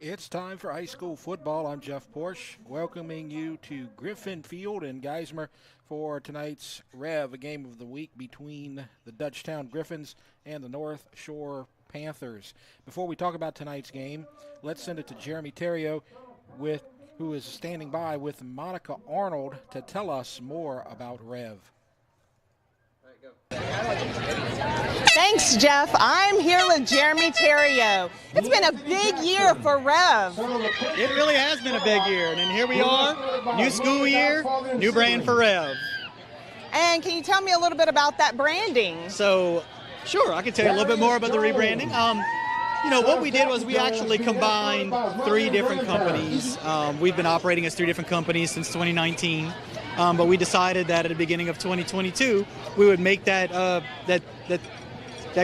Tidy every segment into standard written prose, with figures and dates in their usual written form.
It's time for high school football. I'm Jeff Porche, welcoming you to Griffin Field in Geismar for tonight's REV, a game of the week between the Dutchtown Griffins and the Northshore Panthers. Before we talk about tonight's game, let's send it to Jeremy Theriault, who is standing by with Monica Arnold to tell us more about REV. Thanks, Jeff. I'm here with Jeremy Theriault. It's been a big year for REV. It really has been a big year, and then here we are, new school year, new brand for REV. And can you tell me a little bit about that branding? So, sure, I can tell you a little bit more about the rebranding. What we did was we actually combined three different companies. We've been operating as three different companies since 2019, but we decided that at the beginning of 2022, we would make that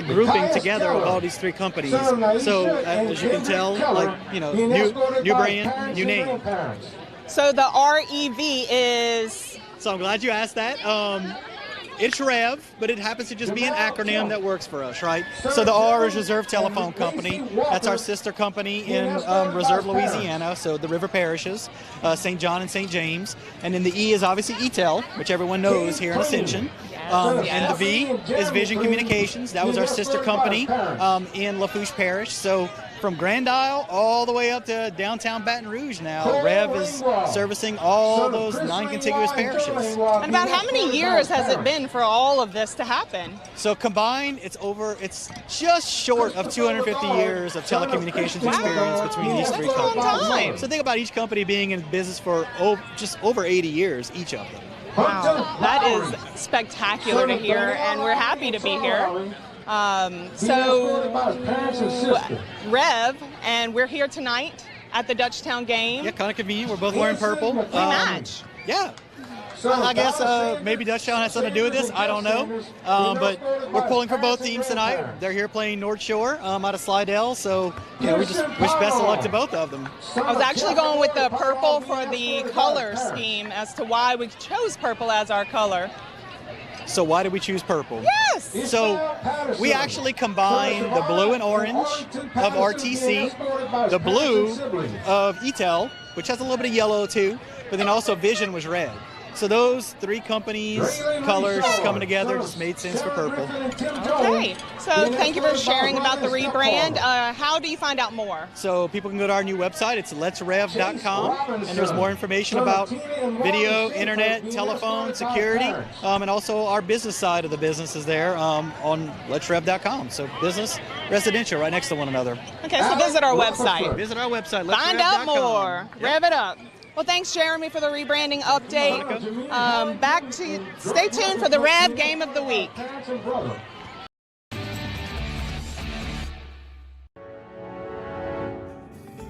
grouping together of all these three companies. So, as you can tell, new brand, new name. So the REV is? So I'm glad you asked that. It's REV, but it happens to just be an acronym that works for us, right? So the R is Reserve Telephone Company. That's our sister company in Reserve, Louisiana, so the river parishes, St. John and St. James. And then the E is obviously ETEL, which everyone knows here in Ascension. And the V is Vision Communications. That was our sister company in Lafourche Parish. So from Grand Isle all the way up to downtown Baton Rouge now, REV is servicing all those 9 contiguous parishes. And about how many years has it been for all of this to happen? So combined, it's just short of 250 years of telecommunications experience between these three companies. That's a long time. So think about each company being in business for just over 80 years, each of them. Wow, that is spectacular to hear, and we're happy to be here. REV, and we're here tonight at the Dutchtown game. Yeah, kind of convenient. We're both wearing purple. We match. Yeah. I guess maybe Dutchtown has something to do with this. I don't know. But we're pulling for both teams tonight. They're here playing Northshore out of Slidell, so we just wish best of luck to both of them. I was actually going with the purple for the color scheme as to why we chose purple as our color. So why did we choose purple? Yes! So we actually combined the blue and orange of RTC, the blue of ETEL, which has a little bit of yellow too, but then also Vision was red. So those three companies' colors coming together just made sense for purple. Okay, so thank you for sharing about the rebrand. How do you find out more? So people can go to our new website. It's letsrev.com, and there's more information about video, internet, telephone, security, and also our business side of the business is there on letsrev.com. So business, residential, right next to one another. Okay, so visit our website. Visit our website. Find out more. Yep. Rev it up. Well, thanks, Jeremy, for the rebranding update. Stay tuned for the REV Game of the Week.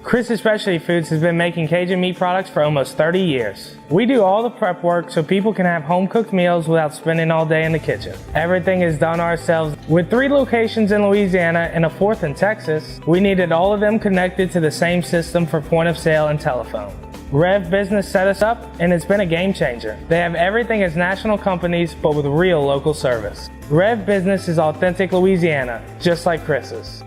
Chris's Specialty Foods has been making Cajun meat products for almost 30 years. We do all the prep work so people can have home-cooked meals without spending all day in the kitchen. Everything is done ourselves. With 3 locations in Louisiana and a 4th in Texas, we needed all of them connected to the same system for point of sale and telephone. REV Business set us up, and it's been a game changer. They have everything as national companies, but with real local service. REV Business is authentic Louisiana, just like Chris's.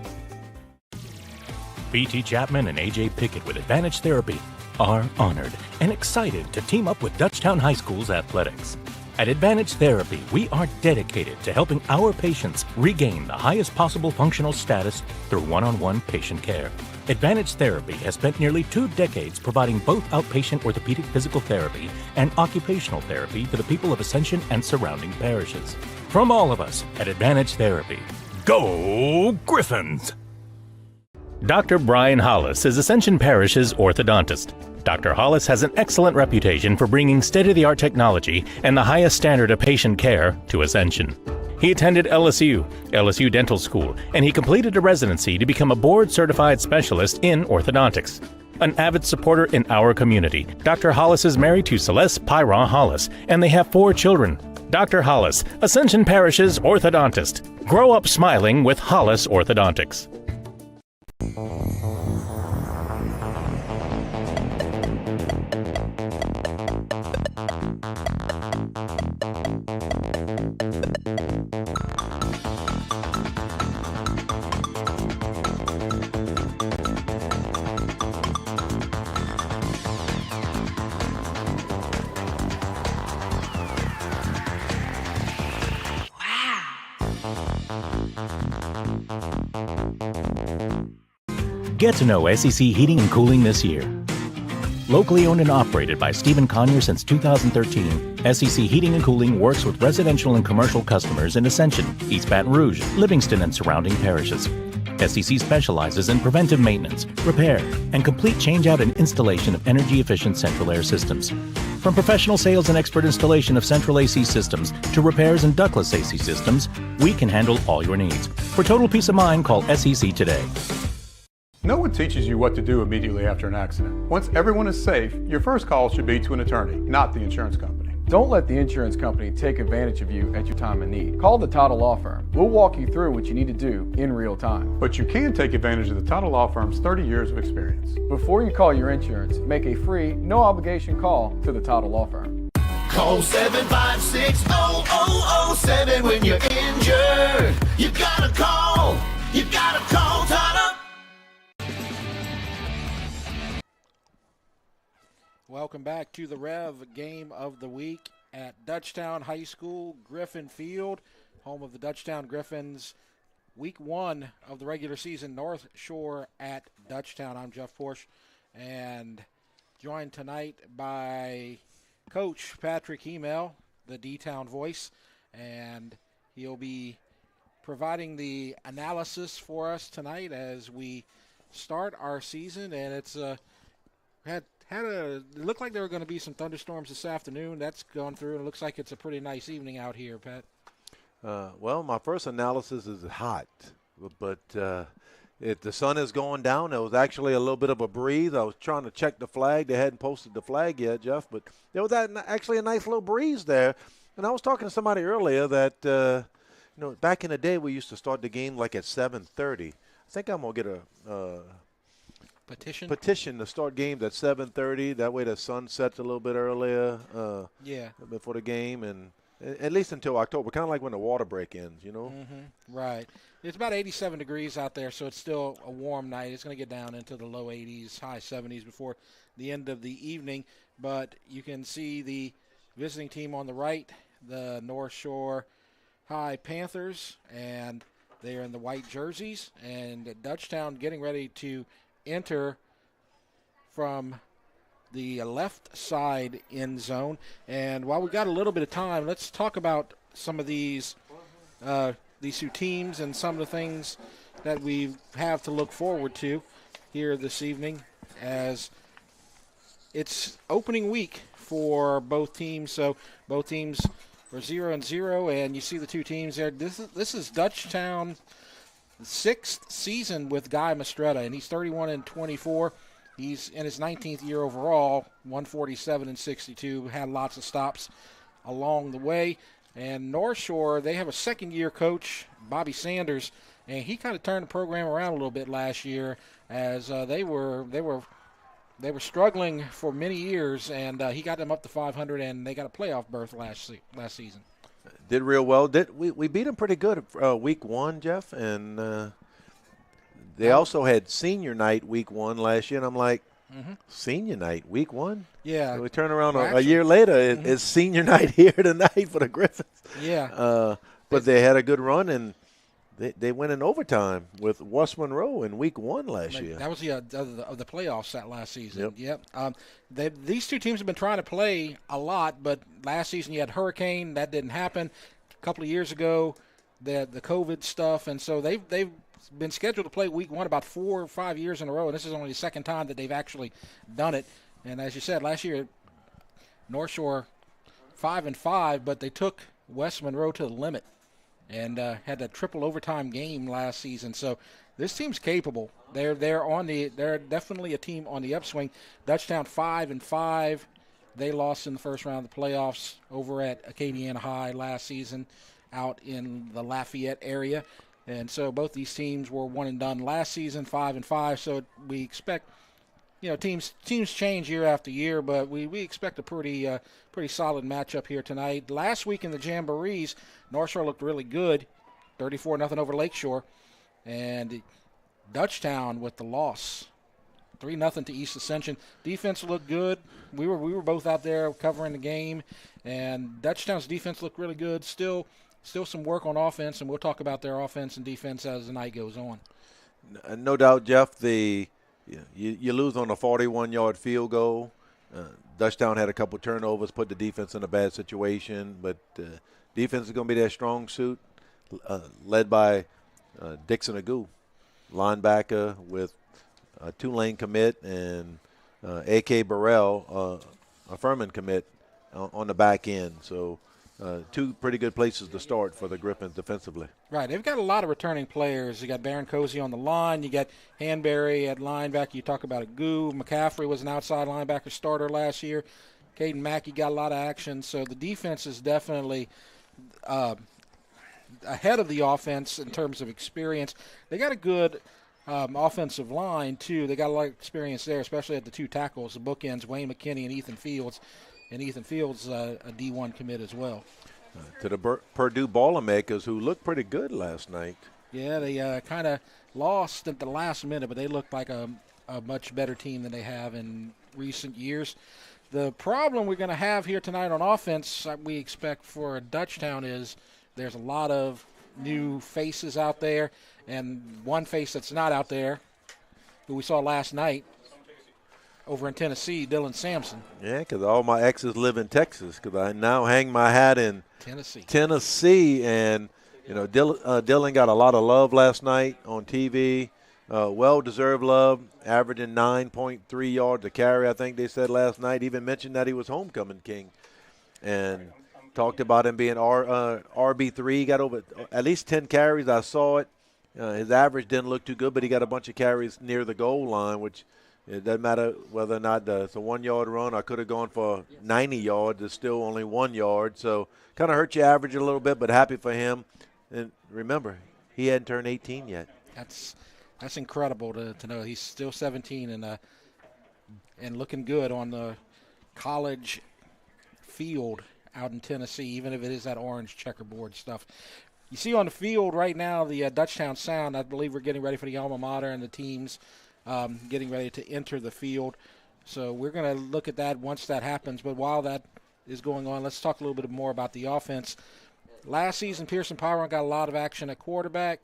B.T. Chapman and A.J. Pickett with Advantage Therapy are honored and excited to team up with Dutchtown High School's athletics. At Advantage Therapy, we are dedicated to helping our patients regain the highest possible functional status through one-on-one patient care. Advantage Therapy has spent nearly 2 decades providing both outpatient orthopedic physical therapy and occupational therapy to the people of Ascension and surrounding parishes. From all of us at Advantage Therapy, go Griffins! Dr. Brian Hollis is Ascension Parish's orthodontist. Dr. Hollis has an excellent reputation for bringing state-of-the-art technology and the highest standard of patient care to Ascension. He attended LSU Dental School, and he completed a residency to become a board-certified specialist in orthodontics. An avid supporter in our community, Dr. Hollis is married to Celeste Pyron Hollis, and they have 4 children. Dr. Hollis, Ascension Parish's orthodontist. Grow up smiling with Hollis Orthodontics. Get to know SEC Heating and Cooling this year. Locally owned and operated by Stephen Conyer since 2013, SEC Heating and Cooling works with residential and commercial customers in Ascension, East Baton Rouge, Livingston, and surrounding parishes. SEC specializes in preventive maintenance, repair, and complete changeout and installation of energy-efficient central air systems. From professional sales and expert installation of central AC systems to repairs and ductless AC systems, we can handle all your needs. For total peace of mind, call SEC today. No one teaches you what to do immediately after an accident. Once everyone is safe, your first call should be to an attorney, not the insurance company. Don't let the insurance company take advantage of you at your time of need. Call the Title Law Firm. We'll walk you through what you need to do in real time. But you can take advantage of the Title Law Firm's 30 years of experience. Before you call your insurance, make a free, no-obligation call to the Title Law Firm. Call 756-0007 when you're injured. You gotta call Title. Welcome back to the REV game of the week at Dutchtown High School, Griffin Field, home of the Dutchtown Griffins. Week 1 of the regular season, North Shore at Dutchtown. I'm Jeff Porche, and joined tonight by Coach Patrick Hymel, the D-Town voice, and he'll be providing the analysis for us tonight as we start our season. And it's it looked like there were going to be some thunderstorms this afternoon. That's gone through, and it looks like it's a pretty nice evening out here, Pat. Well, my first analysis is hot, but the sun is going down. There was actually a little bit of a breeze. I was trying to check the flag. They hadn't posted the flag yet, Jeff, but there was actually a nice little breeze there. And I was talking to somebody earlier that, back in the day we used to start the game like at 7:30. I think I'm going to get a petition to start games at 7:30. That way the sun sets a little bit earlier before the game, and at least until October, kind of like when the water break ends, Mm-hmm. Right. It's about 87 degrees out there, so it's still a warm night. It's going to get down into the low 80s, high 70s before the end of the evening. But you can see the visiting team on the right, the Northshore Panthers, and they are in the white jerseys. And Dutchtown getting ready to enter from the left side end zone. And while we've got a little bit of time, let's talk about some of these two teams and some of the things that we have to look forward to here this evening, as it's opening week for both teams. So both teams are 0-0, and you see the two teams there. This is Dutchtown sixth season with Guy Mastretta, and he's 31-24. He's in his 19th year overall, 147-62. Had lots of stops along the way. And North Shore, they have a second-year coach, Bobby Sanders, and he kind of turned the program around a little bit last year, as they were struggling for many years, and he got them up to 500, and they got a playoff berth last season. Did real well. We beat them pretty good week 1, Jeff, and they also had senior night week 1 last year, and I'm like, senior night week 1? Yeah. And we turn around a year later, it's senior night here tonight for the Griffins. Yeah. But they had a good run, and they went in overtime with West Monroe in week 1 last year. That was of the playoffs that last season. Yep. These two teams have been trying to play a lot, but last season you had Hurricane. That didn't happen. A couple of years ago, the COVID stuff, and so they've been scheduled to play week 1 about 4 or 5 years in a row, and this is only the second time that they've actually done it. And as you said, last year, North Shore 5-5, but they took West Monroe to the limit and had a triple overtime game last season. So this team's capable. They're definitely a team on the upswing. Dutchtown 5-5. They lost in the first round of the playoffs over at Acadiana High last season out in the Lafayette area. And so both these teams were one and done last season, 5-5. So we expect, teams change year after year, but we expect a pretty solid matchup here tonight. Last week in the Jamborees, North Shore looked really good, 34-0 over Lakeshore, and Dutchtown with the loss, 3-0 to East Ascension. Defense looked good. We were both out there covering the game, and Dutchtown's defense looked really good. Still still some work on offense, and we'll talk about their offense and defense as the night goes on. No doubt, Jeff, you lose on a 41-yard field goal. Dutchtown had a couple turnovers, put the defense in a bad situation, but defense is going to be their strong suit, led by Dixon Agu, linebacker with a Tulane commit, and A.K. Burrell, a Furman commit on the back end. So two pretty good places to start for the Griffins defensively. Right. They've got a lot of returning players. You got Baron Cozy on the line. You got Hanbury at linebacker. You talk about Agu. McCaffrey was an outside linebacker starter last year. Caden Mackey got a lot of action. So the defense is definitely ahead of the offense in terms of experience. They got a good offensive line, too. They got a lot of experience there, especially at the two tackles, the bookends, Wayne McKinney and Ethan Fields. And Ethan Fields, a D1 commit as well. To the Purdue Boilermakers, who looked pretty good last night. Yeah, they kind of lost at the last minute, but they looked like a much better team than they have in recent years. The problem we're going to have here tonight on offense, we expect for Dutchtown, is there's a lot of new faces out there, and one face that's not out there, who we saw last night over in Tennessee, Dylan Sampson. Yeah, because all my exes live in Texas, because I now hang my hat in Tennessee, and Dylan got a lot of love last night on TV. Well-deserved love, averaging 9.3 yards a carry, I think they said last night. Even mentioned that he was homecoming king, and talked about him being RB3. He got over at least 10 carries. I saw it. His average didn't look too good, but he got a bunch of carries near the goal line, which it doesn't matter whether or not it's a 1-yard run. I could have gone for 90 yards. It's still only 1 yard. So kind of hurt your average a little bit, but happy for him. And remember, he hadn't turned 18 yet. That's incredible to know. He's still 17 and looking good on the college field out in Tennessee, even if it is that orange checkerboard stuff. You see on the field right now the Dutchtown Sound. I believe we're getting ready for the alma mater and the teams getting ready to enter the field. So we're going to look at that once that happens. But while that is going on, let's talk a little bit more about the offense. Last season, Pearson Pyron got a lot of action at quarterback.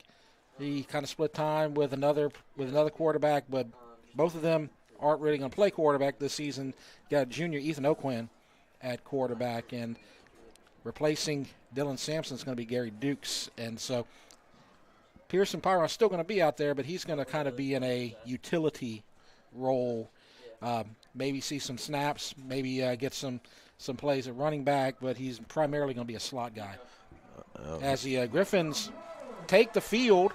He kind of split time with another quarterback, but both of them aren't really going to play quarterback this season. Got junior Ethan O'Quinn at quarterback, and replacing Dylan Sampson is going to be Gary Dukes. And so Pearson Pyron is still going to be out there, but he's going to kind of be in a utility role. Maybe see some snaps, maybe get some plays at running back, but he's primarily going to be a slot guy. As the Griffins take the field,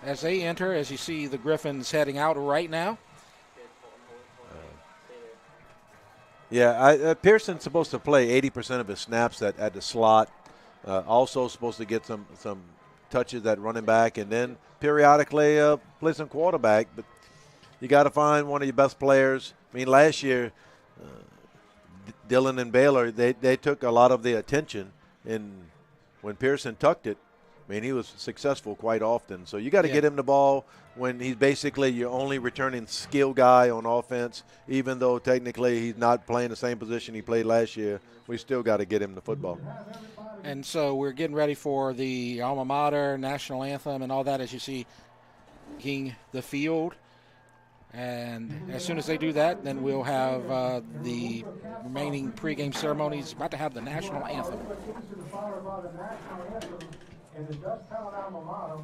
as they enter, as you see the Griffins heading out right now. Pearson's supposed to play 80% of his snaps at the slot. Also supposed to get some touches at running back, and then periodically play some quarterback. But you got to find one of your best players. I mean, last year, Dylan and Baylor, they took a lot of the attention, and when Pearson tucked it, I mean, he was successful quite often. So you got to get him the ball when he's basically your only returning skill guy on offense. Even though technically he's not playing the same position he played last year, we still got to get him the football. And so we're getting ready for the alma mater, national anthem, and all that as you see King the field. And as soon as they do that, then we'll have the remaining pregame ceremonies. About to have the national anthem. In the Dutchtown alma mater,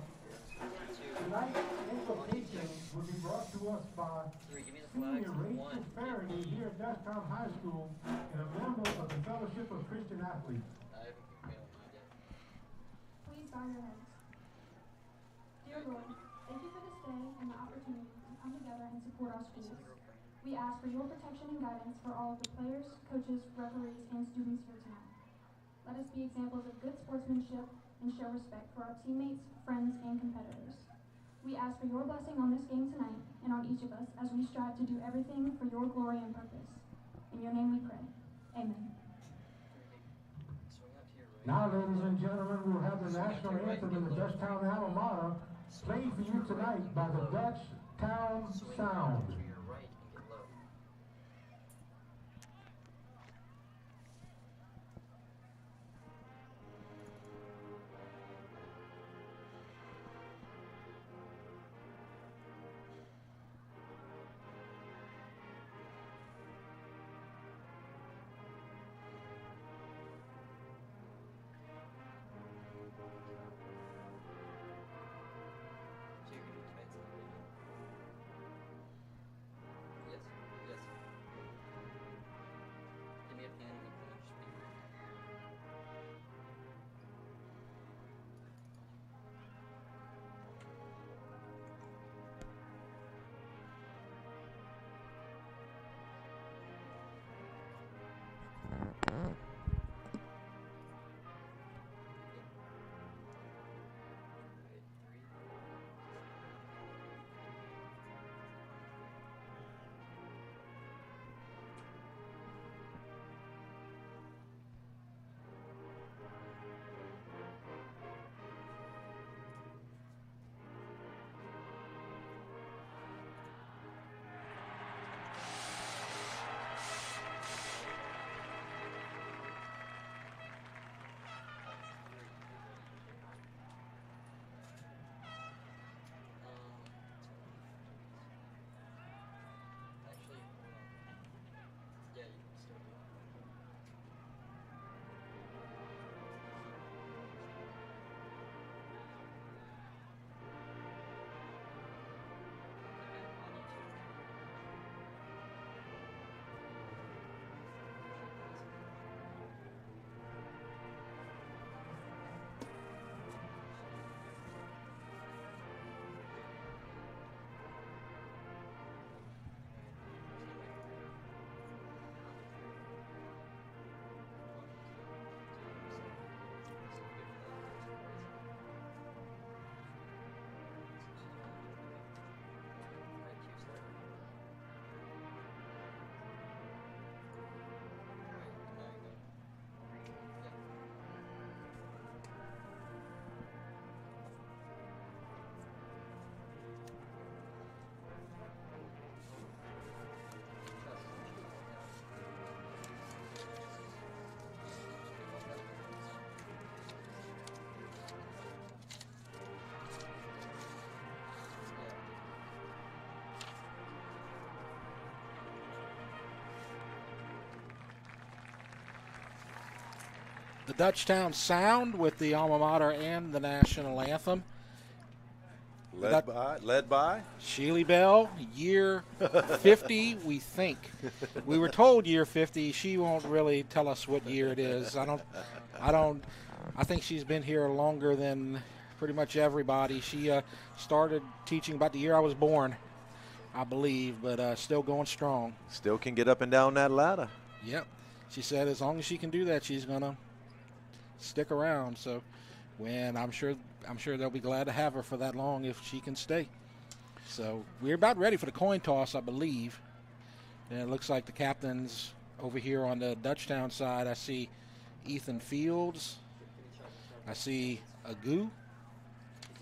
tonight's invocation will be brought to us by Senior Rachel Farragy here at Dutchtown High School and a member of the Fellowship of Christian Athletes. Please bow your heads. Dear Lord, thank you for this day and the opportunity to come together and support our schools. We ask for your protection and guidance for all of the players, coaches, referees, and students here tonight. Let us be examples of good sportsmanship and show respect for our teammates, friends, and competitors. We ask for your blessing on this game tonight and on each of us as we strive to do everything for your glory and purpose. In your name we pray. Amen. Now, ladies and gentlemen, we'll have the national anthem in the Dutchtown alma mater played for you tonight by the Dutchtown Sound. the Dutchtown Sound with the alma mater and the national anthem. Led by Sheely Bell, year 50, we think. We were told year 50. She won't really tell us what year it is. I think she's been here longer than pretty much everybody. She started teaching about the year I was born, I believe, but still going strong. Still can get up and down that ladder. Yep. She said as long as she can do that, she's going to stick around. So when I'm sure they'll be glad to have her for that long if she can stay. So we're about ready for the coin toss, I believe. And it looks like the captains over here on the Dutchtown side. I see Ethan Fields. I see Agu.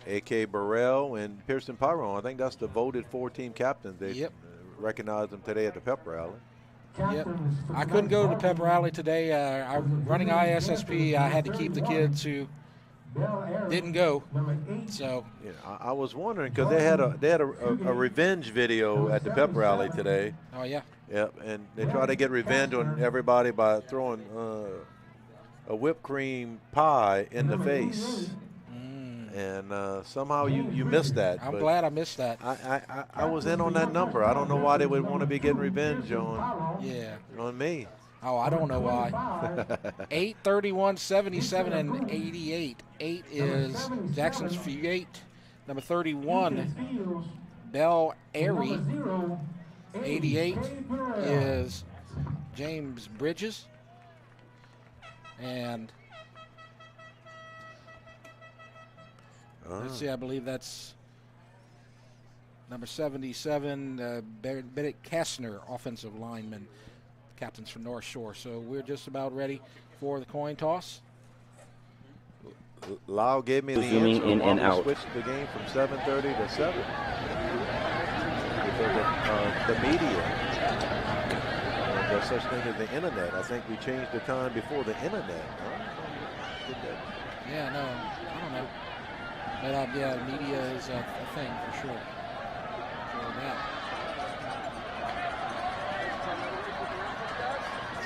A.K. Burrell and Pearson Pyron. I think that's the voted 4-team captains. They recognized them today at the pep rally. Yep. I couldn't go to the pep rally today. Running ISSP, I had to keep the kids who didn't go. So yeah, I was wondering because they had a revenge video at the pep rally today. Oh yeah. Yep, and they try to get revenge on everybody by throwing a whipped cream pie in the face. And somehow you missed that. I'm glad I missed that. I was in on that number. I don't know why they would want to be getting revenge on me. Oh, I don't know why. 8, 31, 77, and 88. 8 is Jackson's Fugate. Number 31, Bell Airy. 88 is James Bridges. And let's see, I believe that's number 77, Bennett Kastner, offensive lineman, captains from North Shore. So we're just about ready for the coin toss. Lau gave me the Zooming answer. in and out. Switched the game from 7:30 to 7 because of the media. There's such thing as the internet. I think we changed the time before the internet. Yeah, no, I don't know. But yeah, media is a thing for sure. For that.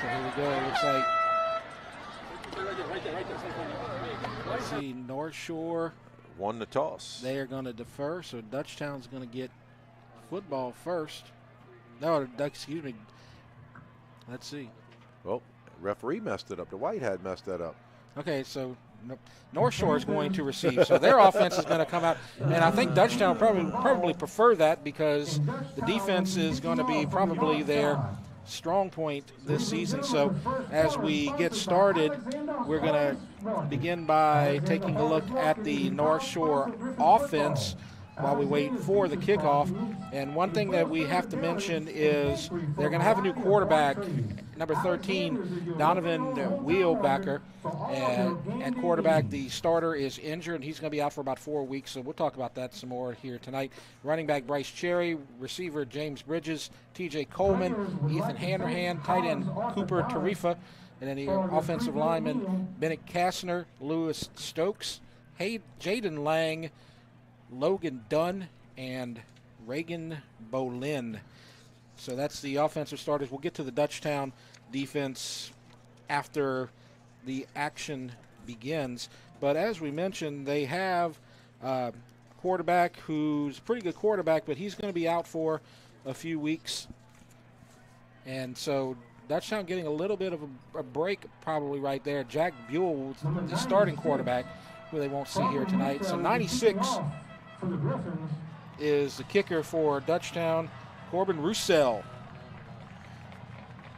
So here we go. It looks like, let's see, North Shore won the toss. They are going to defer, so Dutchtown's going to get football first. No, excuse me. Let's see. Well, referee messed it up. The white hat messed that up. Okay, so North Shore is going to receive, so their offense is going to come out, and I think Dutchtown probably prefer that because the defense is going to be probably their strong point this season. So as we get started, we're going to begin by taking a look at the North Shore offense while we wait for the kickoff. And one thing that we have to mention is they're going to have a new quarterback, number 13, Donovan Wheelbacker. And at quarterback, the starter is injured, and he's going to be out for about 4 weeks, so we'll talk about that some more here tonight. Running back Bryce Cherry, receiver James Bridges, TJ Coleman, Ethan Handerhan, tight end Cooper Tarifa, and then the offensive lineman Bennett Kastner, Lewis Stokes, Jaden Lang, Logan Dunn, and Reagan Bolin. So that's the offensive starters. We'll get to the Dutchtown defense after the action begins. But as we mentioned, they have a quarterback who's a pretty good quarterback, but he's going to be out for a few weeks. And so Dutchtown getting a little bit of a break probably right there. Jack Buell, the starting quarterback, who they won't see here tonight. So 96 is the kicker for Dutchtown, Corbin Roussel.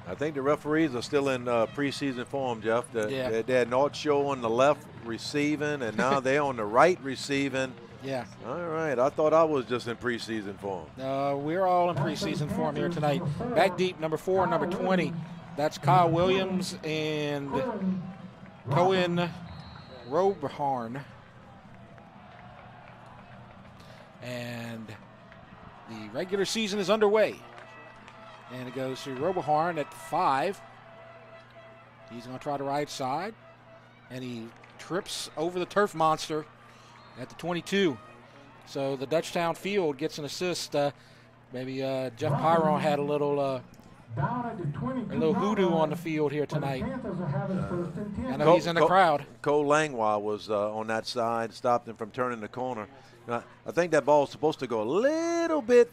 I think the referees are still in preseason form, Jeff. They had Northshore on the left receiving, and now they're on the right receiving. Yeah. All right. I thought I was just in preseason form. We're all in preseason form here tonight. Back deep, number 4 and number 20. That's Kyle Williams and Cohen Robeharn. And the regular season is underway. And it goes to Robeharn at 5. He's going to try the right side. And he trips over the turf monster at the 22. So the Dutchtown field gets an assist. Maybe Jeff Pyron had a little Down at the 22 A little hoodoo on the field here tonight. I know he's in the crowd. Cole Langlois was on that side, stopped him from turning the corner. Now, I think that ball is supposed to go a little bit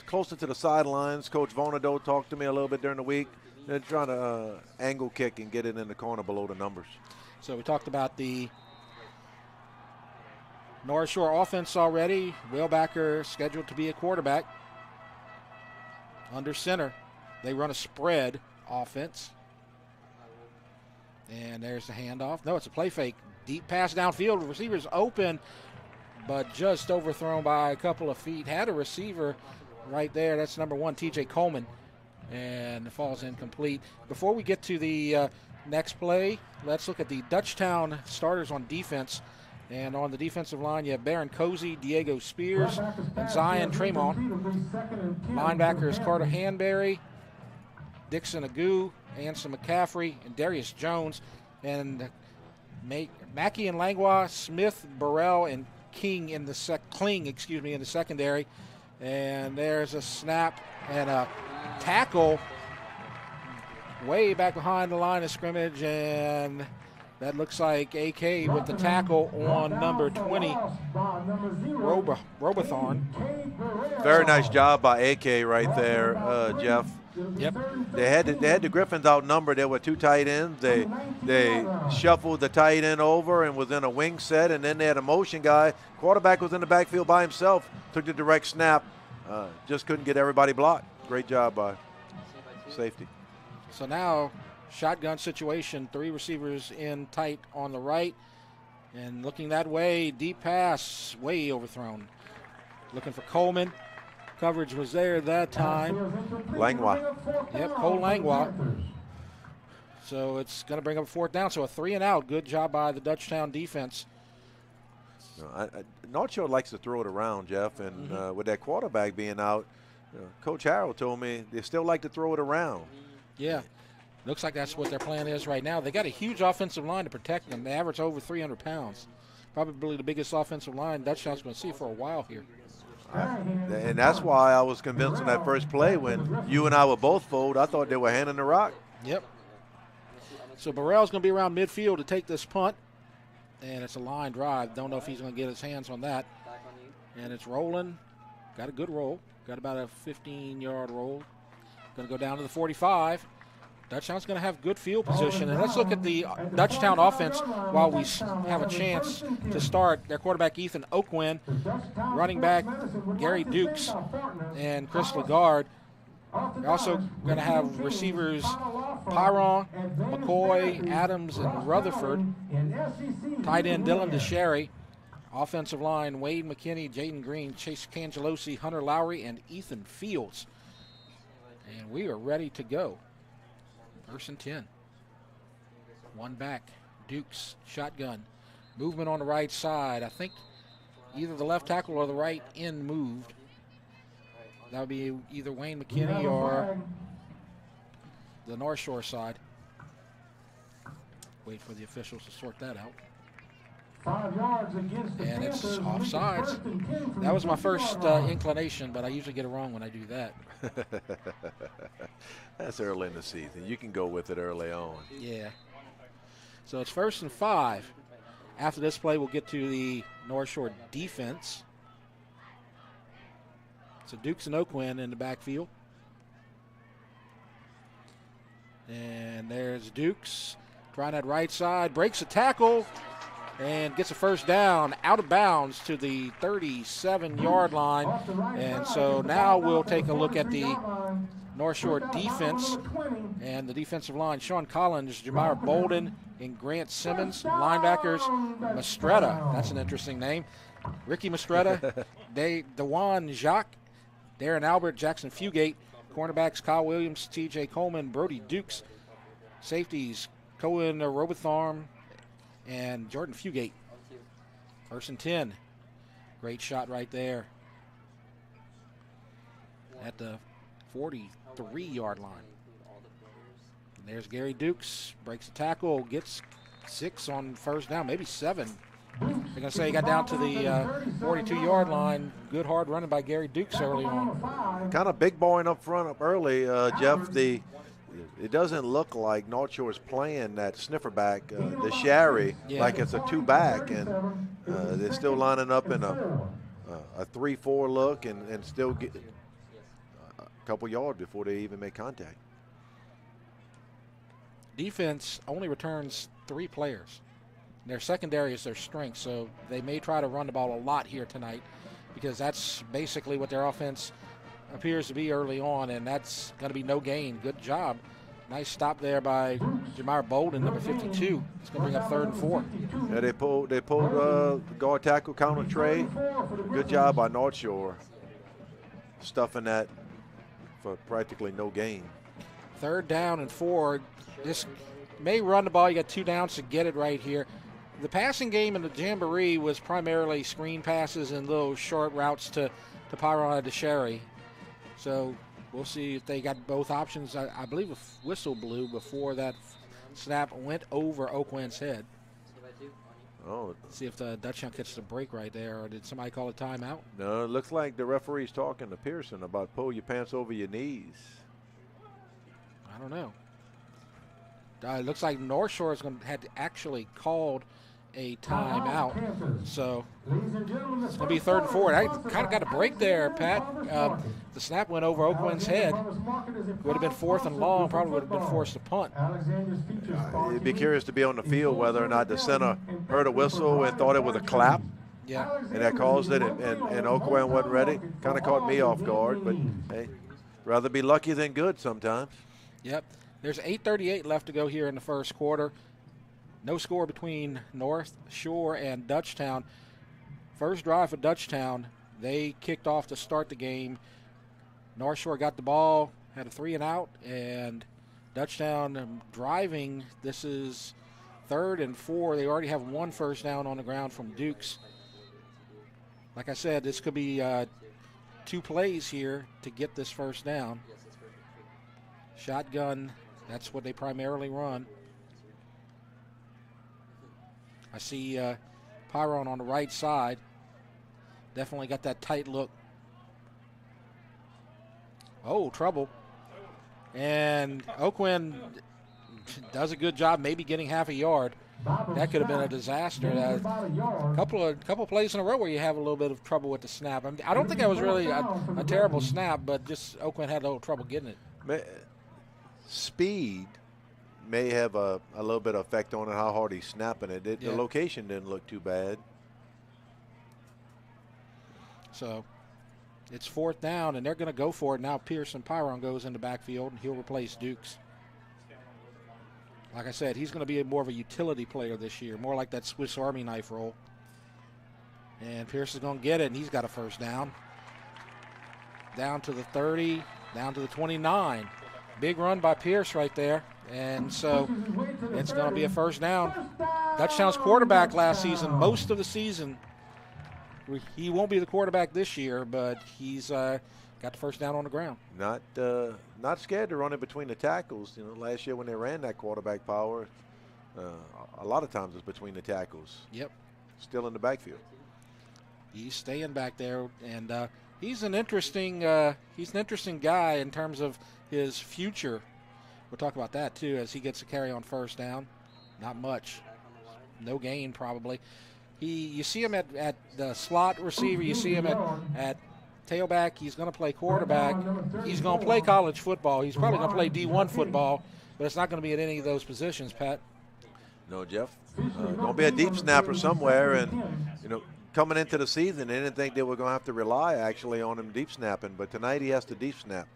closer to the sidelines. Coach Vonado talked to me a little bit during the week. They're trying to angle kick and get it in the corner below the numbers. So we talked about the North Shore offense already. Wheelbacker scheduled to be a quarterback. Under center, they run a spread offense. And there's the handoff. No, it's a play fake. Deep pass downfield. The receiver's open, but just overthrown by a couple of feet. Had a receiver right there. That's number 1, TJ Coleman. And it falls incomplete. Before we get to the next play, let's look at the Dutchtown starters on defense. And on the defensive line, you have Baron Cozy, Diego Spears, and Zion Tremont. Linebackers Carter Hanberry, Dixon Agu, Anson McCaffrey, and Darius Jones. And Mackey and Langlois, Smith, Burrell, and Kling in the secondary. And there's a snap and a tackle way back behind the line of scrimmage, and that looks like AK with the tackle on number 20, Robothorn. Very nice job by AK right there, Jeff. Yep. They had the Griffins outnumbered. There were 2 tight ends. They shuffled the tight end over and was in a wing set, and then they had a motion guy. Quarterback was in the backfield by himself, took the direct snap, just couldn't get everybody blocked. Great job by safety. So now, shotgun situation, 3 receivers in tight on the right, and looking that way, deep pass, way overthrown. Looking for Coleman. Coverage was there that time. Langlois. Yep, Cole Langlois. So it's going to bring up 4th down. So a 3 and out. Good job by the Dutchtown defense. North Shore likes to throw it around, Jeff, and with that quarterback being out, Coach Harrell told me they still like to throw it around. Yeah. Looks like that's what their plan is right now. They got a huge offensive line to protect them. They average over 300 pounds. Probably the biggest offensive line Dutchtown's going to see for a while here. And that's why I was convinced on that first play when you and I were both fooled. I thought they were handing the rock. Yep. So Burrell's going to be around midfield to take this punt. And it's a line drive. Don't know if he's going to get his hands on that. And it's rolling. Got a good roll. Got about a 15-yard roll. Going to go down to the 45. Dutchtown's going to have good field position. And let's look at the Dutchtown offense while we have a chance to start. Their quarterback, Ethan Oakwin, running back, Gary Dukes, and Chris Lagarde. They're also going to have receivers Pyron, McCoy, Adams, and Rutherford. Tight end Dylan DeSherry. Offensive line Wade McKinney, Jaden Green, Chase Cangelosi, Hunter Lowry, and Ethan Fields. And we are ready to go. 1st and 10. 1 back. Dukes, shotgun. Movement on the right side. I think either the left tackle or the right end moved. That would be either Wayne McKinney or the North Shore side. Wait for the officials to sort that out. 5 yards against the and it's Panthers. offsides. That was my first inclination, but I usually get it wrong when I do that. That's early in the season. You can go with it early on. Yeah. So it's 1st and 5. After this play, we'll get to the North Shore defense. So Dukes and Oakwin in the backfield. And there's Dukes trying that right side, breaks a tackle, and gets a 1st down out of bounds to the 37-yard line. And so now we'll take a look at the North Shore defense and the defensive line. Sean Collins, Jamar Bolden, and Grant Simmons. Linebackers, Mastretta. That's an interesting name. Ricky Mastretta, Dewan Jacques, Darren Albert, Jackson Fugate. Cornerbacks, Kyle Williams, TJ Coleman, Brody Dukes. Safeties, Cohen Robothorn, and Jordan Fugate. 1st and 10. Great shot right there at the 43-yard line. And there's Gary Dukes, breaks the tackle, gets 6 on 1st down, maybe 7. They're going to say he got down to the 42-yard line. Good hard running by Gary Dukes early on. Kind of big boying up front up early, Jeff. It doesn't look like North Shore is playing that sniffer back, the Sherry, like it's a two-back, and they're still lining up in a 3-4 look and still get a couple yards before they even make contact. Defense only returns 3 players. Their secondary is their strength, so they may try to run the ball a lot here tonight because that's basically what their offense appears to be early on, and that's going to be no gain. Good job. Nice stop there by Jamar Bolden, number 52. It's going to bring up 3rd and 4. Yeah, they pulled the guard tackle counter trade. Good job by North Shore stuffing that for practically no gain. 3rd down and 4. This may run the ball. You got 2 downs to get it right here. The passing game in the Jamboree was primarily screen passes and little short routes to Pyron and to Sherry. So we'll see if they got both options. I believe a whistle blew before that snap went over Oakland's head. Oh. See if the Dutchtown gets the break right there, or did somebody call a timeout? No, it looks like the referee's talking to Pearson about pull your pants over your knees. I don't know. It looks like North Shore had actually called a timeout. So it's going to be 3rd and 4. I kind of got a break there, Pat. The snap went over Oakland's head. Would have been 4th and long. Probably would have been forced to punt. You'd be curious to be on the field whether or not the center heard a whistle and thought it was a clap. Yeah. And that caused it, and Oakland wasn't ready. Kind of caught me off guard, but hey, rather be lucky than good sometimes. Yep. There's 8:38 left to go here in the first quarter. No score between North Shore and Dutchtown. First drive for Dutchtown. They kicked off to start the game. North Shore got the ball, had a 3 and out, and Dutchtown driving. This is 3rd and 4. They already have 1 first down on the ground from Dukes. Like I said, this could be 2 plays here to get this first down. Shotgun, that's what they primarily run. I see Pyron on the right side. Definitely got that tight look. Oh, trouble. And Oakland does a good job maybe getting half a yard. That could have been a disaster. A couple plays in a row where you have a little bit of trouble with the snap. I don't think that was really a terrible snap, but just Oakland had a little trouble getting it. Speed may have a little bit of effect on it, how hard he's snapping it. The location didn't look too bad. So it's 4th down, and they're going to go for it. Now Pearson Pyron goes in the backfield, and he'll replace Dukes. Like I said, he's going to be more of a utility player this year, more like that Swiss Army knife role. And Pearson's going to get it, and he's got a first down. Down to the 30, down to the 29. Big run by Pierce right there. And so it's going to be a first down. Dutchtown's quarterback last season, most of the season, he won't be the quarterback this year, but he's got the first down on the ground. Not scared to run it between the tackles. You know, last year when they ran that quarterback power, a lot of times it's between the tackles. Yep. Still in the backfield. He's staying back there, and he's an interesting guy in terms of his future. We'll talk about that too as he gets a carry on first down. Not much, no gain probably. You see him at the slot receiver. You see him at tailback. He's going to play quarterback. He's going to play college football. He's probably going to play D1 football, but it's not going to be at any of those positions, Pat. No, Jeff. Going to be a deep snapper somewhere, and coming into the season, they didn't think they were going to have to rely actually on him deep snapping, but tonight he has to deep snap.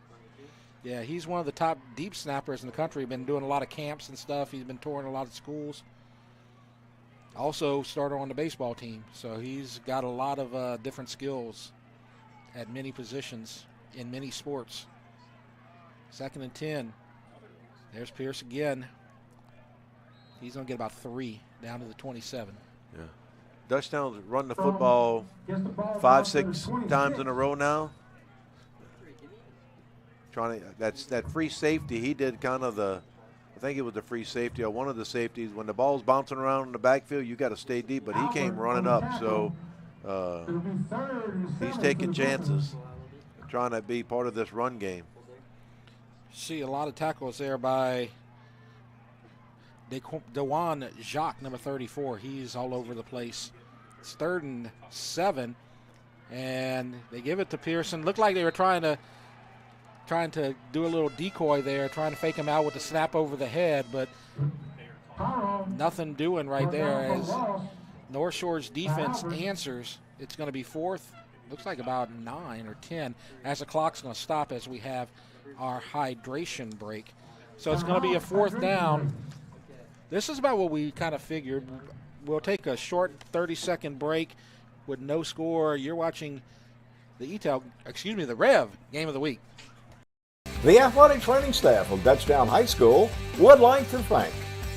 Yeah, he's one of the top deep snappers in the country. Been doing a lot of camps and stuff. He's been touring a lot of schools. Also started on the baseball team, so he's got a lot of different skills at many positions in many sports. 2nd and 10. There's Pierce again. He's going to get about 3 down to the 27. Yeah. Dutchtown's run the football 5-6 times in a row now. That's that free safety. He did kind of the I think it was the free safety or one of the safeties. When the ball's bouncing around in the backfield, you got to stay deep, but he came running up. So he's taking chances, trying to be part of this run game. See a lot of tackles there by Dewan Jacques, number 34. He's all over the place. It's 3rd and 7, and they give it to Pearson. Looked like they were trying to do a little decoy there, trying to fake him out with the snap over the head, but nothing doing right there as North Shore's defense answers. It's going to be 4th, looks like about 9 or 10, as the clock's going to stop as we have our hydration break. So it's going to be a 4th down. This is about what we kind of figured. We'll take a short 30-second break with no score. You're watching the the REV Game of the Week. The athletic training staff of Dutchtown High School would like to thank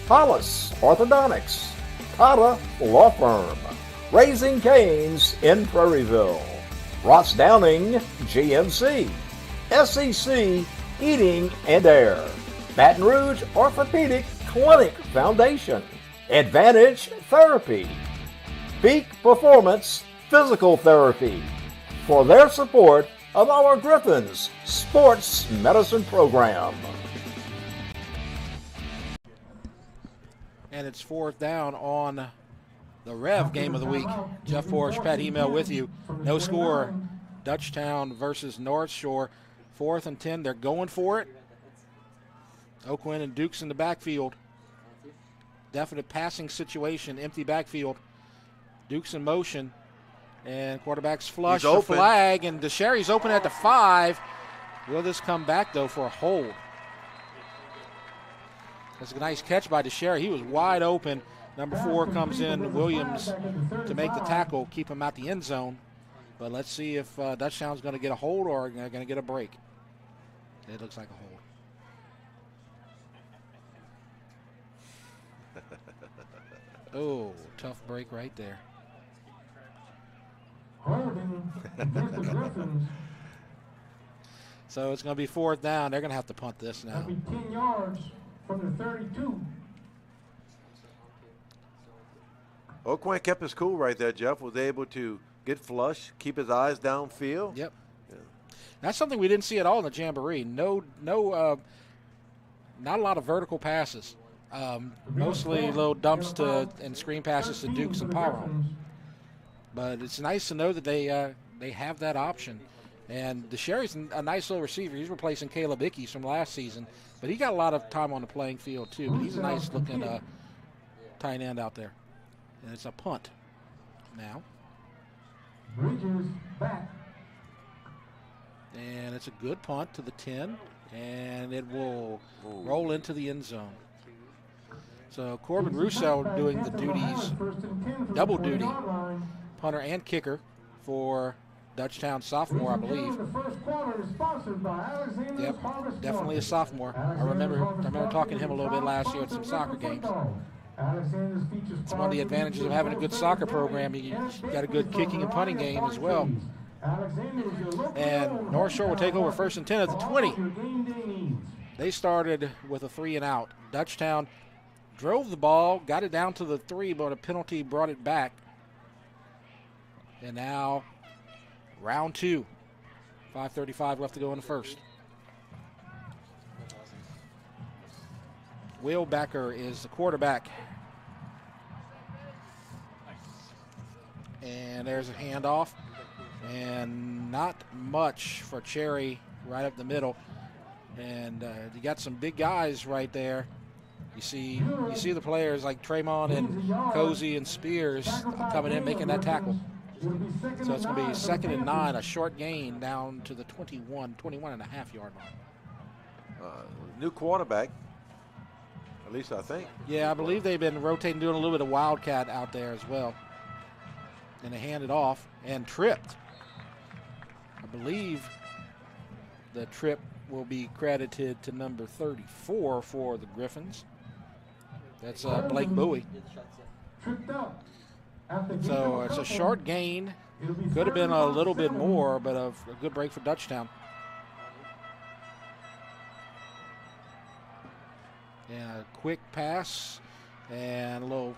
Hollis Orthodontics, Tata Law Firm, Raising Cane's in Prairieville, Ross Downing GMC, SEC Heating and Air, Baton Rouge Orthopedic Clinic Foundation, Advantage Therapy, Peak Performance Physical Therapy, for their support of our Griffins Sports Medicine Program. And it's 4th down on the REV Game of the Week. Jeff Porche, Pat Hymel with you. No score. Dutchtown versus North Shore. 4th and 10. They're going for it. Oakwin and Dukes in the backfield. Definite passing situation. Empty backfield. Dukes in motion. And quarterback's flush the flag. And DeSherry's open at the 5. Will this come back, though, for a hold? That's a nice catch by DeSherry. He was wide open. Number 4 comes in, Williams, to make the tackle, keep him out the end zone. But let's see if Dutchtown's going to get a hold or going to get a break. It looks like a hold. Oh, tough break right there. So it's going to be 4th down. They're going to have to punt this now. That'll be 10 yards from the 32. Oakwin kept his cool right there, Jeff. Was able to get flush, keep his eyes downfield. Yep. Yeah. That's something we didn't see at all in the Jamboree. Not a lot of vertical passes. Mostly little dumps and screen passes to Dukes and Pyro. But it's nice to know that they have that option. And DeSherry's a nice little receiver. He's replacing Caleb Ickes from last season. But he got a lot of time on the playing field, too. But he's a nice-looking tight end out there. And it's a punt now. Bridges back. And it's a good punt to the 10. And it will roll into the end zone. So Corbin Russo doing the duties, double duty, punter and kicker for Dutchtown sophomore, I believe. Yep, definitely a sophomore. I remember talking to him a little bit last year at some soccer games. It's one of the advantages of having a good soccer program. You got a good kicking and punting game as well. And North Shore will take over 1st and 10 at the 20. They started with a 3 and out. Dutchtown drove the ball, got it down to the 3, but a penalty brought it back. And now round 2. 5:35 left to go in the first. Will Becker is the quarterback. And there's a handoff. And not much for Cherry right up the middle. And you got some big guys right there. You see the players like Tremont and Cozy and Spears coming in making that tackle. So it's going to be 2nd and 9, a short gain down to the 21 and a half yard line. New quarterback, at least I think. Yeah, I believe they've been rotating, doing a little bit of wildcat out there as well. And they hand it off and tripped. I believe the trip will be credited to number 34 for the Griffins. That's Blake Bowie. So it's a short gain. Could have been a little bit more, but a good break for Dutchtown. And a quick pass and a little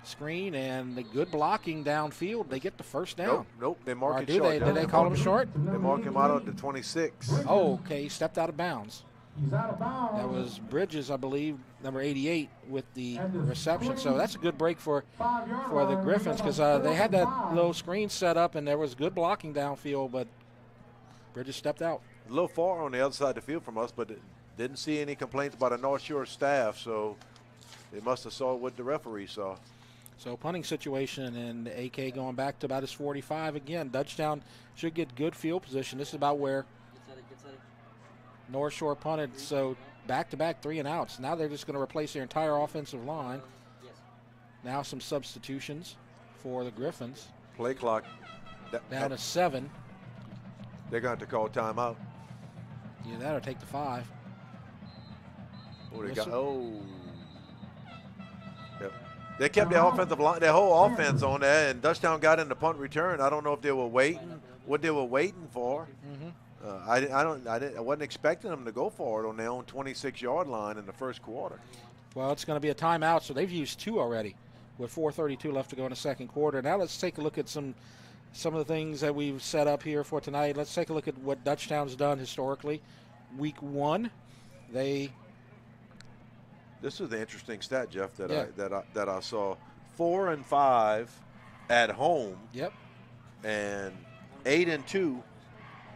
screen and the good blocking downfield. They get the first down. Nope. They mark it do short. Did they call him short? They mark him out at the 26. Oh, okay. He stepped out of bounds. He's out of bounds. That was Bridges, I believe, number 88 with the reception. So that's a good break for the Griffins because they had that little screen set up and there was good blocking downfield, but Bridges stepped out. A little far on the other side of the field from us, but didn't see any complaints by the North Shore staff, so they must have saw what the referee saw. So punting situation, and AK going back to about his 45 again. Dutchtown should get good field position. This is about where North Shore punted. So back-to-back 3 and outs. Now they're just going to replace their entire offensive line. Now some substitutions for the Griffins. Play clock. Down to 7. They're going to have to call timeout. Yeah, that'll take the 5. Oh, they got, Yep. They kept their offensive line, their whole offense on there, and Dutchtown got in the punt return. I don't know if they were waiting, what they were waiting for. I wasn't expecting them to go for it on their own 26-yard line in the first quarter. Well, it's going to be a timeout, so they've used 2 already with 4:32 left to go in the second quarter. Now let's take a look at some of the things that we've set up here for tonight. Let's take a look at what Dutchtown's done historically. Week 1, they. This is the interesting stat, Jeff, that I saw. 4-5 at home. Yep. And 8-2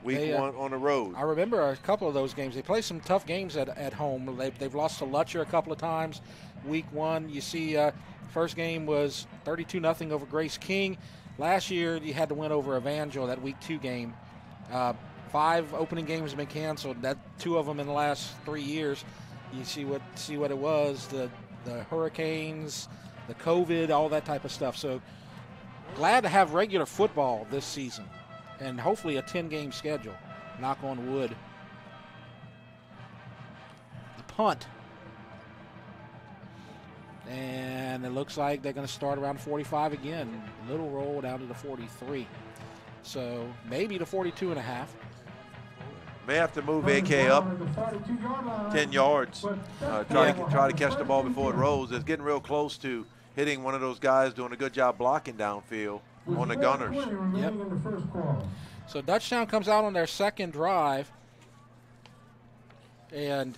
week 1 on the road. I remember a couple of those games. They play some tough games at home. They've lost to Lutcher a couple of times. Week 1, you see, first game was 32-0 over Grace King. Last year, you had to win over Evangel, that Week 2 game. 5 opening games have been canceled. 2 of them in the last 3 years. You see what it was, the hurricanes, the COVID, all that type of stuff. So glad to have regular football this season and hopefully a 10-game schedule. Knock on wood. The punt. And it looks like they're going to start around 45 again. Little roll down to the 43. So maybe the 42.5. May have to move AK up 10 yards. Try to catch the ball before it rolls. It's getting real close to hitting one of those guys doing a good job blocking downfield on the Gunners. Yep. So Dutchtown comes out on their second drive, and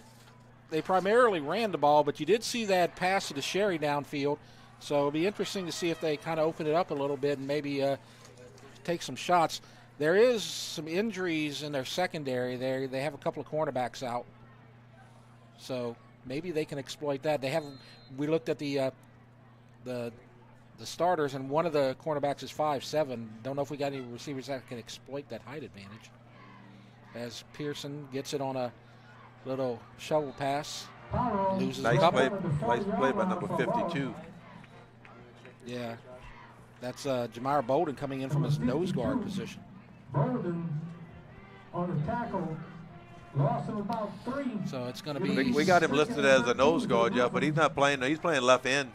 they primarily ran the ball, but you did see that pass to the Sherry downfield. So it'll be interesting to see if they kind of open it up a little bit and maybe take some shots. There is some injuries in their secondary. They have a couple of cornerbacks out, so maybe they can exploit that. We looked at the starters, and one of the cornerbacks is 5'7". Don't know if we got any receivers that can exploit that height advantage. As Pearson gets it on a little shovel pass, loses a couple. Nice play by number 52. Yeah, that's Jamar Bolden coming in from his nose guard position. Bolden on the tackle, loss of about 3. So it's going to be. We got him listed as a nose guard, Jeff, but he's not playing. He's playing left end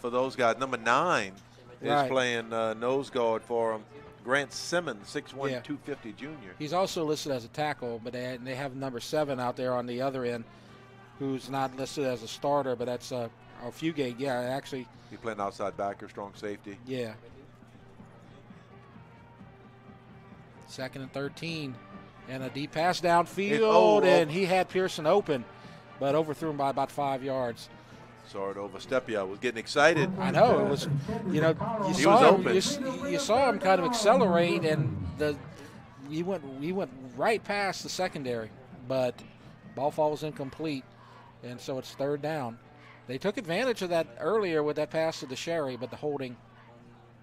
for those guys. Number 9 is playing nose guard for him. Grant Simmons, 6'1", 250 junior. He's also listed as a tackle, but they have number 7 out there on the other end, who's not listed as a starter, but that's Fugate. Yeah, actually. He's playing outside backer, strong safety. Yeah. 2nd and 13, and a deep pass downfield, and he had Pearson open, but overthrew him by about 5 yards. Sorry to overstep you. I was getting excited. I know. It was, you saw him kind of accelerate, and he went right past the secondary, but ball falls incomplete, and so it's 3rd down. They took advantage of that earlier with that pass to the Sherry, but the holding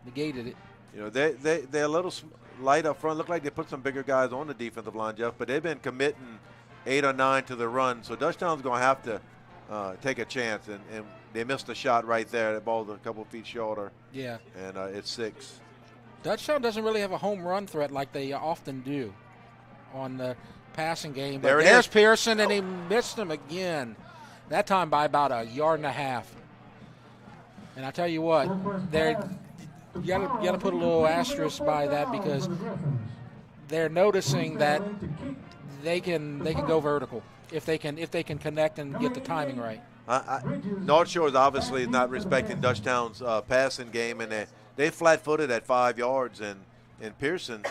negated it. You know, they're a little light up front. Look like they put some bigger guys on the defensive line, Jeff, but they've been committing 8 or 9 to the run. So Dutchtown's going to have to take a chance, and they missed a shot right there. That ball's a couple feet shorter. Yeah. And it's 6. Dutchtown doesn't really have a home run threat like they often do on the passing game. But there's Pearson, and he missed him again. That time by about 1.5 yards. And I tell you what, you got to put a little asterisk by that because they're noticing that they can go vertical if they can connect and get the timing right. North Shore is obviously not respecting Dutchtown's passing game, and they flat-footed at 5 yards. And Pearson,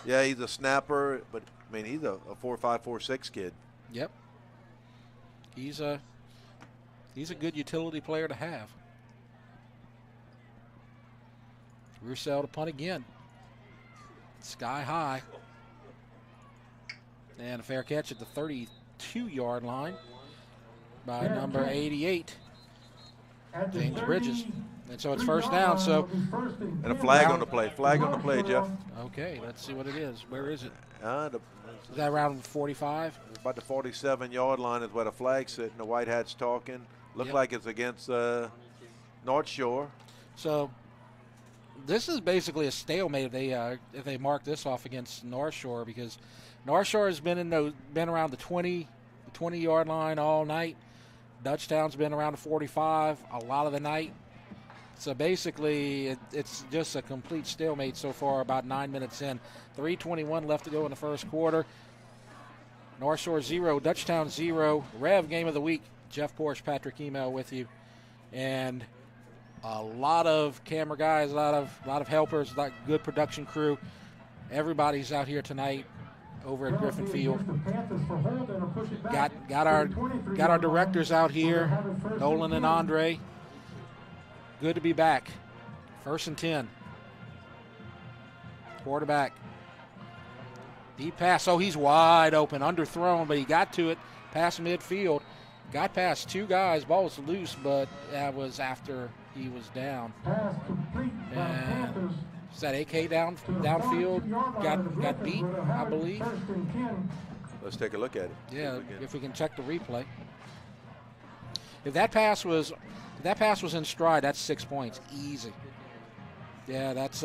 yeah, he's a snapper, but I mean he's a 4.5, 4.6 kid. Yep. He's a good utility player to have. Roussel to punt again. Sky high. And a fair catch at the 32-yard line by number 88, James Bridges. And so it's first down. So and a flag on the play. Flag on the play, Jeff. Okay, let's see what it is. Where is it? Is that around 45? About the 47-yard line is where the flag's sitting. The white hat's talking. Look like it's against North Shore. So this is basically a stalemate if they mark this off against North Shore, because North Shore has been around the 20-yard line all night. Dutchtown's been around the 45 a lot of the night. So basically, it's just a complete stalemate so far, about 9 minutes in. 3:21 left to go in the first quarter. North Shore 0, Dutchtown 0. Rev game of the week. Jeff Porche, Patrick Hymel with you. And a lot of camera guys, a lot of helpers, a lot of good production crew. Everybody's out here tonight over at Griffin Field. Got our directors out here, Nolan and Andre. Good to be back. 1st and 10. Quarterback. Deep pass. Oh, he's wide open. Underthrown, but he got to it. Past midfield. Got past 2 guys. Ball was loose, but that was after he was down. And is that AK downfield? Got beat, I believe. Let's take a look at it. Yeah, if we can check the replay. If that pass was in stride, that's 6 points, easy. Yeah, that's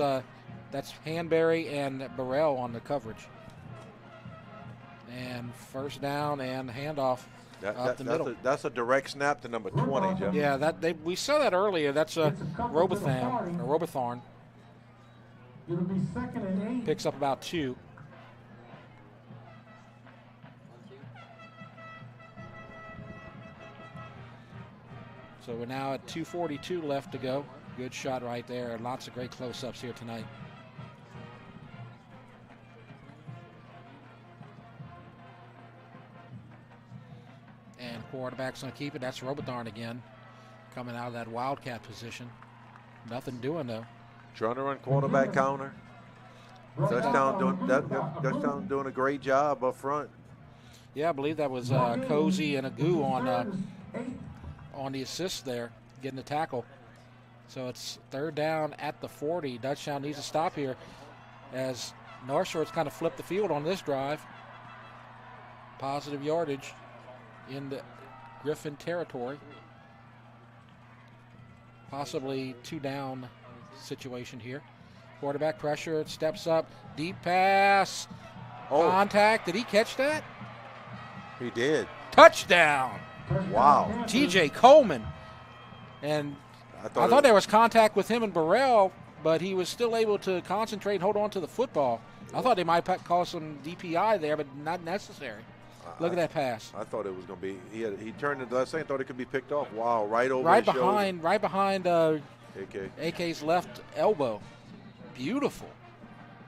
Hanbury and Burrell on the coverage. And first down and handoff up the middle. That's a direct snap to number 20, Jeff. Yeah, we saw that earlier. That's a Robothorn. It'll be 2nd and 8. Picks up about 2. So we're now at 2:42 left to go. Good shot right there. Lots of great close-ups here tonight. And quarterback's going to keep it. That's Robothorn again, coming out of that wildcat position. Nothing doing, though. Trying to run quarterback counter. Dutchtown doing a great job up front. Yeah, I believe that was Cozy and Agu on the assist there, getting the tackle. So it's 3rd down at the 40. Dutchtown needs to stop here as North Shore's kind of flipped the field on this drive. Positive yardage in the Griffin territory. Possibly 2 down situation here. Quarterback pressure, steps up, deep pass, contact. Did he catch that? He did. Touchdown. Wow. TJ Coleman. And I thought there was contact with him and Burrell, but he was still able to concentrate and hold on to the football. I thought they might call some DPI there, but not necessary. Look at that pass. I thought it was going to be. He turned it the last second, thought it could be picked off. Wow, right over right his behind, shoulder. right behind AK's left elbow. Beautiful.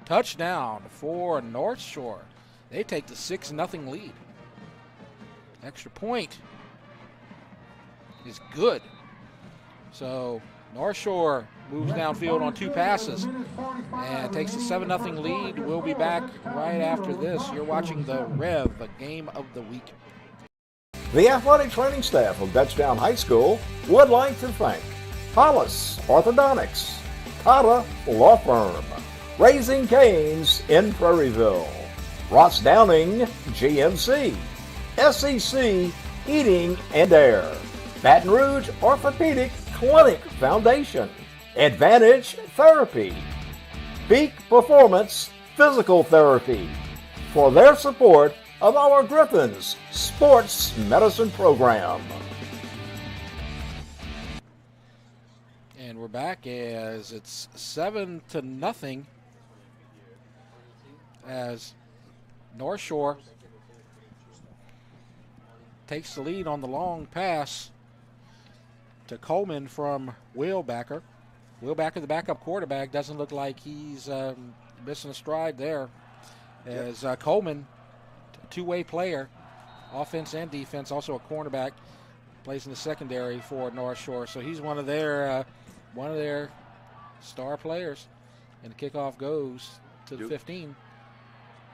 Touchdown for North Shore. They take the 6-0 lead. Extra point is good. So North Shore moves downfield on 2 passes and takes the 7-0 lead. We'll be back right after this. You're watching the Rev, the game of the week. The athletic training staff of Dutchtown High School would like to thank Hollis Orthodontics, Tata Law Firm, Raising Cane's in Prairieville, Ross Downing GMC, SEC Heating and Air, Baton Rouge Orthopedic Clinic Foundation, Advantage Therapy, Peak Performance Physical Therapy, for their support of our Griffins Sports Medicine Program. And we're back as it's 7-0 as North Shore takes the lead on the long pass to Coleman from Wheelbacker. Wheelbacker, the backup quarterback, doesn't look like he's missing a stride there. As Coleman, two-way player, offense and defense, also a cornerback, plays in the secondary for North Shore. So he's one of their star players. And the kickoff goes to the 15.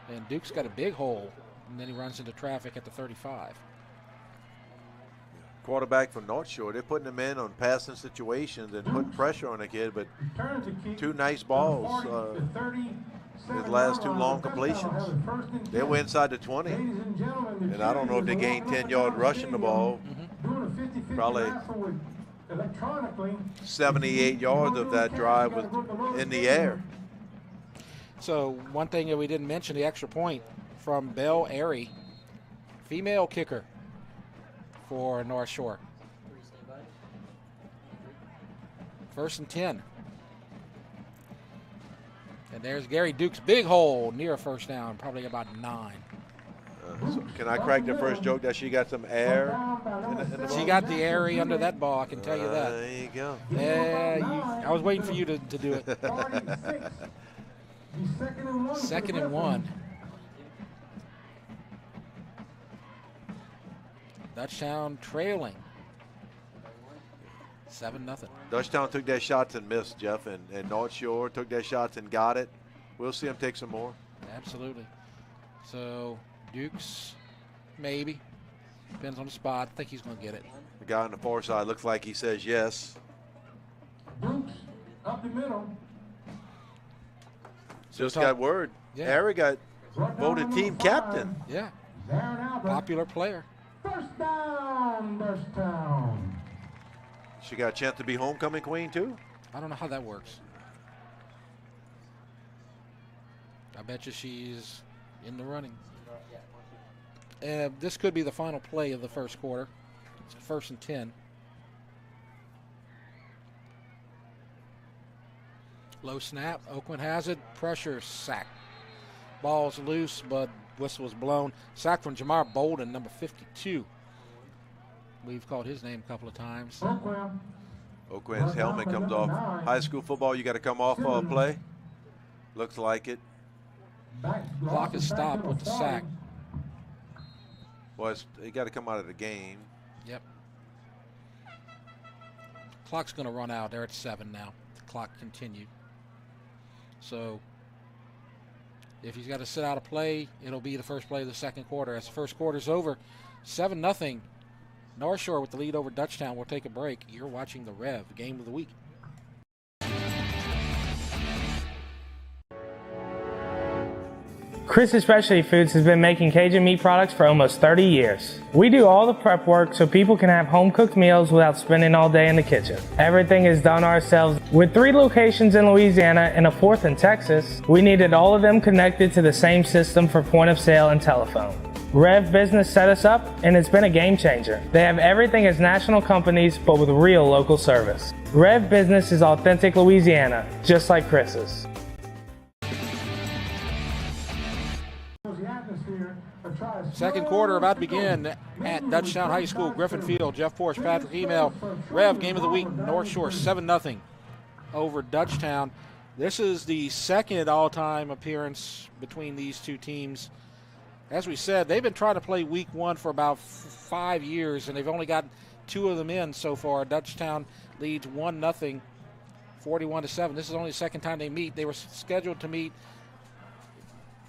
And Duke's got a big hole, and then he runs into traffic at the 35. Quarterback from North Shore, they're putting him in on passing situations and putting pressure on the kid, but two nice balls. His last two long completions. They were inside the 20. And I don't know if they gained 10-yard rushing the ball. Probably 78 yards of that drive was in the air. So one thing that we didn't mention, the extra point from Belle Airy, female kicker for North Shore. 1st and 10. And there's Gary Duke's big hole near a first down, probably about 9. So can I crack the first joke that she got some air in the ball? She got the airy under that ball, I can tell you that. There you go. Yeah, I was waiting for you to do it. 2nd and 1. Dutchtown trailing 7-0. Dutchtown took their shots and missed, Jeff, and North Shore took their shots and got it. We'll see them take some more. Absolutely. So Dukes, maybe. Depends on the spot. I think he's going to get it. The guy on the far side looks like he says yes. Dukes up the middle. Just got word. Yeah. Harry got voted team captain. Yeah. Popular player. First down, Dutchtown. She got a chance to be homecoming queen, too? I don't know how that works. I bet you she's in the running. This could be the final play of the first quarter. It's 1st and 10. Low snap. Oakland has it. Pressure, sack. Ball's loose, but whistle was blown. Sack from Jamar Bolden, number 52. We've called his name a couple of times. Oakland's helmet comes off. High school football, you got to come off a play. Looks like it. Clock is stopped with the sack. Well, you got to come out of the game. Yep. Clock's going to run out. They're at 7 now. The clock continued. So if he's got to sit out a play, it'll be the first play of the second quarter. As the first quarter's over, 7-0. North Shore with the lead over Dutchtown. We'll take a break. You're watching the REV, Game of the Week. Chris's Specialty Foods has been making Cajun meat products for almost 30 years. We do all the prep work so people can have home-cooked meals without spending all day in the kitchen. Everything is done ourselves. With 3 locations in Louisiana and a 4th in Texas, we needed all of them connected to the same system for point of sale and telephone. REV Business set us up, and it's been a game changer. They have everything as national companies, but with real local service. REV Business is authentic Louisiana, just like Chris's. Second quarter about to begin at Dutchtown High School, Griffin Field. Jeff Porche, Patrick Hymel, REV Game of the Week, North Shore 7-0 over Dutchtown. This is the second all-time appearance between these two teams. As we said, they've been trying to play week 1 for about 5 years, and they've only got 2 of them in so far. Dutchtown leads 1-0, 41-7. This is only the second time they meet. They were scheduled to meet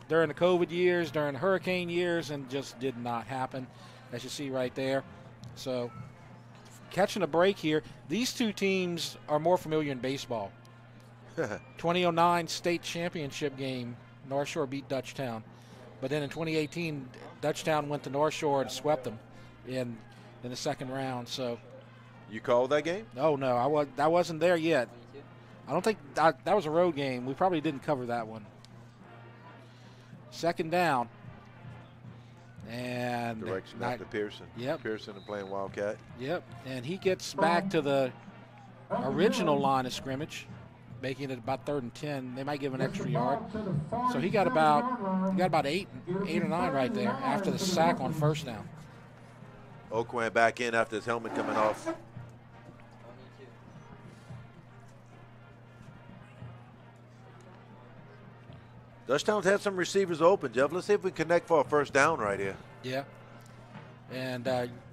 during the COVID years, during the hurricane years, and just did not happen, as you see right there. So catching a break here. These two teams are more familiar in baseball. 2009 state championship game, North Shore beat Dutchtown. But then in 2018, Dutchtown went to North Shore and swept them in the second round. So, you called that game? Oh no, I wasn't there yet. I don't think that was a road game. We probably didn't cover that one. Second down. And direction after Pearson. Yep. Pearson and playing Wildcat. Yep. And he gets back to the original line of scrimmage, making it about 3rd and 10. They might give an extra yard. So he got about 8 or 9 right there after the sack on first down. Oakland back in after his helmet coming off. Dutchtown's had some receivers open, Jeff. Let's see if we connect for a first down right here. Yeah. And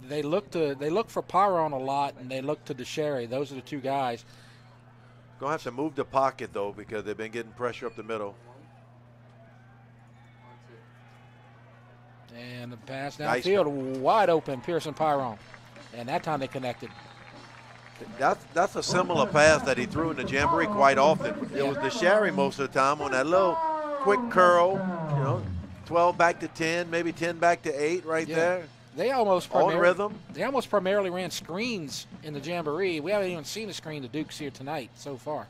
they look for Pyron a lot, and they look to DeSherry. Those are the two guys. Gonna have to move the pocket though because they've been getting pressure up the middle. And the pass Nice. downfield, wide open, Pearson Pyron. And that time they connected. That's a similar pass that he threw in the Jamboree quite often. It was DeSherry most of the time on that little quick curl, 12 back to 10, maybe 10 back to 8 right there. They almost on rhythm. They almost primarily ran screens in the Jamboree. We haven't even seen a screen to Dukes here tonight so far.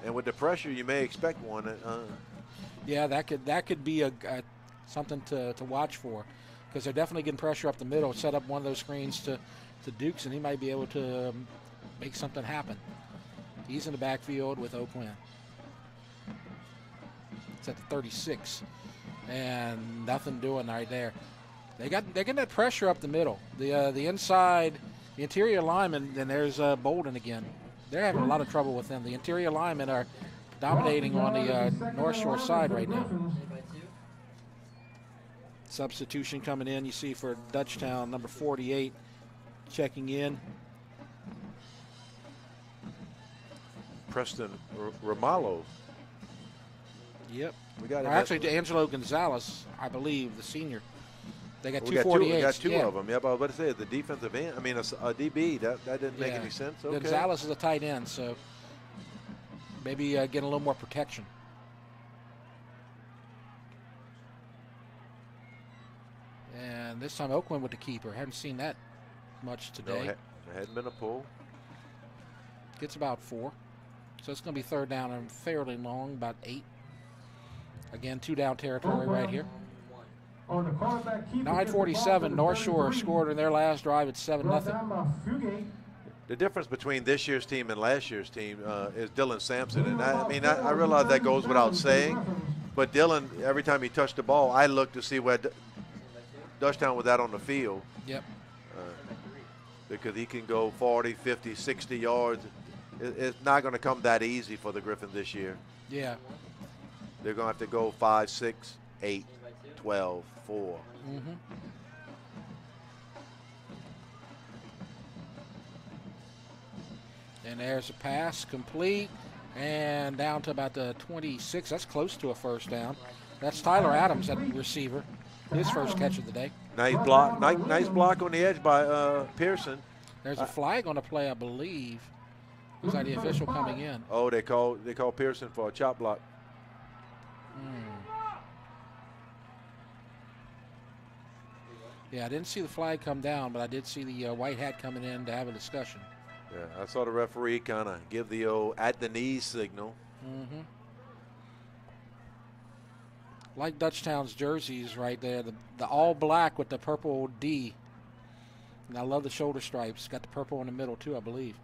And with the pressure, you may expect one. Yeah, that could be a something to watch for, because they're definitely getting pressure up the middle. Set up one of those screens to Dukes, and he might be able to make something happen. He's in the backfield with Oakland. It's at the 36, and nothing doing right there. They're getting that pressure up the middle. The inside, the interior linemen, and there's Bolden again. They're having a lot of trouble with them. The interior linemen are dominating on the North Shore side right now. Substitution coming in, you see, for Dutchtown, number 48 checking in. Preston Romalo. Yep. We got actually Angelo Gonzalez, I believe, the senior. They got two 48s. We got two of them. Yeah, but I was about to say the defensive end. I mean, a DB. That didn't make any sense. Okay. Gonzalez is a tight end, so maybe getting a little more protection. And this time Oakland with the keeper. Haven't seen that much today. No, there hadn't been a pull. Gets about 4. So it's going to be third down and fairly long, about 8. Again, 2-down territory right here. 9:47, North Shore scored in their last drive at 7-0. The difference between this year's team and last year's team is Dylan Sampson. And I realize that goes without saying, but Dylan, every time he touched the ball, I looked to see where Dutchtown was at on the field. Yep. Because he can go 40, 50, 60 yards. It's not going to come that easy for the Griffins this year. Yeah. They're going to have to go 5, 6, 8, 12, 4. Mm-hmm. And there's a pass complete and down to about the 26. That's close to a first down. That's Tyler Adams at receiver. His first catch of the day. Nice block. Nice block on the edge by Pearson. There's a flag on the play, I believe. Looks like the official coming in. Oh, they call Pearson for a chop block. Yeah, I didn't see the flag come down, but I did see the white hat coming in to have a discussion. Yeah, I saw the referee kind of give the old at the knees signal. Mm-hmm. Like Dutchtown's jerseys right there, the all black with the purple D. And I love the shoulder stripes. Got the purple in the middle too, I believe.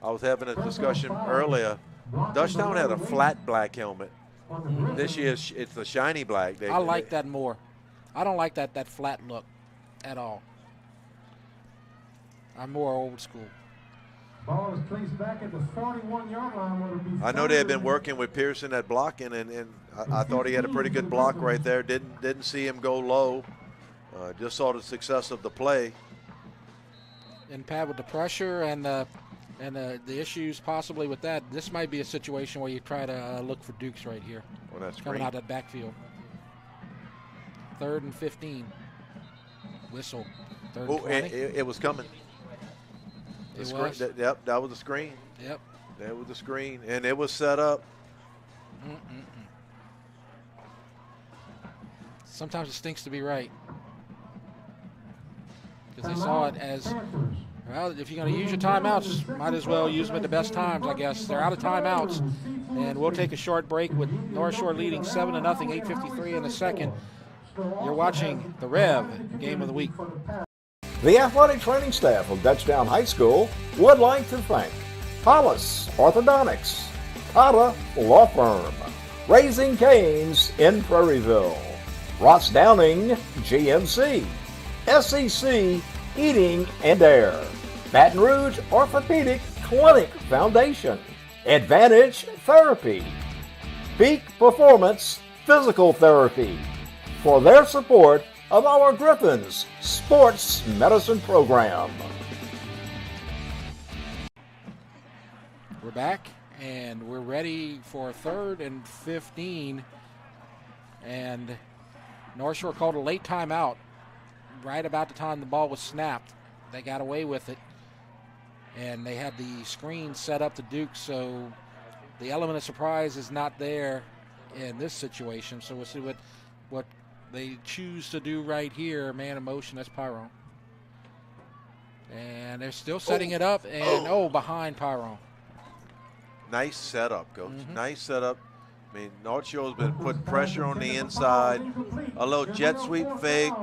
I was having a discussion earlier. Dutchtown had a flat black helmet. This year it's the shiny black. I like that more. I don't like that flat look at all. I'm more old school. Ball is placed back at the 41-yard line. I know they had been working with Pearson at blocking, and I thought he had a pretty good block right there. Didn't see him go low. Just saw the success of the play. And Pat, with the pressure and the issues possibly with that, this might be a situation where you try to look for Dukes right here. On that screen. Coming out that backfield. 3rd and 15. Whistle. 3rd and 20. It was coming. It was? Yep, that was the screen. Yep. That was the screen, and it was set up. Sometimes it stinks to be right. Because they saw it as, well, if you're going to use your timeouts, might as well use them at the best times, I guess. They're out of timeouts, and we'll take a short break with North Shore leading 7-0, 8:53 in the second. You're watching the REV Game of the Week. The athletic training staff of Dutchtown High School would like to thank Hollis Orthodontics, Cotta Law Firm, Raising Cane's in Prairieville, Ross Downing GMC, SEC Heating and Air, Baton Rouge Orthopedic Clinic Foundation, Advantage Therapy, Peak Performance Physical Therapy, for their support of our Griffins Sports Medicine Program. We're back, and we're ready for 3rd and 15. And North Shore called a late timeout right about the time the ball was snapped. They got away with it, and they had the screen set up to Duke, so the element of surprise is not there in this situation. So we'll see what they choose to do right here. Man in motion, that's Pyron. And they're still setting it up, and behind Pyron. Nice setup, Coach. Nice setup. I mean, North Shore's been putting pressure on the inside. A little jet sweep fake.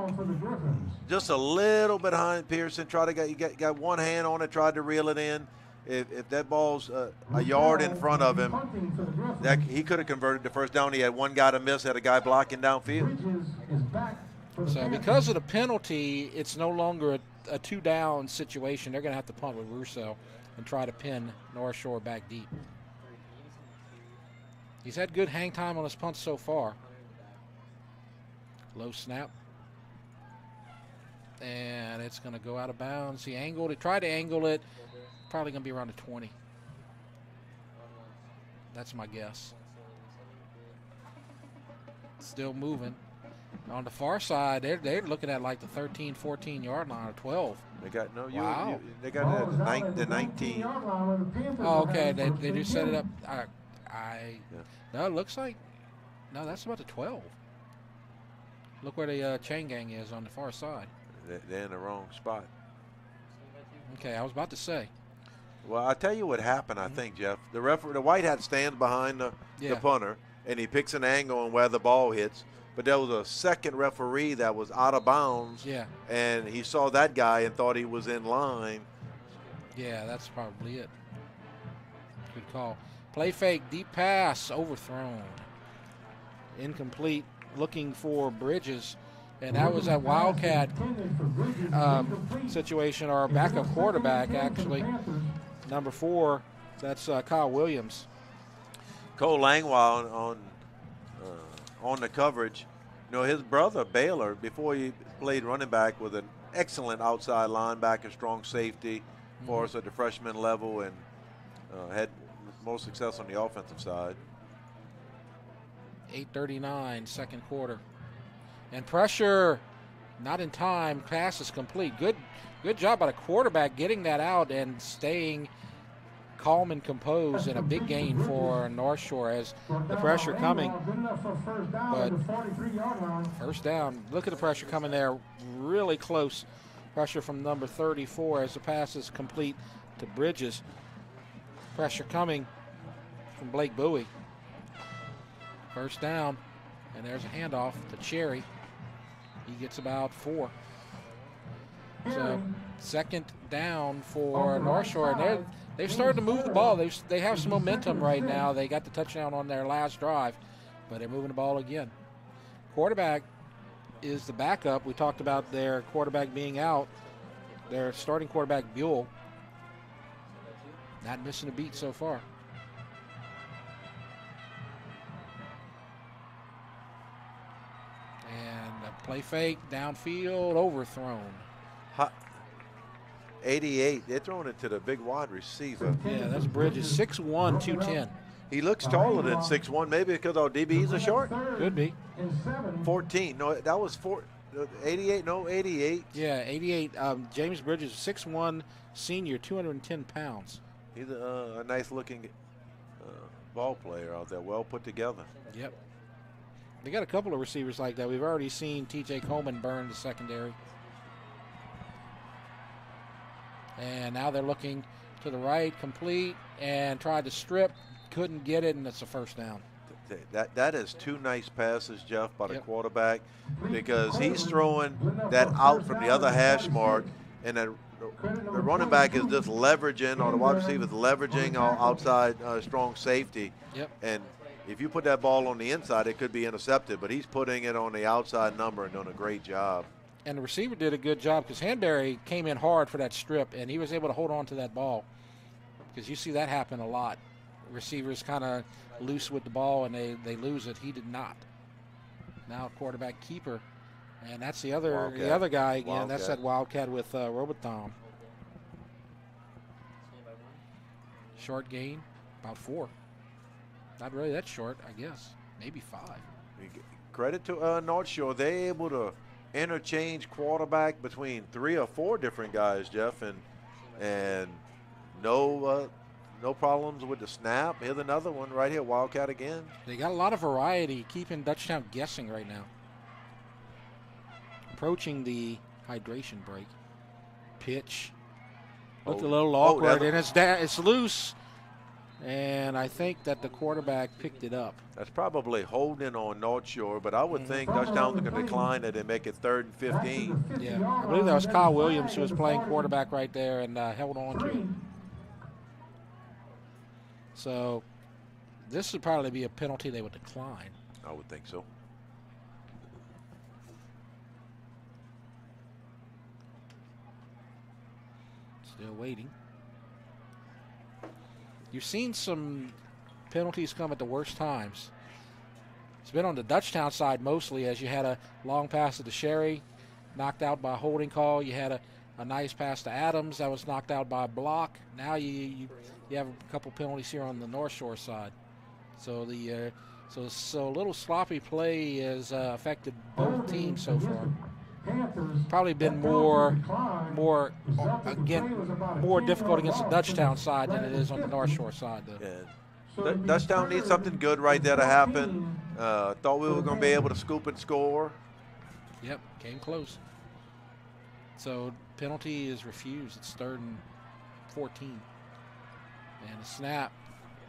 Just a little bit behind Pearson. Got one hand on it, tried to reel it in. If that ball's a yard in front of him, he could have converted the first down. He had one guy to miss, had a guy blocking downfield. So because of the penalty, it's no longer a 2-down situation. They're going to have to punt with Russo and try to pin North Shore back deep. He's had good hang time on his punts so far. Low snap. And it's going to go out of bounds. He angled it, tried to angle it. Probably going to be around the 20. That's my guess. Still moving. On the far side, they're looking at like the 13, 14-yard line or 12. They got Wow. They got it at the 19. Oh, okay. They do set it up. No, it looks like that's about the 12. Look where the chain gang is on the far side. They're in the wrong spot. Okay, I was about to say. Well, I'll tell you what happened, I think, Jeff. The white hat stands behind the punter, and he picks an angle on where the ball hits. But there was a second referee that was out of bounds. Yeah. And he saw that guy and thought he was in line. Yeah, that's probably it. Good call. Play fake, deep pass, overthrown. Incomplete, looking for Bridges. And that was that Wildcat situation, or backup quarterback, actually. Number 4, that's Kyle Williams. Cole Langlois on the coverage. You know, his brother, Baylor, before he played running back, was an excellent outside linebacker, strong safety for us at the freshman level, and had most success on the offensive side. 8:39, second quarter. And pressure, not in time. Pass is complete. Good job by the quarterback getting that out and staying calm and composed, and a big gain for North Shore as the pressure coming. But first down, look at the pressure coming there, really close. Pressure from number 34 as the pass is complete to Bridges. Pressure coming from Blake Bowie. First down, and there's a handoff to Cherry. He gets about 4. So second down for North Shore, and they've started to move the ball. They have some momentum right now. They got the touchdown on their last drive, but they're moving the ball again. Quarterback is the backup. We talked about their quarterback being out. Their starting quarterback, Buell, not missing a beat so far. And a play fake, downfield, overthrown. 88, they're throwing it to the big wide receiver. Yeah, that's Bridges, 6'1", 210. He looks taller than 6'1", maybe because our DBs are short. Could be. 14, no, that was 88, no, 88. Yeah, 88. James Bridges, 6'1", senior, 210 pounds. He's a nice-looking ball player out there, well put together. Yep. They got a couple of receivers like that. We've already seen T.J. Coleman burn the secondary. And now they're looking to the right, complete, and tried to strip, couldn't get it, and it's a first down. That is 2 nice passes, Jeff, by the quarterback, because he's throwing that out from the other hash mark, and the running back is just leveraging, or the wide receiver is leveraging outside strong safety. Yep. And if you put that ball on the inside, it could be intercepted, but he's putting it on the outside number and doing a great job. And the receiver did a good job because Hanbury came in hard for that strip, and he was able to hold on to that ball. Because you see that happen a lot. Receivers kind of loose with the ball, and they lose it. He did not. Now quarterback keeper. And that's the other guy again. Wildcat. That's that Wildcat with Robotham. Short gain, about 4. Not really that short, I guess. Maybe 5. Credit to North Shore. They're able to interchange quarterback between 3 or 4 different guys, Jeff, and no problems with the snap. Here's another one right here, Wildcat again. They got a lot of variety, keeping Dutchtown guessing right now. Approaching the hydration break. Pitch. Looked a little awkward, and it's loose. And I think that the quarterback picked it up. That's probably holding on North Shore, but I would think Dutchtown's going to decline it and make it 3rd and 15. Yeah, I believe that was Kyle Williams who was playing quarterback right there and held on to it. So this would probably be a penalty they would decline. I would think so. Still waiting. You've seen some penalties come at the worst times. It's been on the Dutchtown side mostly, as you had a long pass to Sherry, knocked out by a holding call. You had a nice pass to Adams that was knocked out by a block. Now you have a couple penalties here on the North Shore side. So so a little sloppy play has affected both teams so far. Probably been more difficult against the Dutchtown side than it is on the North Shore side, though. Yeah. Dutchtown needs something good right there to happen. Thought we were going to be able to scoop and score. Yep, came close. So penalty is refused. It's 3rd and 14. And a snap.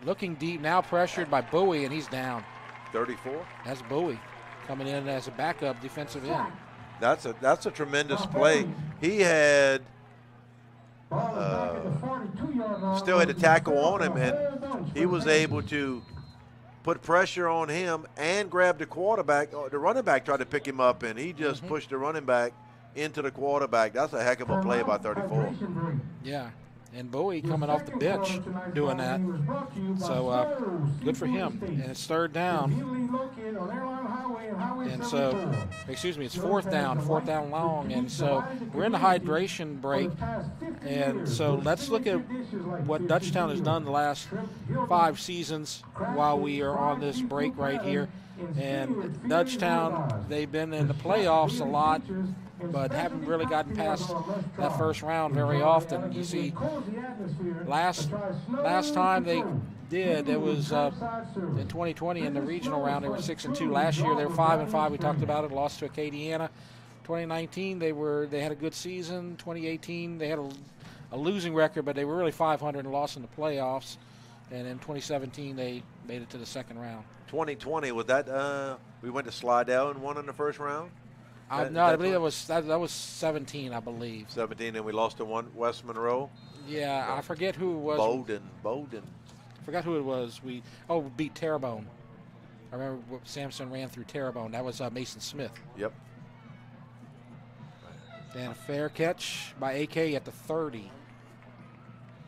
Looking deep now, pressured by Bowie, and he's down. 34. That's Bowie coming in as a backup defensive end. That's a tremendous play. He had still had a tackle on him, and he was able to put pressure on him and grab the quarterback. The running back tried to pick him up, and he just pushed the running back into the quarterback. That's a heck of a play by 34. Yeah. And Bowie coming off the bench doing that. So good for him. And it's 3rd down. And so, excuse me, it's 4th down long. And so we're in the hydration break. And so let's look at what Dutchtown has done the last 5 seasons while we are on this break right here. And Dutchtown, they've been in the playoffs a lot, but haven't really gotten past that first round very often. You see, last time they did, it was in 2020 in the regional round. They were 6-2. Last year they were 5-5. We talked about it. Lost to Acadiana. 2019 they had a good season. 2018 they had a losing record, but they were really 500 and lost in the playoffs. And in 2017 they made it to the 2nd round. 2020 was that we went to Slidell and won in the first round. I believe that was 17. I believe 17, and we lost to West Monroe. Yeah, I forget who it was. Bowden. I forgot who it was. We beat Terrebonne. I remember Sampson ran through Terrebonne. That was Mason Smith. Yep. And a fair catch by AK at the 30.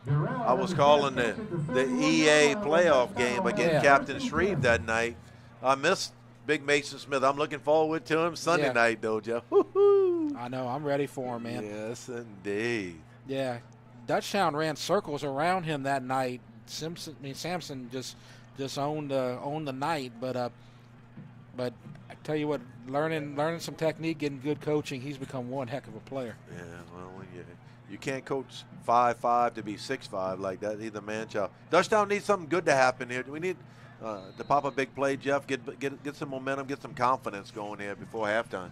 I was calling the EA playoff game against Captain Shreve that night. I missed Big Mason Smith. I'm looking forward to him Sunday night, though, Jeff. Woo-hoo. I know. I'm ready for him, man. Yes, indeed. Yeah. Dutchtown ran circles around him that night. Sampson just owned the night, but I tell you what, learning some technique, getting good coaching, he's become one heck of a player. Yeah, well, you can't coach 5'5" to be 6'5" like that either, man, child. Dutchtown needs something good to happen here. We need to pop a big play, Jeff. Get some momentum, get some confidence going here before halftime.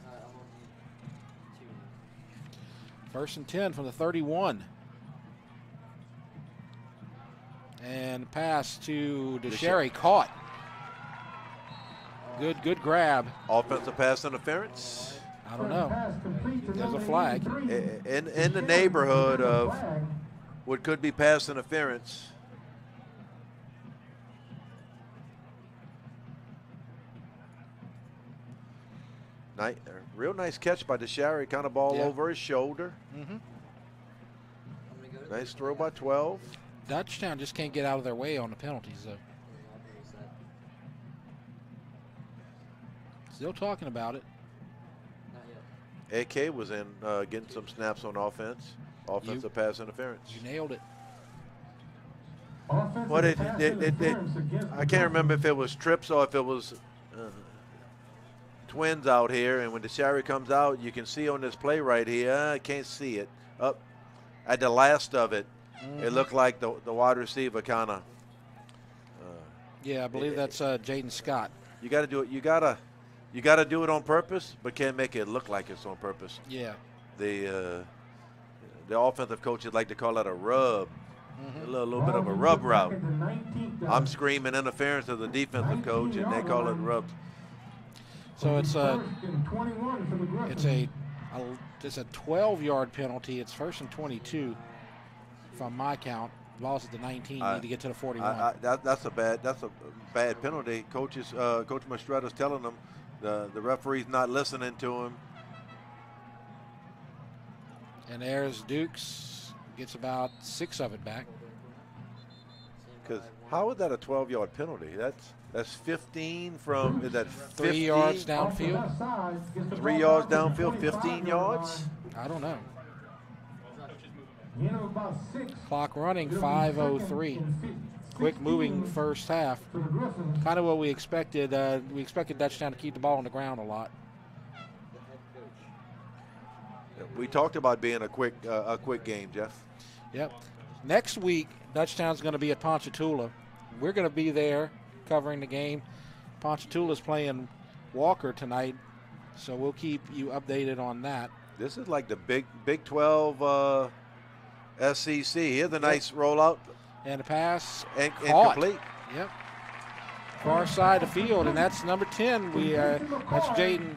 1st and 10 from the 31. And pass to DeSherry, caught. Good grab. Offensive pass interference. I don't know. There's a flag. In the neighborhood of what could be pass interference. Real nice catch by DeShary, kind of ball over his shoulder. Nice throw by 12. Dutchtown just can't get out of their way on the penalties, though. Still talking about it. AK was in getting some snaps on offense. Offensive pass interference. You nailed it. What I can't remember if it was trips or if it was twins out here. And when DeShary comes out, you can see on this play right here. I can't see it. Up at the last of it, it looked like the wide receiver kind of. Yeah, I believe that's Jaden Scott. You got to do it. You gotta do it on purpose, but can't make it look like it's on purpose. Yeah. The offensive coaches like to call that a rub. A little bit of a rub route. I'm screaming interference to the defensive coach, and they call it rub. So it's a 12-yard penalty. It's 1st and 22 from my count. Ball's at the 19. Need to get to the 41. That's a bad penalty. Coach Mastretta's telling them the referee's not listening to him. And there's Dukes. Gets about 6 of it back. Because how is that a 12-yard penalty? That's 15 from, is that 3 yards downfield? 3 yards downfield, 15 yards? I don't know. Clock running, 5:03. Quick moving first half. Kind of what we expected. We expected Dutchtown to keep the ball on the ground a lot. We talked about being a quick game, Jeff. Yep. Next week, Dutchtown's going to be at Ponchatoula. We're going to be there covering the game. Ponchatoula's playing Walker tonight, so we'll keep you updated on that. This is like the Big 12 SEC. Here's a nice rollout. And a pass. And complete. Yep. Far side of the field, and that's number 10. That's Jaden.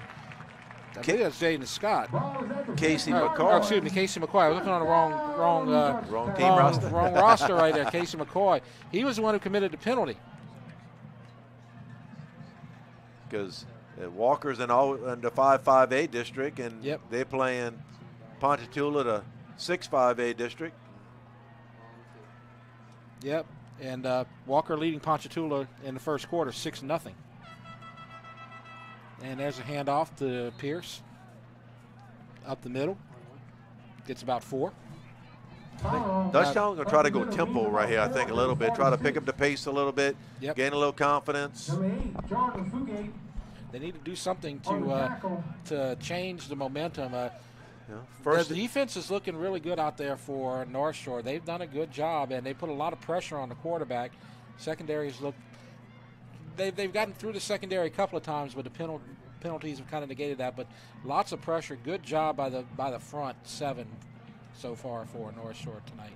I believe that's Jaden Scott. Casey McCoy. Excuse me, Casey McCoy. I was looking on the wrong team roster. Wrong roster right there. Casey McCoy. He was the one who committed the penalty. Because Walker's in the 5-5A district, and they're playing Ponchatoula, the 6-5A district. Yep, and Walker leading Ponchatoula in the first quarter, 6-0. And there's a handoff to Pierce. Up the middle. Gets about 4. Dutchtown's going to try to go tempo right here, I think, a little bit. Try to pick up the pace a little bit, gain a little confidence. They need to do something to change the momentum. First, the defense is looking really good out there for North Shore. They've done a good job, and they put a lot of pressure on the quarterback. Secondaries look – they've gotten through the secondary a couple of times, but the penalties have kind of negated that. But lots of pressure. Good job by the front 7 so far for North Shore tonight.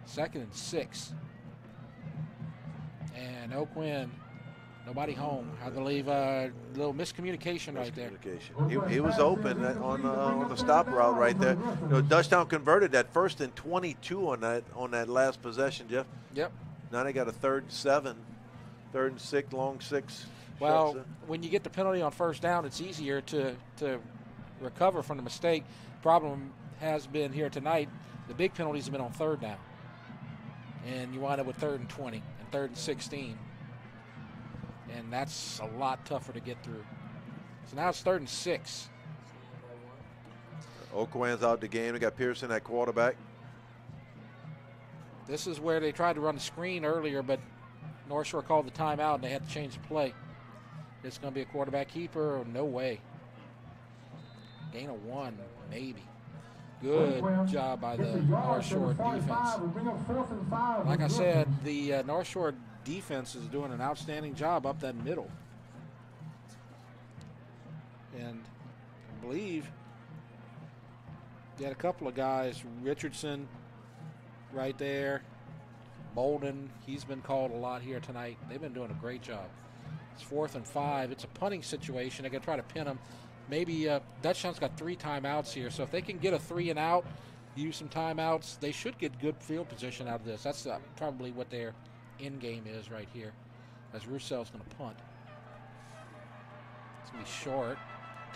2nd and 6. And Oakwin, nobody home. I believe a little miscommunication right there. He was open on the stop route right there. You know, Dutchtown converted that 1st and 22 on that last possession, Jeff. Yep. Now they got a 3rd and 7. 3rd and 6, long 6. Well, when you get the penalty on first down, it's easier to recover from the mistake. Problem has been here tonight, the big penalties have been on 3rd down. And you wind up with 3rd and 20 and 3rd and 16. And that's a lot tougher to get through. So now it's 3rd and 6. Oakwan's out the game. They got Pearson at quarterback. This is where they tried to run the screen earlier, but North Shore called the timeout, and they had to change the play. It's going to be a quarterback keeper or no way. Gain of 1, maybe. Good job by the North Shore defense. Like I said, the North Shore defense is doing an outstanding job up that middle. And I believe they had a couple of guys, Richardson right there. Bolden, he's been called a lot here tonight. They've been doing a great job. It's 4th and 5. It's a punting situation. They're going to try to pin them. Maybe Dutchtown's got 3 timeouts here, so if they can get a 3 and out, use some timeouts, they should get good field position out of this. That's probably what their end game is right here, as Roussell's going to punt. It's going to be short.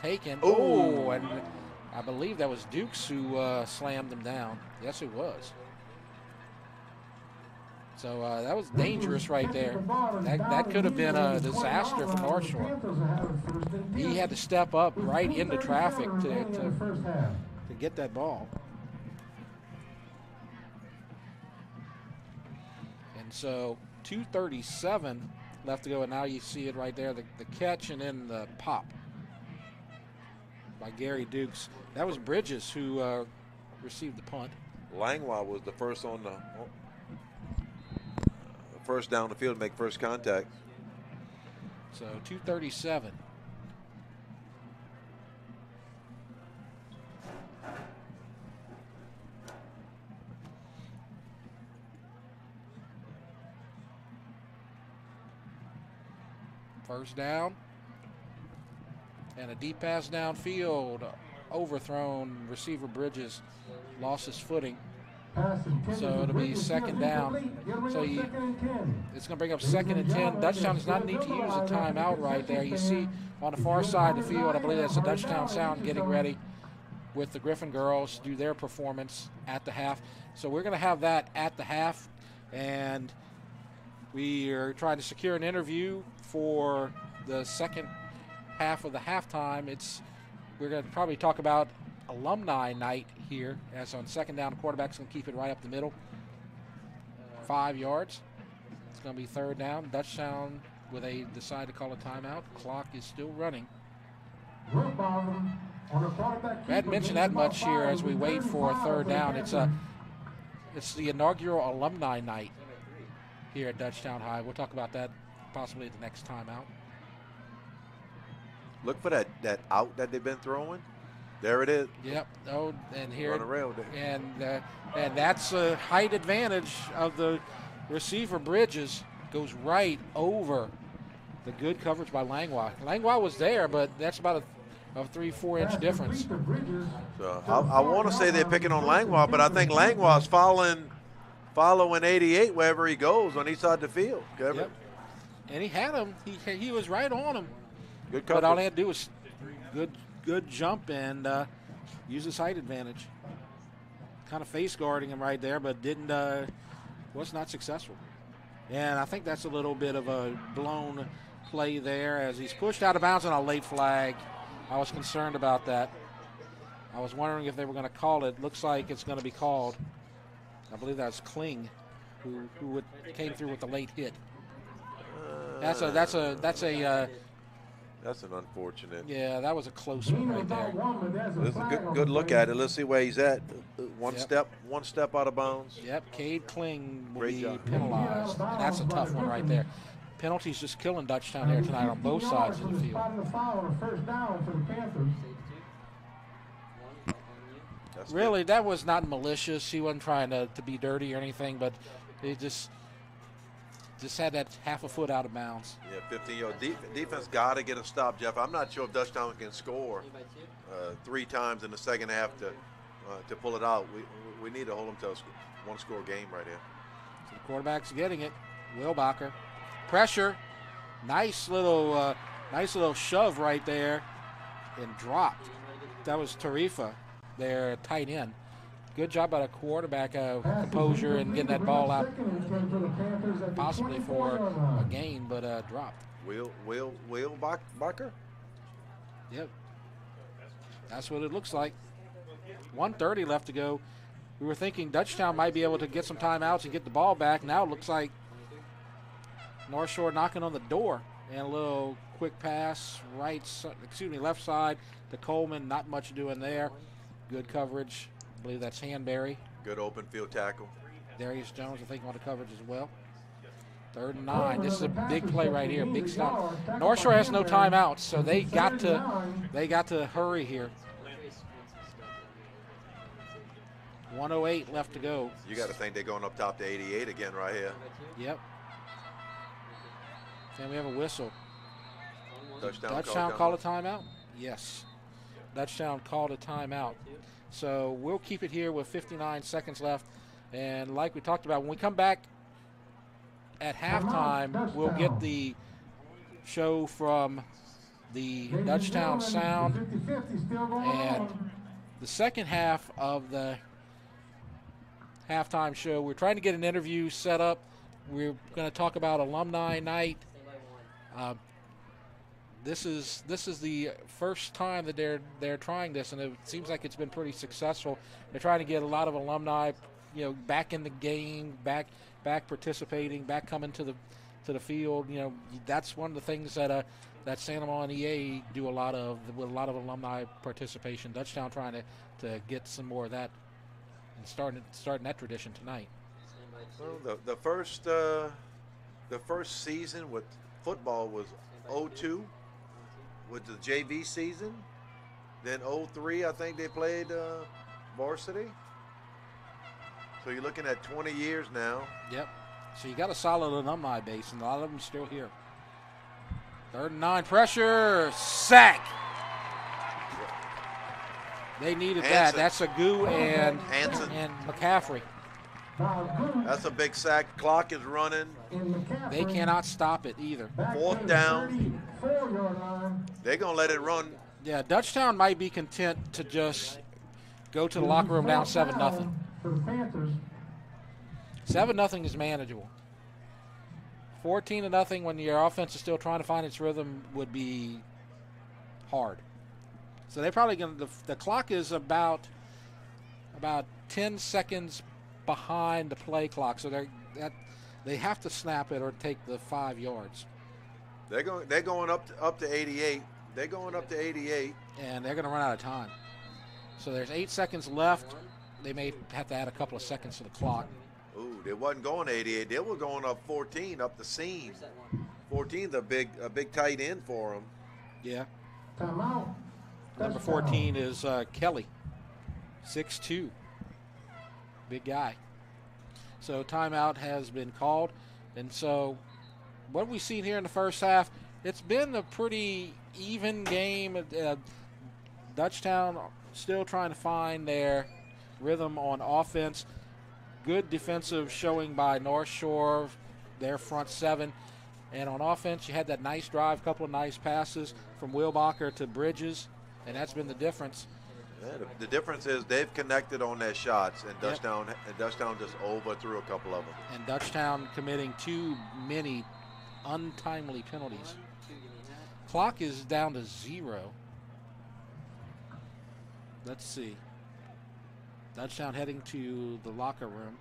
taken. Oh, and I believe that was Dukes who slammed him down. Yes, it was. So that was dangerous right there. That could have been a disaster for Northshore. He had to step up right into traffic to get that ball. And so 2:37 left to go, and now you see it right there, the catch and then the pop by Gary Dukes. That was Bridges who received the punt. Langlois was the first on the first down the field to make first contact. So 2:37. First down. And a deep pass downfield. Overthrown. Receiver Bridges lost his footing. So it'll be second down. So it's going to bring up 2nd and 10. Dutchtown does not need to use a timeout right there. You see on the far side of the field, I believe that's the Dutchtown Sound getting ready with the Griffin girls to do their performance at the half. So we're going to have that at the half, and we are trying to secure an interview for the second half of the halftime. We're going to probably talk about alumni night here, as on second down, the quarterback's going to keep it right up the middle. 5 yards. It's going to be third down. Dutchtown, where they decide to call a timeout. Clock is still running. We hadn't mentioned that much here as we wait for a third down. It's the inaugural alumni night here at Dutchtown High. We'll talk about that possibly at the next timeout. Look for that out that they've been throwing. There it is. Yep. Oh, and here, run around and that's a height advantage of the receiver. Bridges goes right over the good coverage by Langlois. Langlois was there, but that's about a 3-4 inch difference. So I want to say they're picking on Langlois, but I think Langlois is following 88 wherever he goes on each side of the field. Yep. And he had him. He was right on him. Good coverage. But all he had to do was good jump and use his height advantage. Kind of face guarding him right there, but was not successful. And I think that's a little bit of a blown play there as he's pushed out of bounds on a late flag. I was concerned about that. I was wondering if they were going to call it. Looks like it's going to be called. I believe that's Kling who came through with the late hit. That's an unfortunate. Yeah, that was a close one right there. This is a good look at it. Let's see where he's at. One step out of bounds. Yep, Cade Kling will be penalized. And that's a tough one right there. Penalties just killing Dutchtown here tonight on both sides of the field. Really, that was not malicious. He wasn't trying to be dirty or anything, but it just had that half a foot out of bounds. Yeah, 15-yard defense got to get a stop, Jeff. I'm not sure if Dutchtown can score 3 times in the second half to pull it out. We need to hold them to a one-score game right here. So the quarterback's getting it. Wilbacher. Pressure. Nice little shove right there and dropped. That was Tarifa, their tight end. Good job by the quarterback, composure and getting that ball out possibly for a gain, but dropped. Wilbacher? Yep. That's what it looks like. 1:30 left to go. We were thinking Dutchtown might be able to get some timeouts and get the ball back. Now it looks like North Shore knocking on the door. And a little quick pass left side to Coleman. Not much doing there. Good coverage. I believe that's Hanberry. Good open field tackle. Darius Jones, I think, on the coverage as well. 3rd and 9. This is a big play right here. Big stop. North Shore has no timeouts, so they got to hurry here. 1:08 left to go. You got to think they're going up top to 88 again right here. Yep. And we have a whistle. Dutchtown called a timeout? Yes. Dutchtown called a timeout. So we'll keep it here with 59 seconds left. And like we talked about, when we come back at halftime, we'll get the show from the Dutchtown Sound. And the second half of the halftime show, we're trying to get an interview set up. We're going to talk about alumni night. This is the first time that they're trying this, and it seems like it's been pretty successful. They're trying to get a lot of alumni, back in the game, back participating, back coming to the field. That's one of the things that Santa Monica EA do with a lot of alumni participation. Dutchtown trying to get some more of that and starting that tradition tonight. Well, the first season with football was 02 with the JV season. Then 03, I think they played varsity. So you're looking at 20 years now. Yep. So you got a solid alumni base, and a lot of them still here. 3rd and 9, pressure, sack. They needed that. That's Agu and McCaffrey. That's a big sack. Clock is running. They cannot stop it either. 4th down. They're going to let it run. Yeah, Dutchtown might be content to just go to the locker room down 7-0. 7-0 is manageable. 14-0 when your offense is still trying to find its rhythm would be hard. So they're probably going to. The clock is about 10 seconds behind the play clock, so they have to snap it or take the 5 yards. They're going up to 88. They're going up to 88, and they're going to run out of time. So there's 8 seconds left. They may have to add a couple of seconds to the clock. Ooh, they wasn't going 88. They were going up 14 up the seam. 14's a big tight end for them. Yeah. Number 14 is Kelly, 6'2", big guy. So timeout has been called. And so what have we seen here in the first half? It's been a pretty even game. Dutchtown still trying to find their rhythm on offense. Good defensive showing by North Shore, their front 7. And on offense, you had that nice drive, couple of nice passes from Wilbacher to Bridges, and that's been the difference. Yeah, the difference is they've connected on their shots, and Dutchtown just overthrew a couple of them. And Dutchtown committing too many untimely penalties. Clock is down to 0. Let's see. Dutchtown heading to the locker room.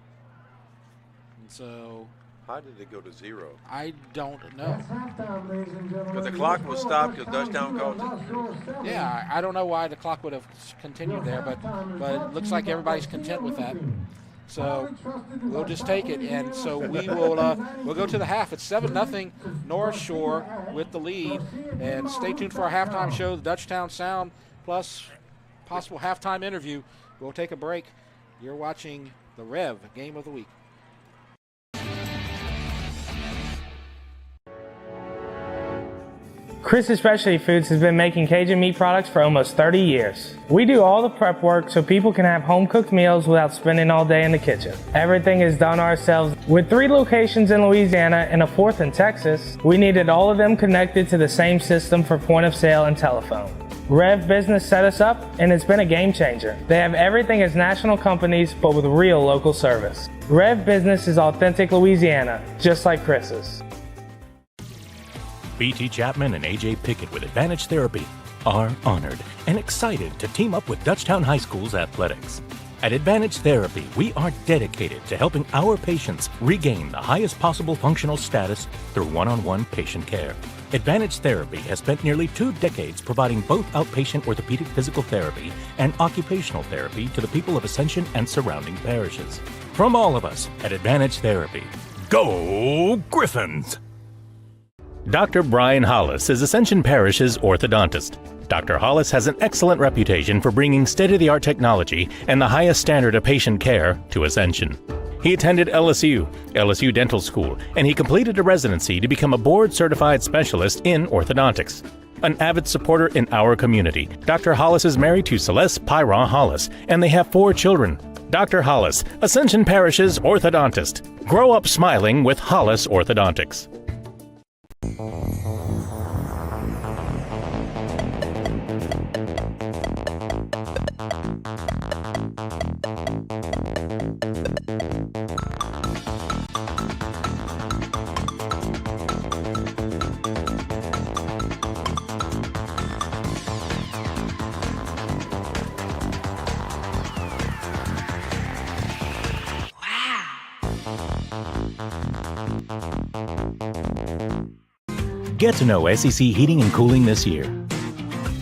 And so. How did it go to 0? I don't know. Because the clock was stopped because Dutchtown called it. Yeah, I don't know why the clock would have continued there, but it looks like everybody's content with that. So we'll just take it, and so we'll go to the half. It's 7-0 North Shore with the lead, and stay tuned for our halftime show, the Dutchtown Sound, plus possible halftime interview. We'll take a break. You're watching the REV Game of the Week. Chris's Specialty Foods has been making Cajun meat products for almost 30 years. We do all the prep work so people can have home-cooked meals without spending all day in the kitchen. Everything is done ourselves. With 3 locations in Louisiana and a 4th in Texas, we needed all of them connected to the same system for point of sale and telephone. REV Business set us up, and it's been a game changer. They have everything as national companies, but with real local service. REV Business is authentic Louisiana, just like Chris's. BT Chapman and AJ Pickett with Advantage Therapy are honored and excited to team up with Dutchtown High School's athletics. At Advantage Therapy, we are dedicated to helping our patients regain the highest possible functional status through one-on-one patient care. Advantage Therapy has spent nearly 2 decades providing both outpatient orthopedic physical therapy and occupational therapy to the people of Ascension and surrounding parishes. From all of us at Advantage Therapy, go Griffins! Dr. Brian Hollis is Ascension Parish's orthodontist. Dr. Hollis has an excellent reputation for bringing state-of-the-art technology and the highest standard of patient care to Ascension. He attended LSU Dental School, and he completed a residency to become a board-certified specialist in orthodontics. An avid supporter in our community, Dr. Hollis is married to Celeste Pyron Hollis, and they have 4 children. Dr. Hollis, Ascension Parish's orthodontist. Grow up smiling with Hollis Orthodontics. Get to know SEC Heating and Cooling this year.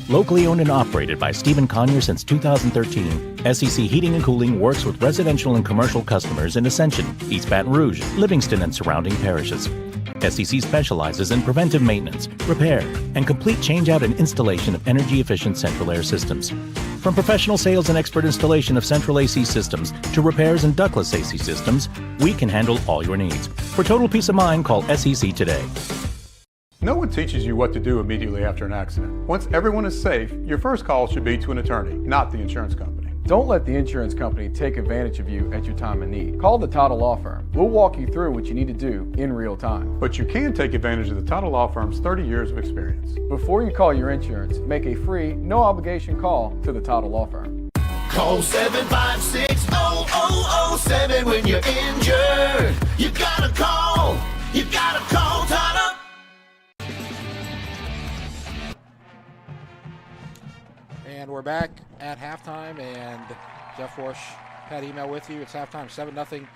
Locally owned and operated by Stephen Conyer since 2013, SEC Heating and Cooling works with residential and commercial customers in Ascension, East Baton Rouge, Livingston, and surrounding parishes. SEC specializes in preventive maintenance, repair, and complete changeout and installation of energy-efficient central air systems. From professional sales and expert installation of central AC systems to repairs and ductless AC systems, we can handle all your needs. For total peace of mind, call SEC today. No one teaches you what to do immediately after an accident. Once everyone is safe, your first call should be to an attorney, not the insurance company. Don't let the insurance company take advantage of you at your time of need. Call the title law firm. We'll walk you through what you need to do in real time. But you can take advantage of the title law firm's 30 years of experience. Before you call your insurance, make a free, no obligation call to the title law firm. Call 756-0007 when you're injured. You gotta call Title. And we're back at halftime, and Jeff Porche, Pat Hymel with you. It's halftime, 7-0.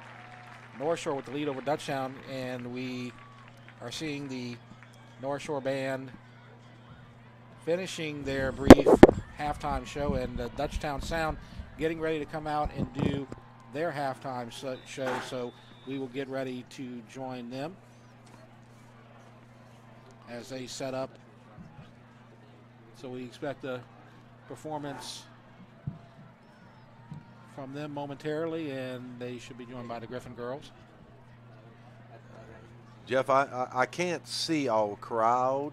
Northshore with the lead over Dutchtown, and we are seeing the Northshore band finishing their brief halftime show, and the Dutchtown Sound getting ready to come out and do their halftime show, so we will get ready to join them as they set up. So we expect a performance from them momentarily, and they should be joined by the Griffin girls. Jeff, I can't see our crowd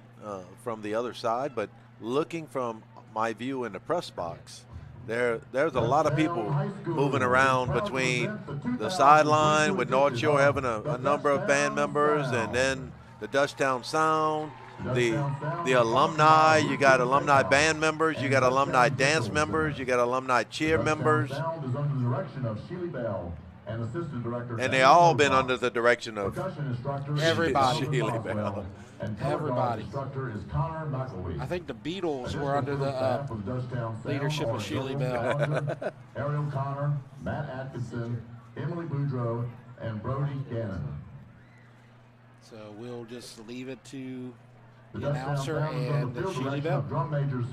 from the other side, but looking from my view in the press box, there's a lot of people moving around between the sideline with Northshore having a number of band members, and then the Dutchtown Sound, the alumni. You got alumni band members, you got alumni dance members, you got alumni cheer members. And they all been under the direction of everybody. Bell. Everybody. I think the Beatles were under the leadership of Sheely Bell. Ariel Connor, Matt Atkinson, Emily Boudreau, and Brody Gannon. So we'll just leave it to the announcer and Sheely Bell. Drum majors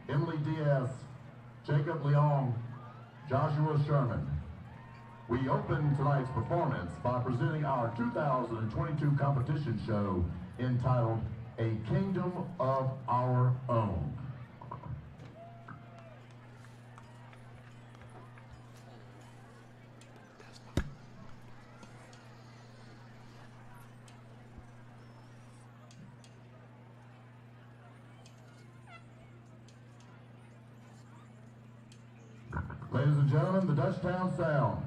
Emily Diaz, Jacob Leong, Joshua Sherman. We open tonight's performance by presenting our 2022 competition show entitled A Kingdom of Our Own. Ladies and gentlemen, the Dutchtown Sound.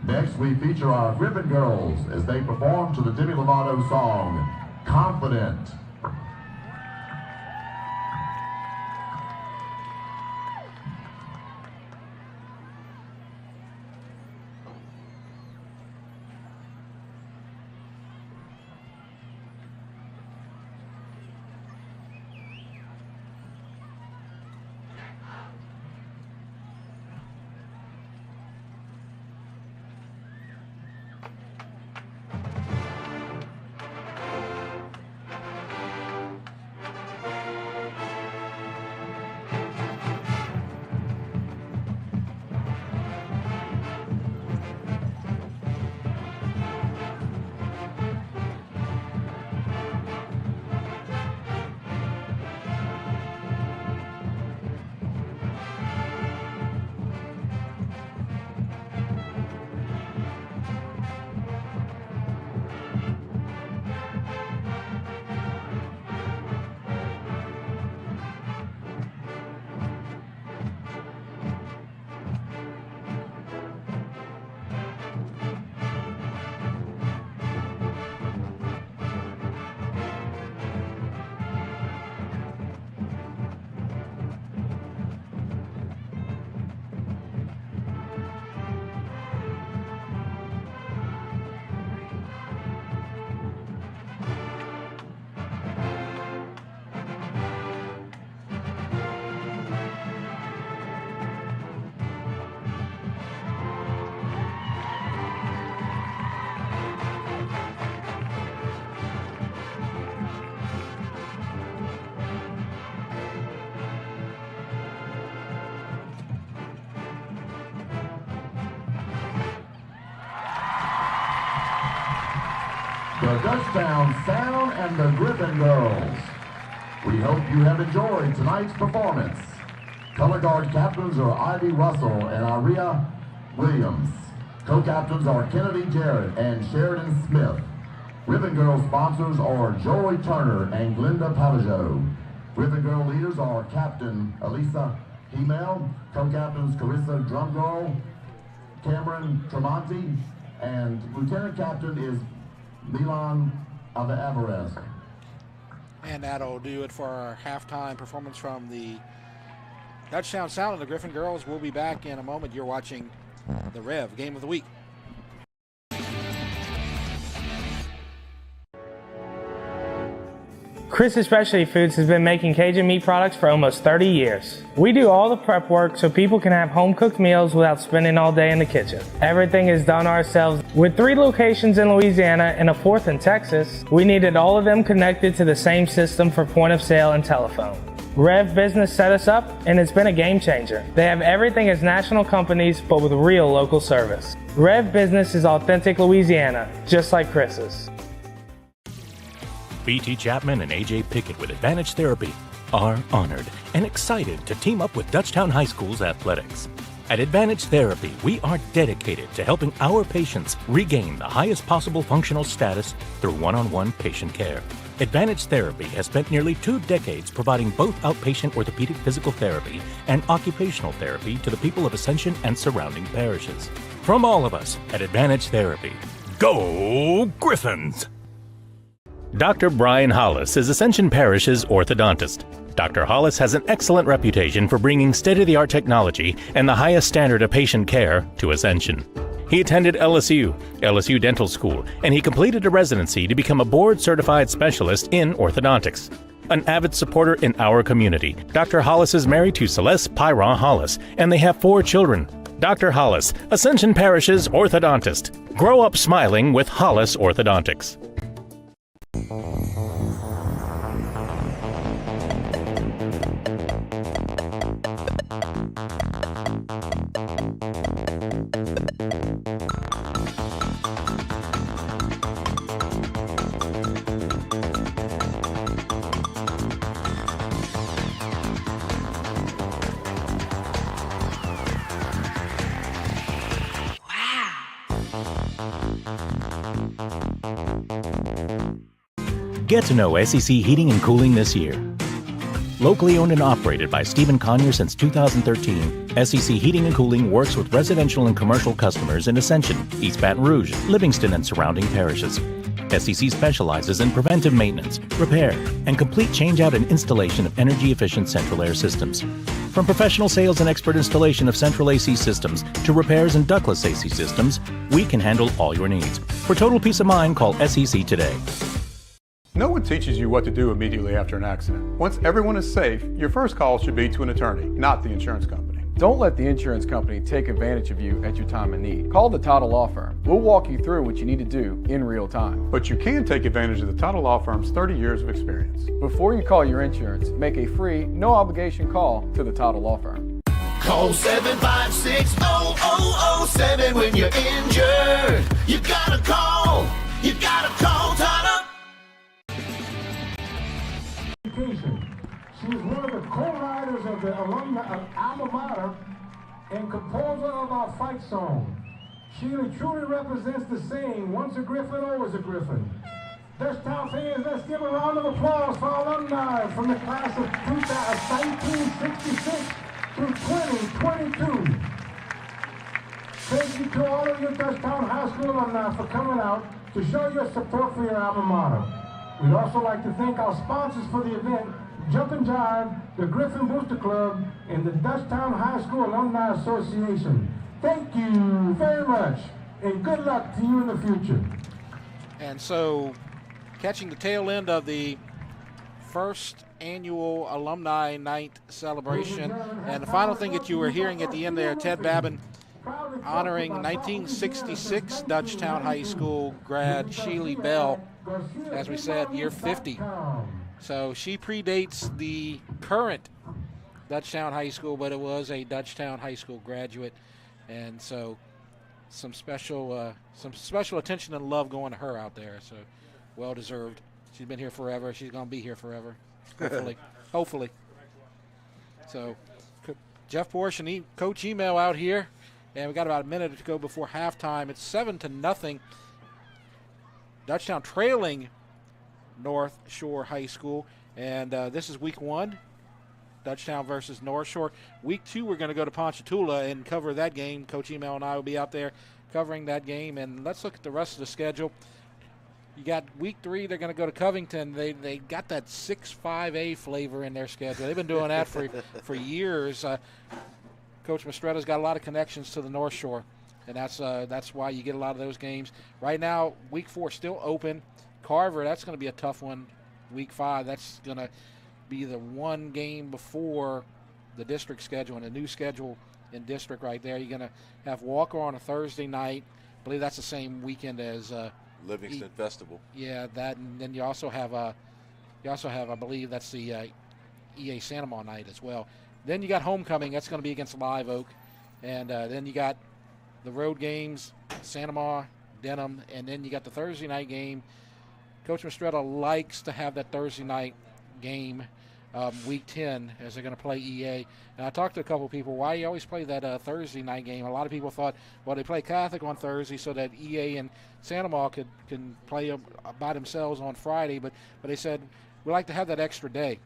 Next, we feature our Griffin girls as they perform to the Demi Lovato song, Confident. The Dutchtown Sound and the Griffin girls. We hope you have enjoyed tonight's performance. Color guard captains are Ivy Russell and Aria Williams. Co-captains are Kennedy Jarrett and Sheridan Smith. Griffin girl sponsors are Joy Turner and Glenda Palajo. Griffin girl leaders are Captain Elisa Hymel, co-captains Carissa Drumgirl, Cameron Tremonti, and Lieutenant Captain is Milan Alvarez. And that'll do it for our halftime performance from the Dutchtown Sound and the Griffin girls. We'll be back in a moment. You're watching the REV Game of the Week. Chris's Specialty Foods has been making Cajun meat products for almost 30 years. We do all the prep work so people can have home-cooked meals without spending all day in the kitchen. Everything is done ourselves. With 3 locations in Louisiana and a 4th in Texas, we needed all of them connected to the same system for point of sale and telephone. REV Business set us up, and it's been a game changer. They have everything as national companies, but with real local service. REV Business is authentic Louisiana, just like Chris's. B.T. Chapman and A.J. Pickett with Advantage Therapy are honored and excited to team up with Dutchtown High School's athletics. At Advantage Therapy, we are dedicated to helping our patients regain the highest possible functional status through one-on-one patient care. Advantage Therapy has spent nearly 2 decades providing both outpatient orthopedic physical therapy and occupational therapy to the people of Ascension and surrounding parishes. From all of us at Advantage Therapy, go Griffins! Dr. Brian Hollis is Ascension Parish's orthodontist. Dr. Hollis has an excellent reputation for bringing state-of-the-art technology and the highest standard of patient care to Ascension. He attended LSU Dental School, and he completed a residency to become a board-certified specialist in orthodontics. An avid supporter in our community, Dr. Hollis is married to Celeste Pyron Hollis, and they have 4 children. Dr. Hollis, Ascension Parish's orthodontist. Grow up smiling with Hollis Orthodontics. Get to know SEC Heating and Cooling this year. Locally owned and operated by Stephen Conyer since 2013, SEC Heating and Cooling works with residential and commercial customers in Ascension, East Baton Rouge, Livingston, and surrounding parishes. SEC specializes in preventive maintenance, repair, and complete changeout and installation of energy-efficient central air systems. From professional sales and expert installation of central AC systems to repairs and ductless AC systems, we can handle all your needs. For total peace of mind, call SEC today. No one teaches you what to do immediately after an accident. Once everyone is safe, your first call should be to an attorney, not the insurance company. Don't let the insurance company take advantage of you at your time of need. Call the Title Law Firm. We'll walk you through what you need to do in real time. But you can take advantage of the Title Law Firm's 30 years of experience. Before you call your insurance, make a free, no-obligation call to the Title Law Firm. Call 756-0007 when you're injured. You gotta call Tyler. She is one of the co-writers of the alumni alma mater and composer of our fight song. She truly represents the saying, once a Griffin, always a Griffin. Dutchtown fans, let's give a round of applause for our alumni from the class of 1966 through 2022. Thank you to all of your Dutchtown High School alumni for coming out to show your support for your alma mater. We'd also like to thank our sponsors for the event, Jump and Jive, the Griffin Booster Club, and the Dutchtown High School Alumni Association. Thank you very much, and good luck to you in the future. And so, catching the tail end of the first annual Alumni Night celebration, and the final thing that you were hearing at the end there, Ted Babin honoring 1966 Dutchtown High School grad Sheely Bell, as we said, year 50. So she predates the current Dutchtown High School, but it was a Dutchtown High School graduate, and so some special attention and love going to her out there. So well deserved. She's been here forever. She's going to be here forever, hopefully. So Jeff Porche and Coach Hymel out here, and we got about a minute to go before halftime. It's 7-0. Dutchtown trailing Northshore High School, and this is week 1, Dutchtown versus Northshore. Week 2, we're going to go to Ponchatoula and cover that game. Coach Hymel and I will be out there covering that game, and let's look at the rest of the schedule. You got week 3, they're going to go to Covington. They got that 6-5A flavor in their schedule. They've been doing that for years. Coach Mastretta's got a lot of connections to the North Shore, and that's why you get a lot of those games. Right now, week 4 still open. Carver, that's going to be a tough one. Week 5, that's going to be the one game before the district schedule, and a new schedule in district right there. You're going to have Walker on a Thursday night. I believe that's the same weekend as Livingston Festival. Yeah, that, and then you also have I believe that's the EA Santa Maria night as well. Then you got homecoming. That's going to be against Live Oak, and then you got the road games, Santa Maria, Denham, and then you got the Thursday night game. Coach Mastretta likes to have that Thursday night game, week 10, as they're going to play EA. And I talked to a couple of people, why you always play that Thursday night game? A lot of people thought, well, they play Catholic on Thursday so that EA and Santa Maria can play by themselves on Friday. But they said, we like to have that extra day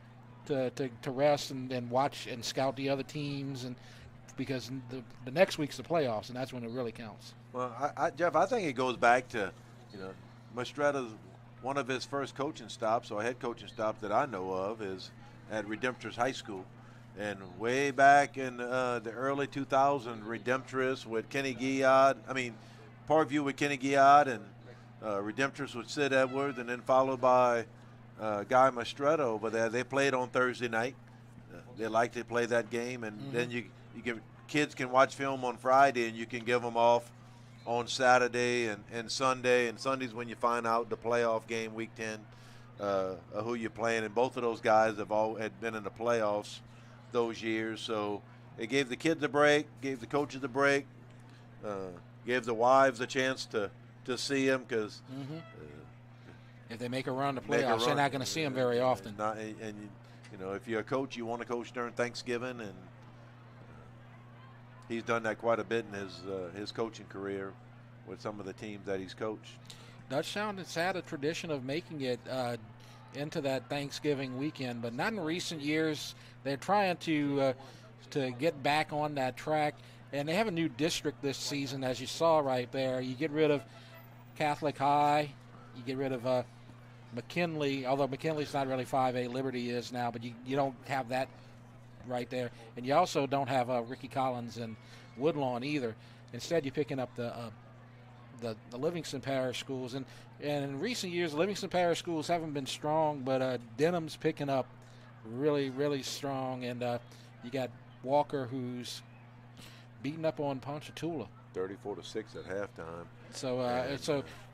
to rest and watch and scout the other teams, and because the next week's the playoffs, and that's when it really counts. Well, Jeff, I think it goes back to, Mastretta's one of his first coaching stops, or head coaching stops that I know of, is at Redemptorist High School. And way back in the early 2000s, Redemptorist with Kenny Guillard, Parkview with Kenny Guillard, and Redemptorist with Sid Edwards, and then followed by Guy Mastretta over there. They played on Thursday night. They like to play that game, and then kids can watch film on Friday, and you can give them off on Saturday and Sunday, and Sunday's when you find out the playoff game, week 10, who you're playing. And both of those guys had been in the playoffs those years, so it gave the kids a break, gave the coaches a break, gave the wives a chance to see them, because if they make a run to playoffs, they're not going to see them very often. If you're a coach, you want to coach during Thanksgiving, and he's done that quite a bit in his coaching career with some of the teams that he's coached. Dutchtown has had a tradition of making it into that Thanksgiving weekend, but not in recent years. They're trying to get back on that track, and they have a new district this season, as you saw right there. You get rid of Catholic High, you get rid of McKinley, although McKinley's not really 5A, Liberty is now, but you don't have that right there. And you also don't have Ricky Collins and Woodlawn either. Instead, you're picking up the Livingston Parish schools. And in recent years, Livingston Parish schools haven't been strong, but Denham's picking up really, really strong. And you got Walker, who's beating up on Ponchatoula. 34-6 at halftime.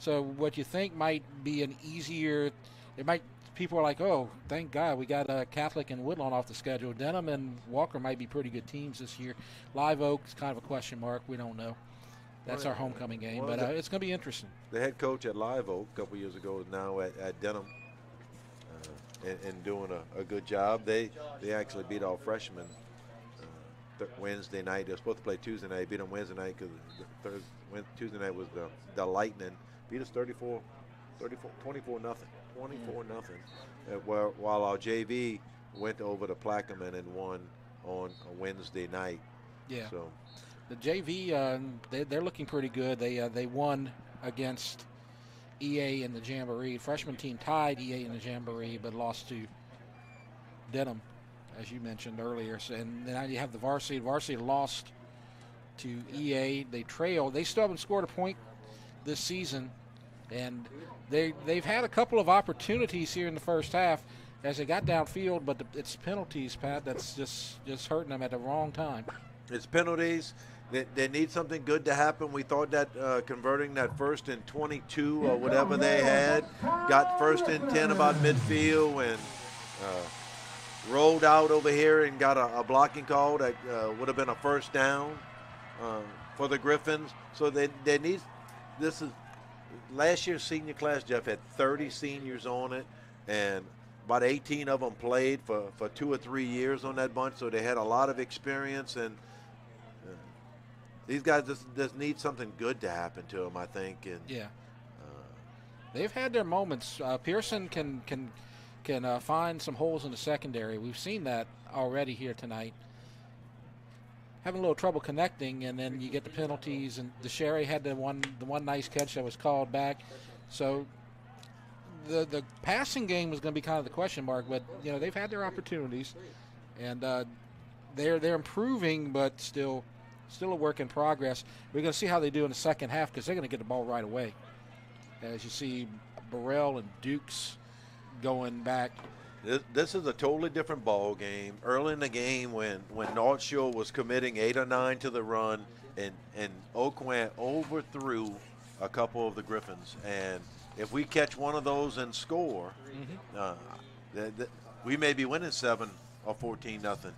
So what you think might be an easier, people are like, oh, thank God we got Catholic and Woodlawn off the schedule. Denham and Walker might be pretty good teams this year. Live Oak is kind of a question mark. We don't know. That's our homecoming game, but it's going to be interesting. The head coach at Live Oak a couple years ago is now at Denham and doing a good job. They actually beat all freshmen Wednesday night. They were supposed to play Tuesday night. Beat them Wednesday night because Tuesday night was the Lightning. Beat us 24-0. 24-0. While our JV went over to Plaquemine and won on a Wednesday night. Yeah. So the JV, they're looking pretty good. They won against EA in the Jamboree. Freshman team tied EA in the Jamboree, but lost to Denham, as you mentioned earlier. So, and now you have the varsity. Varsity lost to EA. They trail. They still haven't scored a point this season, and they've had a couple of opportunities here in the first half as they got downfield, but it's penalties, Pat, that's just hurting them at the wrong time. It's penalties. They need something good to happen. We thought that converting that 1st and 22 or whatever they had, got 1st and 10 about midfield and rolled out over here and got a blocking call that would have been a first down for the Griffins. So they need, this is, last year's senior class, Jeff, had 30 seniors on it, and about 18 of them played for 2 or 3 years on that bunch, so they had a lot of experience, and these guys just need something good to happen to them, I think. And yeah, they've had their moments. Pearson can find some holes in the secondary. We've seen that already here tonight. Having a little trouble connecting, and then you get the penalties. And DeSherry had the one nice catch that was called back. So the passing game was going to be kind of the question mark. But they've had their opportunities, and they're improving, but still a work in progress. We're going to see how they do in the second half because they're going to get the ball right away. As you see, Burrell and Dukes going back. This is a totally different ball game. Early in the game, when Northshore was committing 8 or 9 to the run, and Oakland overthrew a couple of the Griffins, and if we catch one of those and score, we may be winning 7 or 14-0.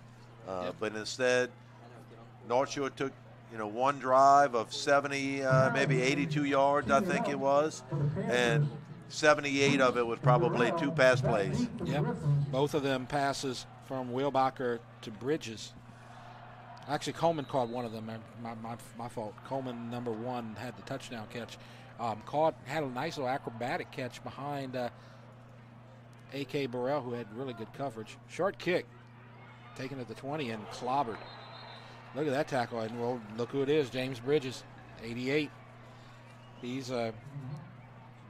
But instead, Northshore took one drive of 70, maybe 82 yards, I think it was, and 78 of it was probably 2 pass plays. Yep, both of them passes from Wilbacher to Bridges. Actually, Coleman caught one of them. My fault. Coleman, number 1, had the touchdown catch. Had a nice little acrobatic catch behind A.K. Burrell, who had really good coverage. Short kick, taken at the 20 and clobbered. Look at that tackle, and well, look who it is, James Bridges, 88. He's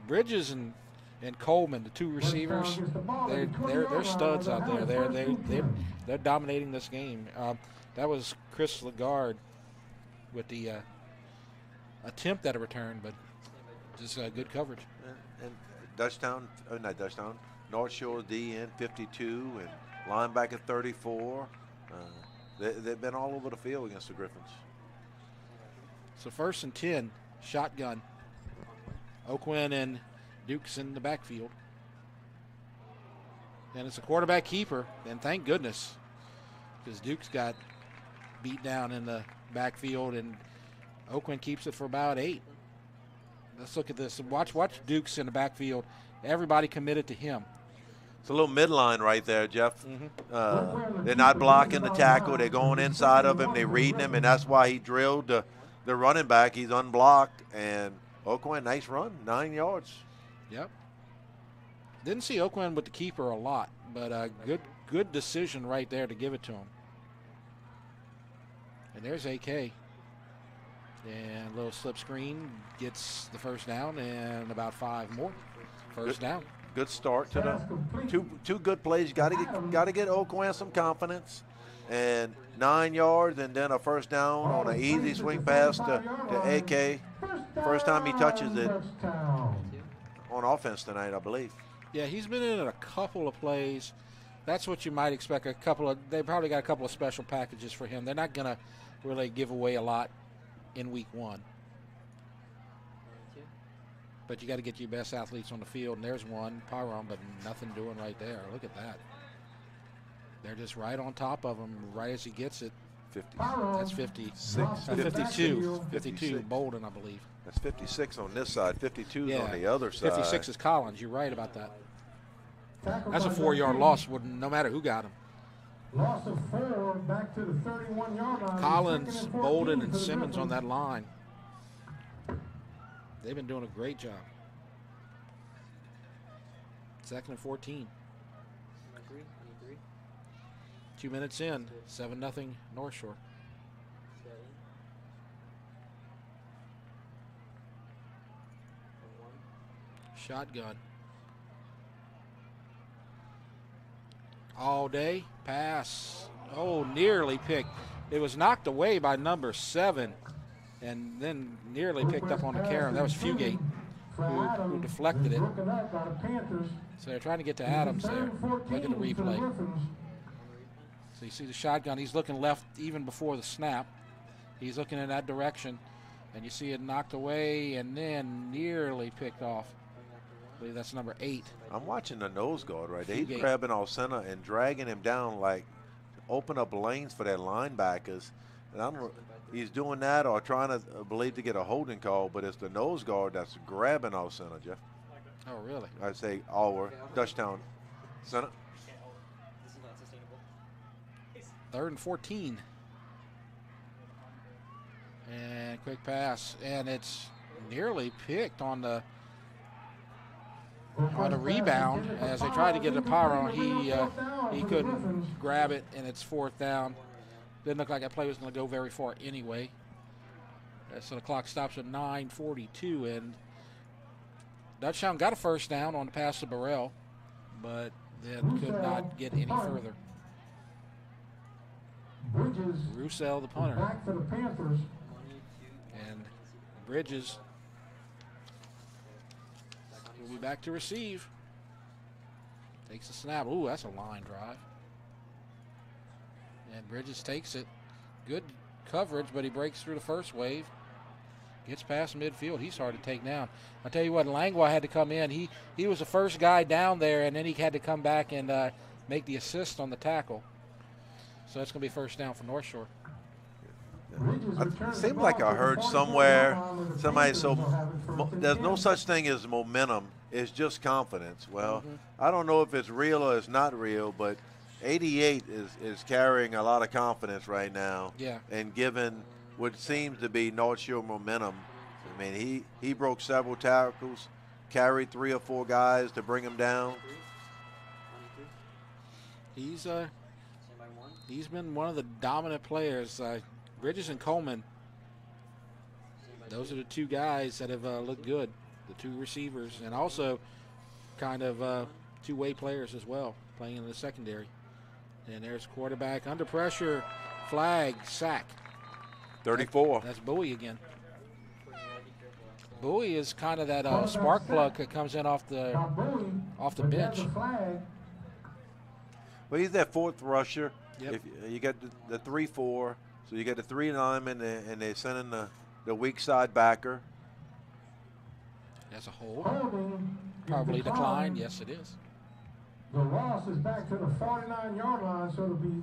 Bridges and Coleman, the 2 receivers. They're studs out there. They're dominating this game. That was Chris Lagarde with the attempt at a return, but just good coverage. And North Shore DN 52 and linebacker 34. They've been all over the field against the Griffins. So 1st and 10, shotgun. Oakland and Dukes in the backfield. And it's a quarterback keeper, and thank goodness, because Dukes got beat down in the backfield, and Oakland keeps it for about 8. Let's look at this. Watch Dukes in the backfield. Everybody committed to him. It's a little midline right there, Jeff. They're not blocking the tackle. They're going inside of him. They're reading him, and that's why he drilled the running back. He's unblocked, and Oakland, nice run, 9 yards. Yep. Didn't see Oakland with the keeper a lot, but good decision right there to give it to him. And there's AK. And a little slip screen gets the first down and about 5 more. First down. Good start to the two good plays. Got to get Oakland some confidence, and 9 yards, and then a first down on an easy swing pass to AK. First time he touches it on offense tonight, I believe. Yeah, he's been in a couple of plays. That's what you might expect. They probably got a couple of special packages for him. They're not gonna really give away a lot in week 1. But you got to get your best athletes on the field, and there's one, Pyron, but nothing doing right there. Look at that. They're just right on top of him right as he gets it. 50. That's 56. 52. 52, Bolden, I believe. That's 56 on this side, 52 on the other side. 56 is Collins. You're right about that. That's a 4-yard loss, no matter who got him. Loss of 4 back to the 31-yard line. Collins, Bolden, and Simmons on that line. They've been doing a great job. 2nd and 14. 2 minutes in, 7-0 North Shore. Shotgun. All day, pass. Oh, nearly picked. It was knocked away by number 7 and then nearly picked up on the carry. That was Fugate who deflected it. So they're trying to get to Adams there. Look at the replay. So you see the shotgun. He's looking left even before the snap. He's looking in that direction. And you see it knocked away and then nearly picked off. I believe that's number 8. I'm watching the nose guard right there. He's grabbing off center and dragging him down, like open up lanes for their linebackers. And I don't know, he's doing that or trying to believe to get a holding call, but it's the nose guard that's grabbing off center, Jeff. Oh, really? I'd say our Dutchtown center. 3rd and 14. And quick pass, and it's nearly picked on the rebound as they tried to get it to Pyron. He couldn't grab it, and it's 4th down. Didn't look like that play was going to go very far anyway. So the clock stops at 9:42, and Dutchtown got a first down on the pass to Burrell, but then could not get any further. Roussel, the punter. Back for the Panthers. And Bridges will be back to receive. Takes the snap. Ooh, that's a line drive. And Bridges takes it. Good coverage, but he breaks through the first wave. Gets past midfield. He's hard to take down. I'll tell you what, Langlois had to come in. He was the first guy down there, and then he had to come back and make the assist on the tackle. So that's going to be first down for North Shore. It seemed like I heard somewhere somebody there's no such thing as momentum. It's just confidence. Well, I don't know if it's real or it's not real, but 88 is carrying a lot of confidence right now. Yeah. And given what seems to be North Shore momentum, I mean, he broke several tackles, carried 3 or 4 guys to bring him down. He's been one of the dominant players. Bridges and Coleman, those are the 2 guys that have looked good, the 2 receivers, and also kind of two-way players as well, playing in the secondary. And there's quarterback under pressure, flag, sack. 34. That's Bowie again. Bowie is kind of that spark plug that comes in off the bench. Well, he's that 4th rusher. Yep. If you get the 3-4, so you get the 3 linemen, and they send in the weak side backer. That's a hold. Probably declined. Yes, it is. The loss is back to the 49-yard line, so it'll be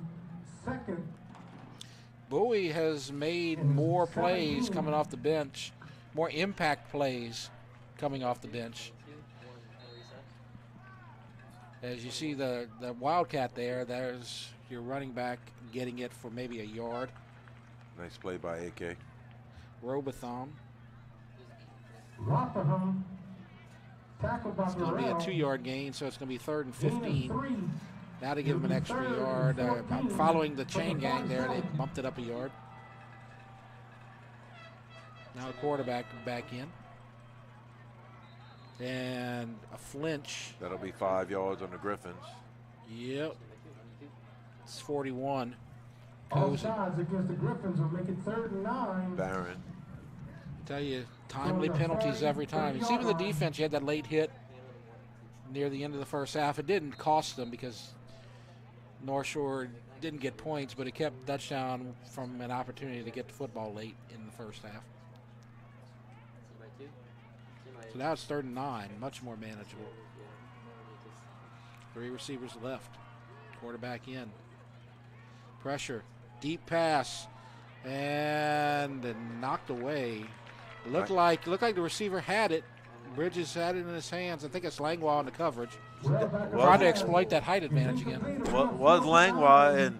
2nd. Bowie has made more plays coming off the bench, more impact plays coming off the bench. As you see the Wildcat there's your running back getting it for maybe a yard. Nice play by AK. Robotham. Rotherham It's going to be a 2-yard gain, so it's going to be 3rd and 15. Now to give them an extra yard. I'm following the chain gang there. They bumped it up a yard. Now the quarterback back in. And a flinch. That'll be 5 yards on the Griffins. Yep. It's 41. Offsides against the Griffins will make it 3rd and 9. Barron. I tell you, timely penalties every time. You see with the defense, you had that late hit near the end of the first half. It didn't cost them because North Shore didn't get points, but it kept Dutchtown from an opportunity to get the football late in the first half. So now it's 3rd and 9, much more manageable. 3 receivers left. Quarterback in. Pressure. Deep pass. And knocked away. Looked like the receiver had it. Bridges had it in his hands. I think it's Langlois on the coverage. Trying to exploit that height advantage again. Was Langlois, and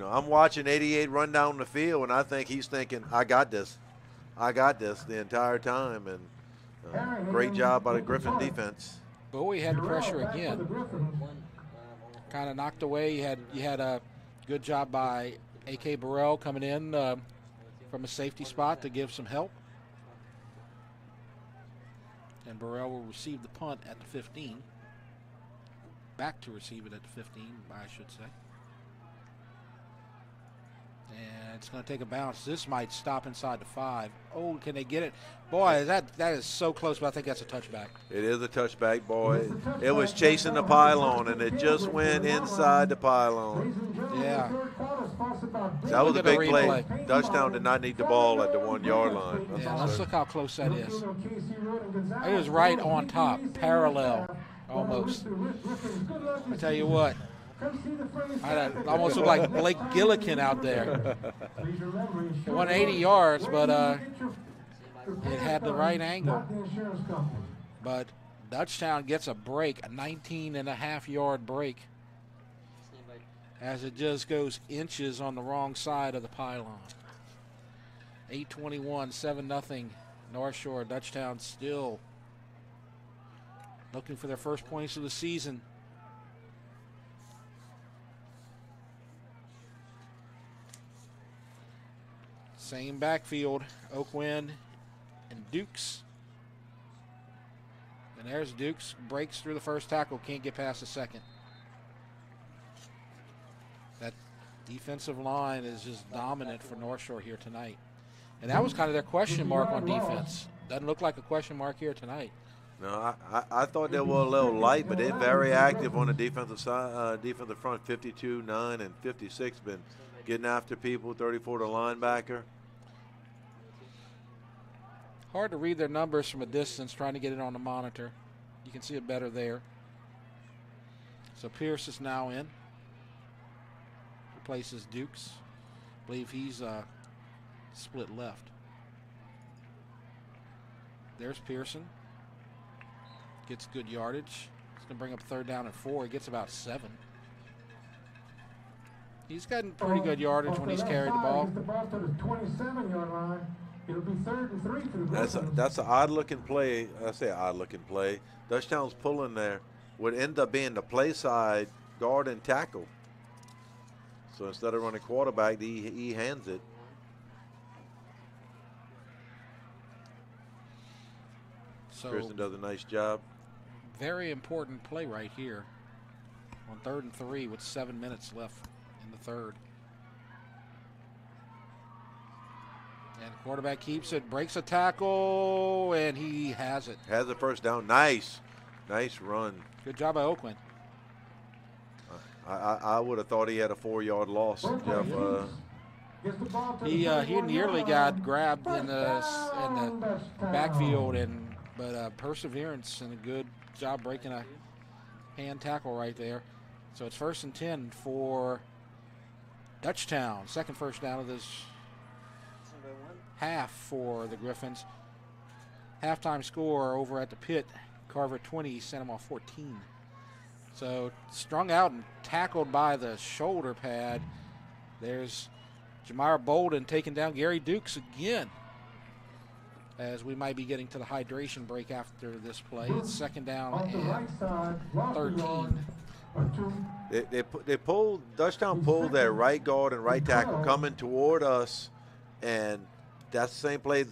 I'm watching 88 run down the field, and I think he's thinking, I got this the entire time, and great job by the Griffin defense. Bowie had pressure again. Kind of knocked away. You had a good job by A.K. Burrell coming in from a safety spot to give some help. And Burrell will receive the punt at the 15. Back to receive it at the 15, I should say. And it's going to take a bounce. This might stop inside the 5. Oh, can they get it? Boy, that is so close, but I think that's a touchback. It is a touchback, boy. It was chasing the pylon, and it just went inside the pylon. Yeah. That was a big play. Dutchtown did not need the ball at the 1-yard line. Yeah, let's look how close that is. It was right on top, parallel, almost. I tell you what. I almost looked like Blake Gillikin out there. It went 80 yards, but it had the right angle. But Dutchtown gets a break, a 19.5-yard break, as it just goes inches on the wrong side of the pylon. 8:21, 7-0, North Shore. Dutchtown still looking for their first points of the season. Same backfield, Oakwin and Dukes. And there's Dukes, breaks through the first tackle, can't get past the second. That defensive line is just dominant for North Shore here tonight. And that was kind of their question mark on defense. Doesn't look like a question mark here tonight. No, I thought they were a little light, but they're very active on the defensive side, defensive front. 52, 9, and 56 been getting after people. 34 to linebacker. Hard to read their numbers from a distance, trying to get it on the monitor. You can see it better there. So Pierce is now in. Replaces Dukes. I believe he's split left. There's Pearson. Gets good yardage. He's going to bring up 3rd down and 4. He gets about 7. He's gotten pretty good yardage when he's carried the ball. The ball to the 27-yard line. It'll be 3rd and 3 for the Griffins. That's an odd-looking play. I say odd-looking play. Dutchtown's pulling there. Would end up being the play side guard and tackle. So instead of running quarterback, he hands it. So Pearson does a nice job. Very important play right here on 3rd and 3 with 7 minutes left in the 3rd. And the quarterback keeps it, breaks a tackle, and he has it. Has the first down. Nice run. Good job by Oakland. I would have thought he had a 4-yard loss, Jeff. He nearly got grabbed in the backfield, but perseverance and a good job breaking a hand tackle right there. So it's 1st and 10 for Dutchtown. Second first down of this half for the Griffins. Halftime score over at the pit. Carver 20, sent him off 14. So strung out and tackled by the shoulder pad. There's Jamar Bolden taking down Gary Dukes again. as we might be getting to the hydration break after this play. It's second down Off the right and side, lost the 13. yard. They pulled, Dutchtown pulled their right guard and right tackle coming toward us, and that's the same play.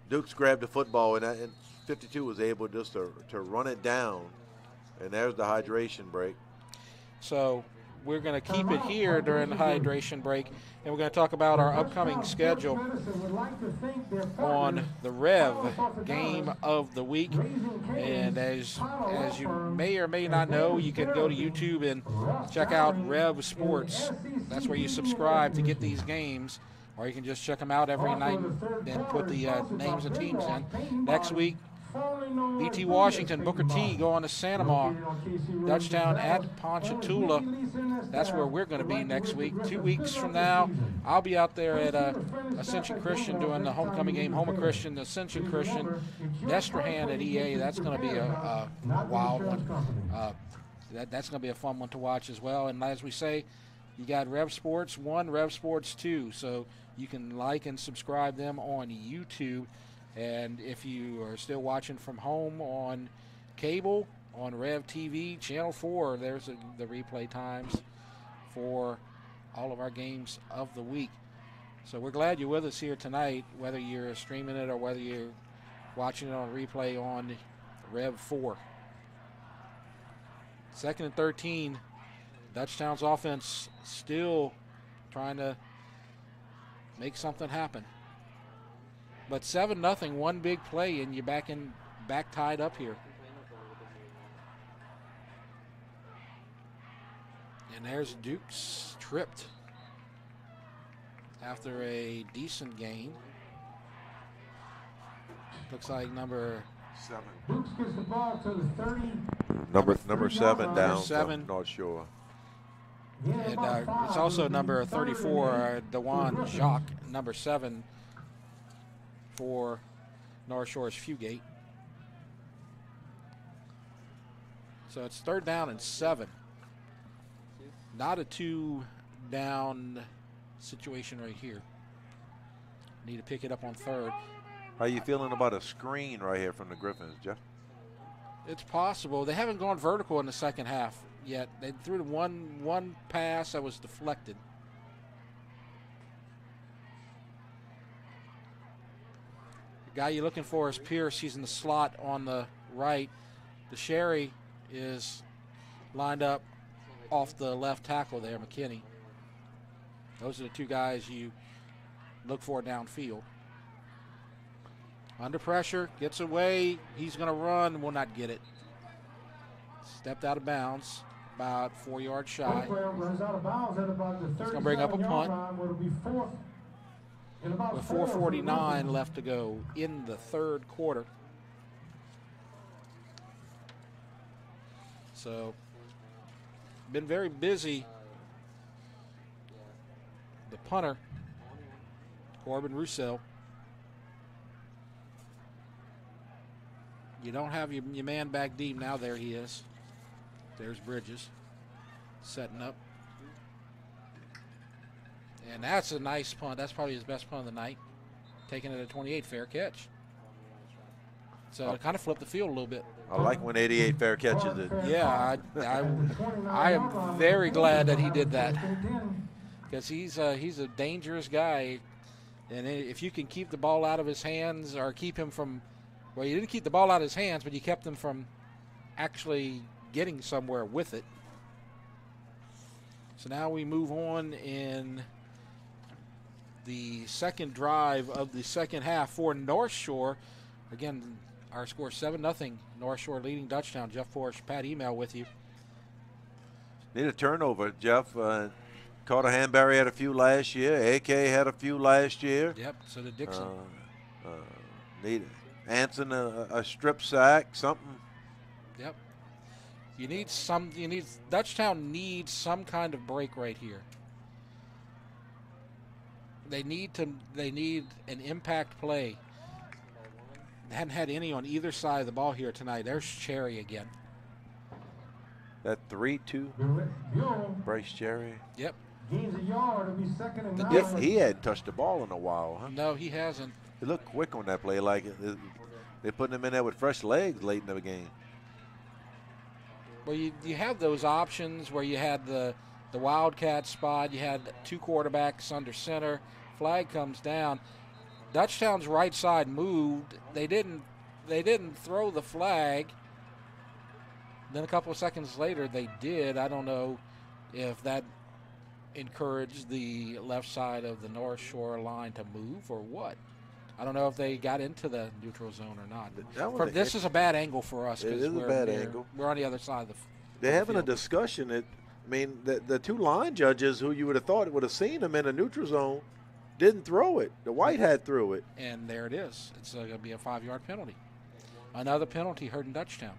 Dukes grabbed the football, and 52 was able just to run it down, and there's the hydration break. So we're going to keep it here during the hydration break, and we're going to talk about our upcoming schedule on the REV game of the week. And as you may or may not know, you can go to YouTube and check out REV Sports. That's where you subscribe to get these games, or you can just check them out every night and put the names of teams in. Next week, BT Washington, Booker T going to Santa Ma, Dutchtown at Ponchatoula. That's where we're going to be next week. 2 weeks from now, I'll be out there at Ascension Christian doing the homecoming game. Homer Christian, Ascension Christian, Destrehan at EA. That's going to be a wild one. That's going to be a fun one to watch as well. And as we say, you got Rev Sports 1, Rev Sports 2. So you can like and subscribe them on YouTube. And if you are still watching from home on cable, on Rev TV, Channel 4, there's the replay times for all of our games of the week. So we're glad you're with us here tonight, whether you're streaming it or whether you're watching it on replay on Rev 4. Second and 13, Dutchtown's offense still trying to make something happen. But 7-0, one big play, and you're back tied up here. And there's Dukes tripped after a decent gain. Looks like number 7. Dukes gets the ball to the 30. Number 7 down 7. from North Shore. And it's also number 34, Dewan Jacques, number 7 for North Shore's Fugate. So it's third down and 7. Not a 2-down situation right here. Need to pick it up on third. How you feeling about a screen right here from the Griffins, Jeff? It's possible. They haven't gone vertical in the second half yet. They threw the one pass that was deflected. The guy you're looking for is Pierce. He's in the slot on the right. The Sherry is lined up off the left tackle there, McKinney. Those are the two guys you look for downfield. Under pressure, gets away. He's going to run, will not get it. Stepped out of bounds, about 4 yards shy. Runs out of bounds at about the 37-yard line. It's going to bring up a punt. It'll be fourth. With 4:49 left to go in the third quarter. So, been very busy. The punter, Corbin Roussel. You don't have your man back deep. Now there he is. There's Bridges setting up. And that's a nice punt. That's probably his best punt of the night. Taking it at 28, fair catch. So it kind of flipped the field a little bit. I like when 88 fair catches it. Yeah, I am very glad that he did that, because he's a dangerous guy, and if you can keep the ball out of his hands or keep him from, well, you didn't keep the ball out of his hands, but you kept him from actually getting somewhere with it. So now we move on in the second drive of the second half for North Shore. Again, our score 7-0. North Shore leading Dutchtown. Jeff Porche, Pat Hymel with you. Need a turnover, Jeff. Carter Hanbury had a few last year. AK had a few last year. Yep, so did Dixon. Need Anson a strip sack, something. Yep. Dutchtown needs some kind of break right here. They need an impact play. They hadn't had any on either side of the ball here tonight. There's Cherry again. That 3-2. Bryce Cherry. Yep. Gains a yard. It'll be second and 9. He hadn't touched the ball in a while, huh? No, he hasn't. He looked quick on that play, like they're putting him in there with fresh legs late in the game. Well, you have those options where you had the Wildcat spot. You had 2 quarterbacks under center. Flag comes down. Dutchtown's right side moved. They didn't throw the flag. Then a couple of seconds later, they did. I don't know if that encouraged the left side of the North Shore line to move or what. I don't know if they got into the neutral zone or not. This is a bad angle for us. It is a bad angle. We're on the other side of the They're having field. a discussion. The 2 line judges who you would have thought would have seen him in a neutral zone didn't throw it. The white hat threw it. And there it is. It's going to be a 5-yard penalty. Another penalty hurting Dutchtown.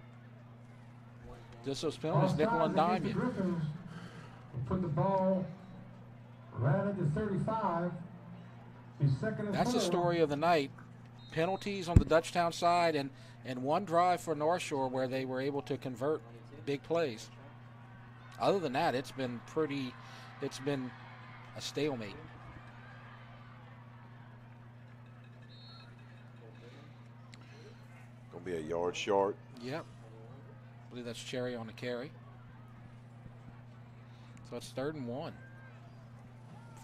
Just those penalties, nickel and dime you. Griffins put the ball right at the 35. That's the story of the night. Penalties on the Dutchtown side and one drive for North Shore where they were able to convert big plays. Other than that, it's been a stalemate. Gonna be a yard short. Yep. I believe that's Cherry on the carry. So it's 3rd and 1.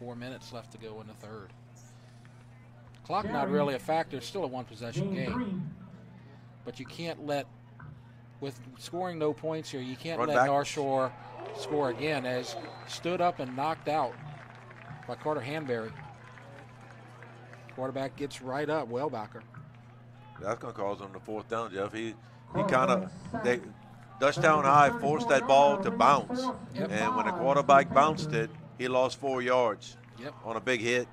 4 minutes left to go in the third. Clock not really a factor. It's still a 1-possession game. But you can't let, with scoring no points here, you can't let North Shore score again, as stood up and knocked out by Carter Hanberry. Quarterback gets right up, Wellbacker. That's going to cause them the 4th down, Jeff. Dutchtown High forced that ball to bounce. Yep. And when the quarterback bounced it, he lost 4 yards on a big hit.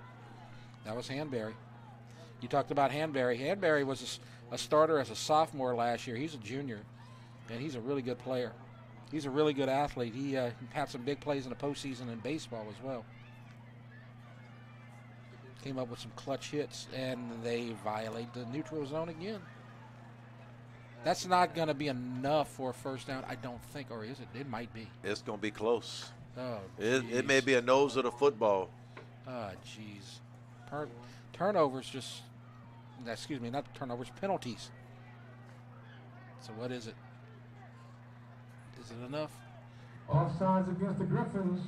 That was Hanberry. You talked about Hanberry. Hanberry was a starter as a sophomore last year. He's a junior, and he's a really good player. He's a really good athlete. He had some big plays in the postseason in baseball as well. Came up with some clutch hits, and they violate the neutral zone again. That's not going to be enough for a 1st down, I don't think, or is it? It might be. It's going to be close. Oh, it may be a nose of the football. Oh, jeez. Turnovers just, excuse me, not turnovers, penalties. So what is it? Is it enough? Offsides against the Griffins.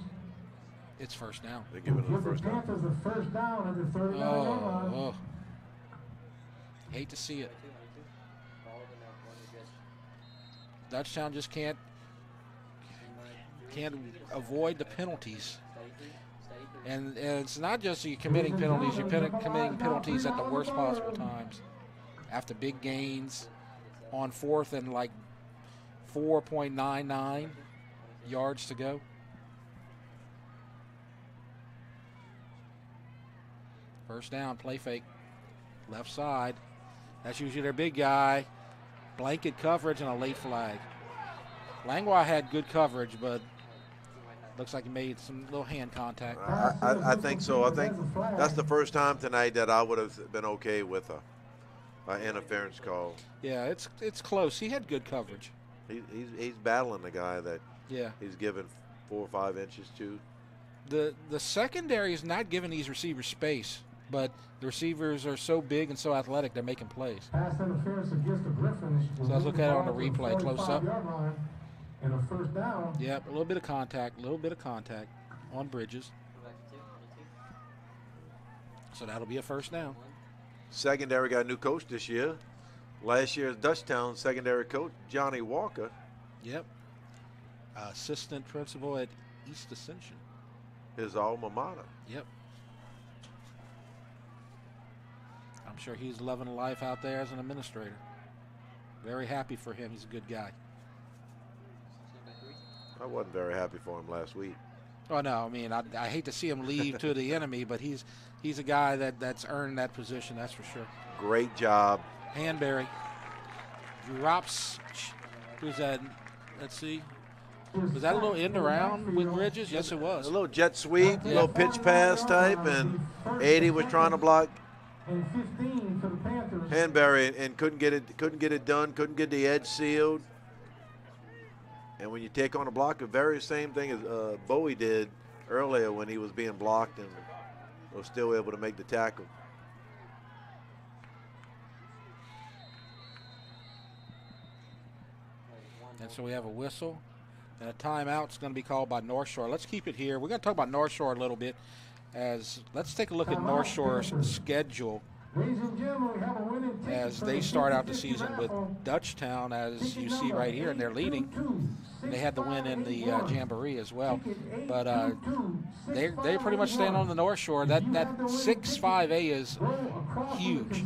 It's 1st down. They're giving it a Give the 1st down. Panthers a 1st down at the 39-yard line. Oh. Hate to see it. Dutchtown just can't avoid the penalties. And it's not just you committing penalties, you're committing penalties at the worst possible times. After big gains on 4th and like 4.99 yards to go. First down, play fake, left side. That's usually their big guy. Blanket coverage and a late flag. Langlois had good coverage, but looks like he made some little hand contact. I think so. I think that's the first time tonight that I would have been okay with an interference call. Yeah, it's close. He had good coverage. He's battling the guy that he's given 4 or 5 inches to. The secondary is not giving these receivers space, but the receivers are so big and so athletic, they're making plays. Pass interference against the Griffins. So let's look at it on the replay, close up. And a 1st down. Yep, a little bit of contact on Bridges. So that'll be a 1st down. Secondary got a new coach this year. Last year's Dutchtown secondary coach, Johnny Walker. Yep. Assistant principal at East Ascension. His alma mater. Yep. I'm sure he's loving life out there as an administrator. Very happy for him. He's a good guy. I wasn't very happy for him last week. Oh, no. I mean, I hate to see him leave to the enemy, but he's a guy that's earned that position, that's for sure. Great job. Hanberry drops. Who's that? Let's see. Was that a little end around with Bridges? Yes, it was. A little jet sweep, a little pitch pass type, and 80 was trying to block And 15 for the Panthers. Hanberry and couldn't get it done, couldn't get the edge sealed. And when you take on a block, the very same thing as Bowie did earlier when he was being blocked and was still able to make the tackle. And so we have a whistle. And a timeout is going to be called by North Shore. Let's keep it here. We're going to talk about North Shore a little bit. Let's take a look at North Shore's schedule as they start out the season with Dutchtown, as you see right here, and they're leading. And they had the win in the Jamboree as well. But they pretty much stand on the North Shore. That 6-5A is huge.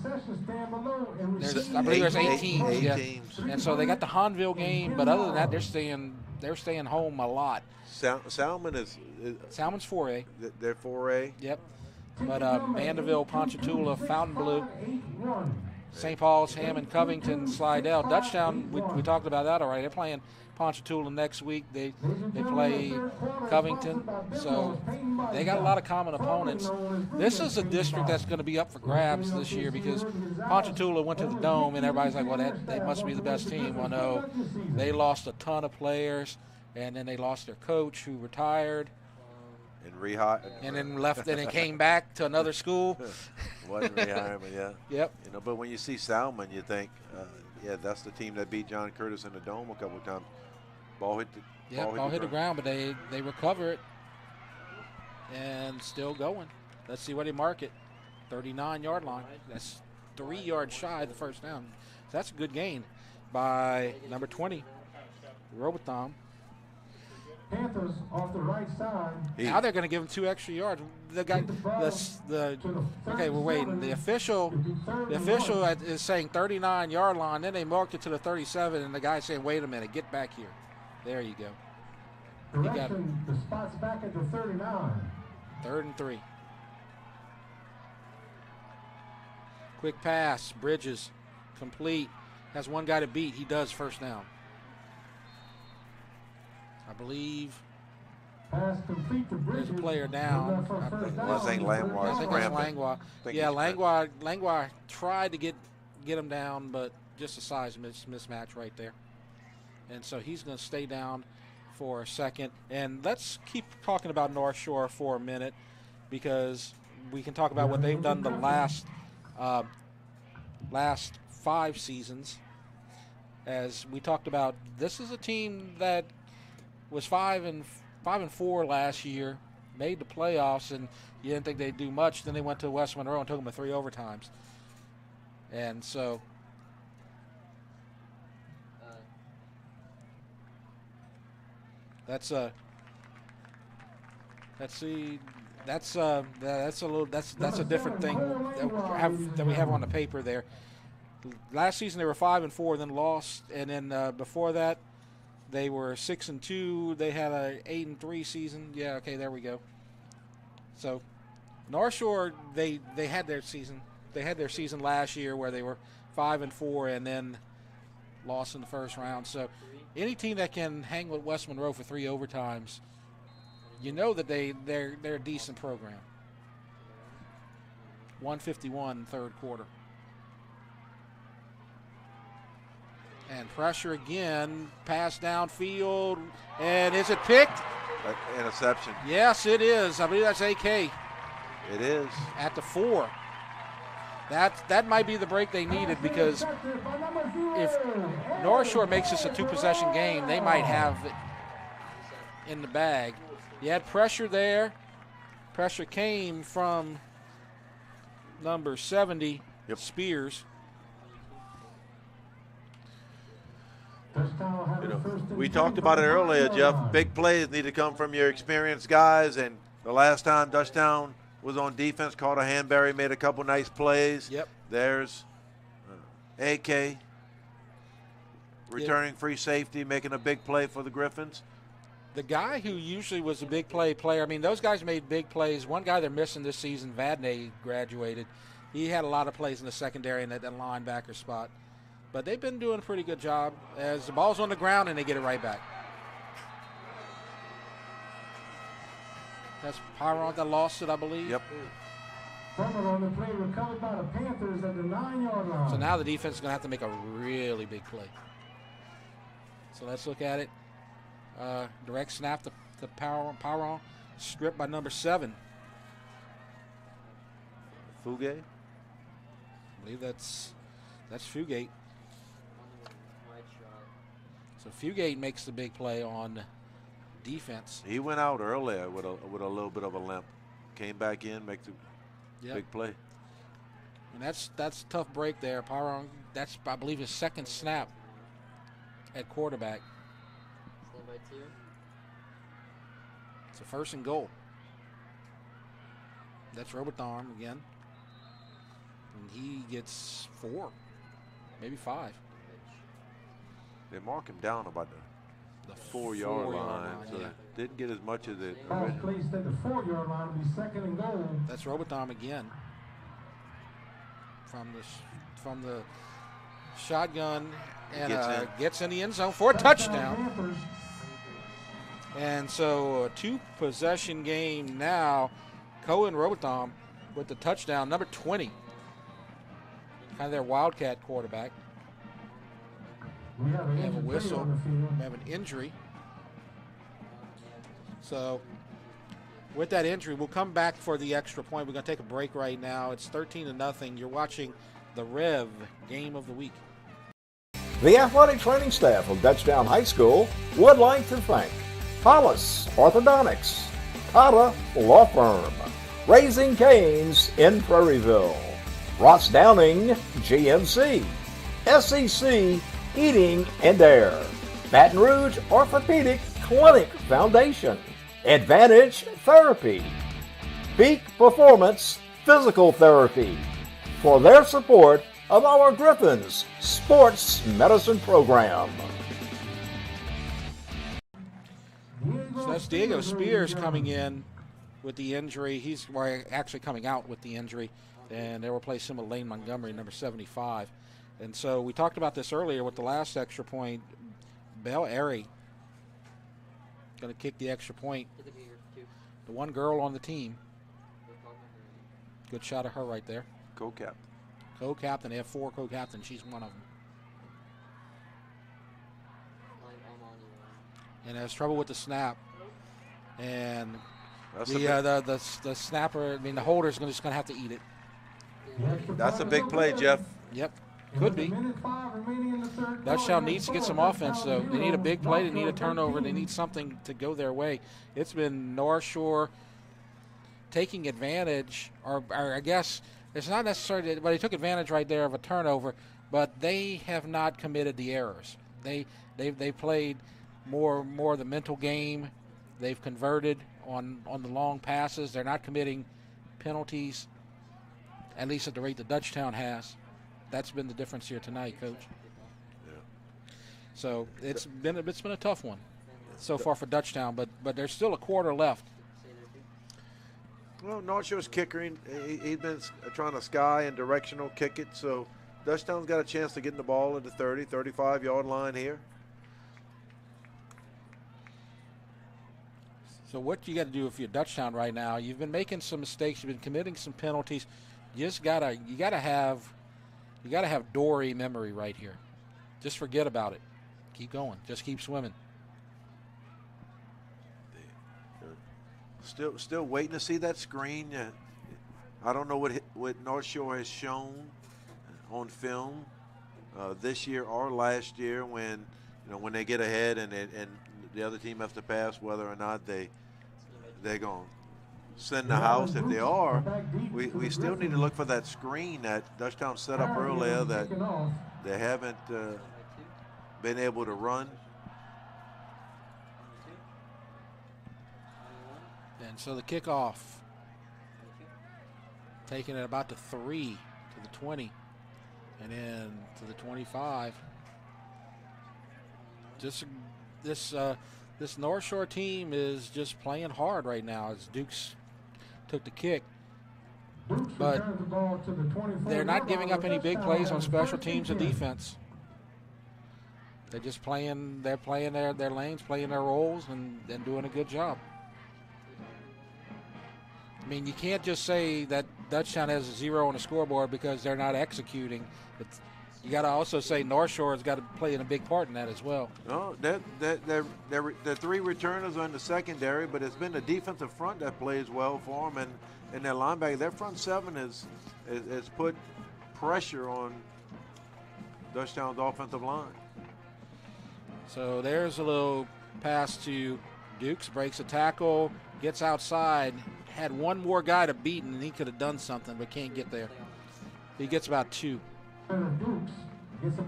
I believe there's 8 teams. Eight Yeah. teams. And so they got the Hanville game, but other than that, they're staying home a lot. Salmon is Salmon's 4A. They're 4A. Yep. But Mandeville, Ponchatoula, Fontainebleau, St. Paul's, Hammond, Covington, Slidell, Dutchtown. We talked about that already. They're playing Ponchatoula next week. They play Covington, so they got a lot of common opponents. This is a district that's going to be up for grabs this year because Ponchatoula went to the Dome, and everybody's like, well, they must be the best team. Well, no, they lost a ton of players, and then they lost their coach who retired. And then left, and then came back to another school. Wasn't retirement, yeah. Yep. But when you see Salmon, you think, yeah, that's the team that beat John Curtis in the Dome a couple of times. Ball hit the ground, but they recover it and still going. Let's see what they mark it. 39-yard line. That's 3 yards shy of the first down. So that's a good gain by number 20, Robotham. Panthers off the right side. Now they're going to give him 2 extra yards. The guy, okay, we're waiting. The official is saying 39-yard line. Then they marked it to the 37, and the guy's saying, "Wait a minute, get back here." There you go. Direction, the spot's back at the 39. 3rd and 3. Quick pass, Bridges, complete. Has one guy to beat. He does, first down. I believe pass complete to Bridges. There's a player down. I think Langlois. I think it's Langlois. Yeah, Langlois tried to get him down, but just a size mismatch right there. And so he's going to stay down for a second. And let's keep talking about North Shore for a minute because we can talk about what they've done the last 5 seasons. As we talked about, this is a team that was 5-4 last year, made the playoffs, and you didn't think they'd do much. Then they went to West Monroe and took them to 3 overtimes. And so that's a different thing that we have on the paper there. Last season they were 5-4, then lost, and then before that they were 6-2. They had a 8-3 season. Yeah, okay, there we go. So North Shore, they had their season. They had their season last year where they were 5-4 and then lost in the first round. So any team that can hang with West Monroe for 3 overtimes, you know that they're a decent program. 151 third quarter. And pressure again, pass downfield, and is it picked? Interception. Yes, it is. I believe that's AK. It is. At the 4. That might be the break they needed, because if North Shore makes this a 2-possession game, they might have it in the bag. You had pressure there. Pressure came from number 70, Spears. We talked about it earlier, Jeff. Big plays need to come from your experienced guys, and the last time Dutchtown was on defense, Carter Hanbury made a couple nice plays. Yep. There's AK returning free safety, making a big play for the Griffins. The guy who usually was a big player, I mean, those guys made big plays. One guy they're missing this season, Vadney, graduated. He had a lot of plays in the secondary and that linebacker spot. But they've been doing a pretty good job as the ball's on the ground and they get it right back. That's Pyron that lost it, I believe. Yep. Fumble on the play recovered by the Panthers at the 9-yard line. So now the defense is going to have to make a really big play. So let's look at it. Direct snap to Pyron. Stripped by number 7. Fugate? I believe that's Fugate. So Fugate makes the big play on defense. He went out earlier with a little bit of a limp. Came back in, makes a big play. And that's a tough break there. Pyrone, that's, I believe, his second snap at quarterback. Stand by 2. It's a 1st and goal. That's Robotham again. And he gets 4, maybe 5. They mark him down about the 4-yard line, so didn't get as much as it. Ball placed at the 4-yard line will be 2nd and goal. That's Robotham again. From the shotgun, and gets in the end zone for a touchdown. And so a 2-possession game now. Cohen Robotham with the touchdown, number 20. Kind of their Wildcat quarterback. We have a whistle. We have an injury. So with that injury, we'll come back for the extra point. We're going to take a break right now. It's 13-0. You're watching the REV Game of the Week. The athletic training staff of Dutchtown High School would like to thank Hollis Orthodontics, Cotta Law Firm, Raising Cane's in Prairieville, Ross Downing GMC, SEC Heating and Air, Baton Rouge Orthopedic Clinic Foundation, Advantage Therapy, Peak Performance Physical Therapy, for their support of our Griffins Sports Medicine Program. So that's Diego Spears coming in with the injury. He's actually coming out with the injury, and they replace him with Lane Montgomery, number 75. And so we talked about this earlier with the last extra point. Belle Airy going to kick the extra point. The one girl on the team. Good shot of her right there. Co-captain. Co-captain. They have 4 co-captains. She's one of them. And has trouble with the snap. And the snapper, I mean, the holder's just going to have to eat it. That's a big play, Jeff. Yep. Could be. Dutchtown needs to get some offense, though. They need a big play. They need a turnover. They need something to go their way. It's been North Shore taking advantage, or I guess it's not necessarily, but they took advantage right there of a turnover, but they have not committed the errors. They played more the mental game. They've converted on the long passes. They're not committing penalties, at least at the rate that Dutchtown has. That's been the difference here tonight, Coach. Yeah. So it's been a tough one so far for Dutchtown, but there's still a quarter left. Well, North Shore's kickering. He's been trying to sky and directional kick it, so Dutchtown's got a chance to get the ball at the 30, 35-yard line here. So what you got to do if you're Dutchtown right now? You've been making some mistakes. You've been committing some penalties. You gotta have Dory memory right here. Just forget about it. Keep going. Just keep swimming. Still waiting to see that screen. I don't know what North Shore has shown on film this year or last year when they get ahead and the other team has to pass, whether or not they're going to send the house. If they are, we still need to look for that screen that Dutchtown set up earlier that they haven't been able to run. And so the kickoff, taking it about to 3 to the 20, and then to the 25. Just this North Shore team is just playing hard right now as Dukes took the kick. But they're not giving up any big plays on special teams and defense. They're just playing their lanes, playing their roles, and doing a good job. I mean, you can't just say that Dutchtown has a 0 on the scoreboard because they're not executing. You got to also say North Shore has got to play in a big part in that as well. No, the 3 returners are in the secondary, but it's been the defensive front that plays well for them, and their linebacker, their front 7 has put pressure on Dutchtown's offensive line. So there's a little pass to Dukes, breaks a tackle, gets outside, had one more guy to beat, and he could have done something, but can't get there. He gets about 2.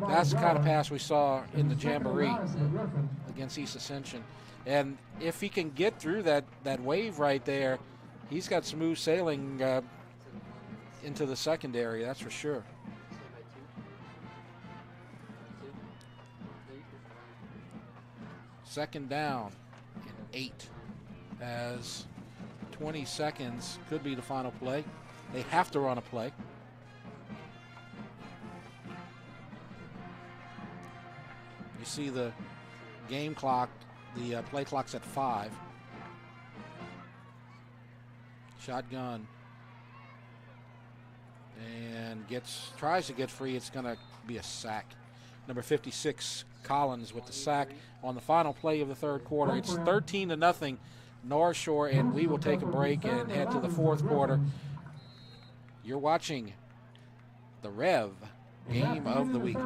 That's the kind of pass we saw in the Jamboree against East Ascension. And if he can get through that wave right there, he's got smooth sailing into the secondary, that's for sure. Second down and 8 as 20 seconds could be the final play. They have to run a play. You see the game clock, the play clock's at 5. Shotgun. And tries to get free. It's going to be a sack. Number 56, Collins with the sack on the final play of the third quarter. It's 13-0 North Shore, and we will take a break and head to the fourth quarter. You're watching the REV Game of the Week.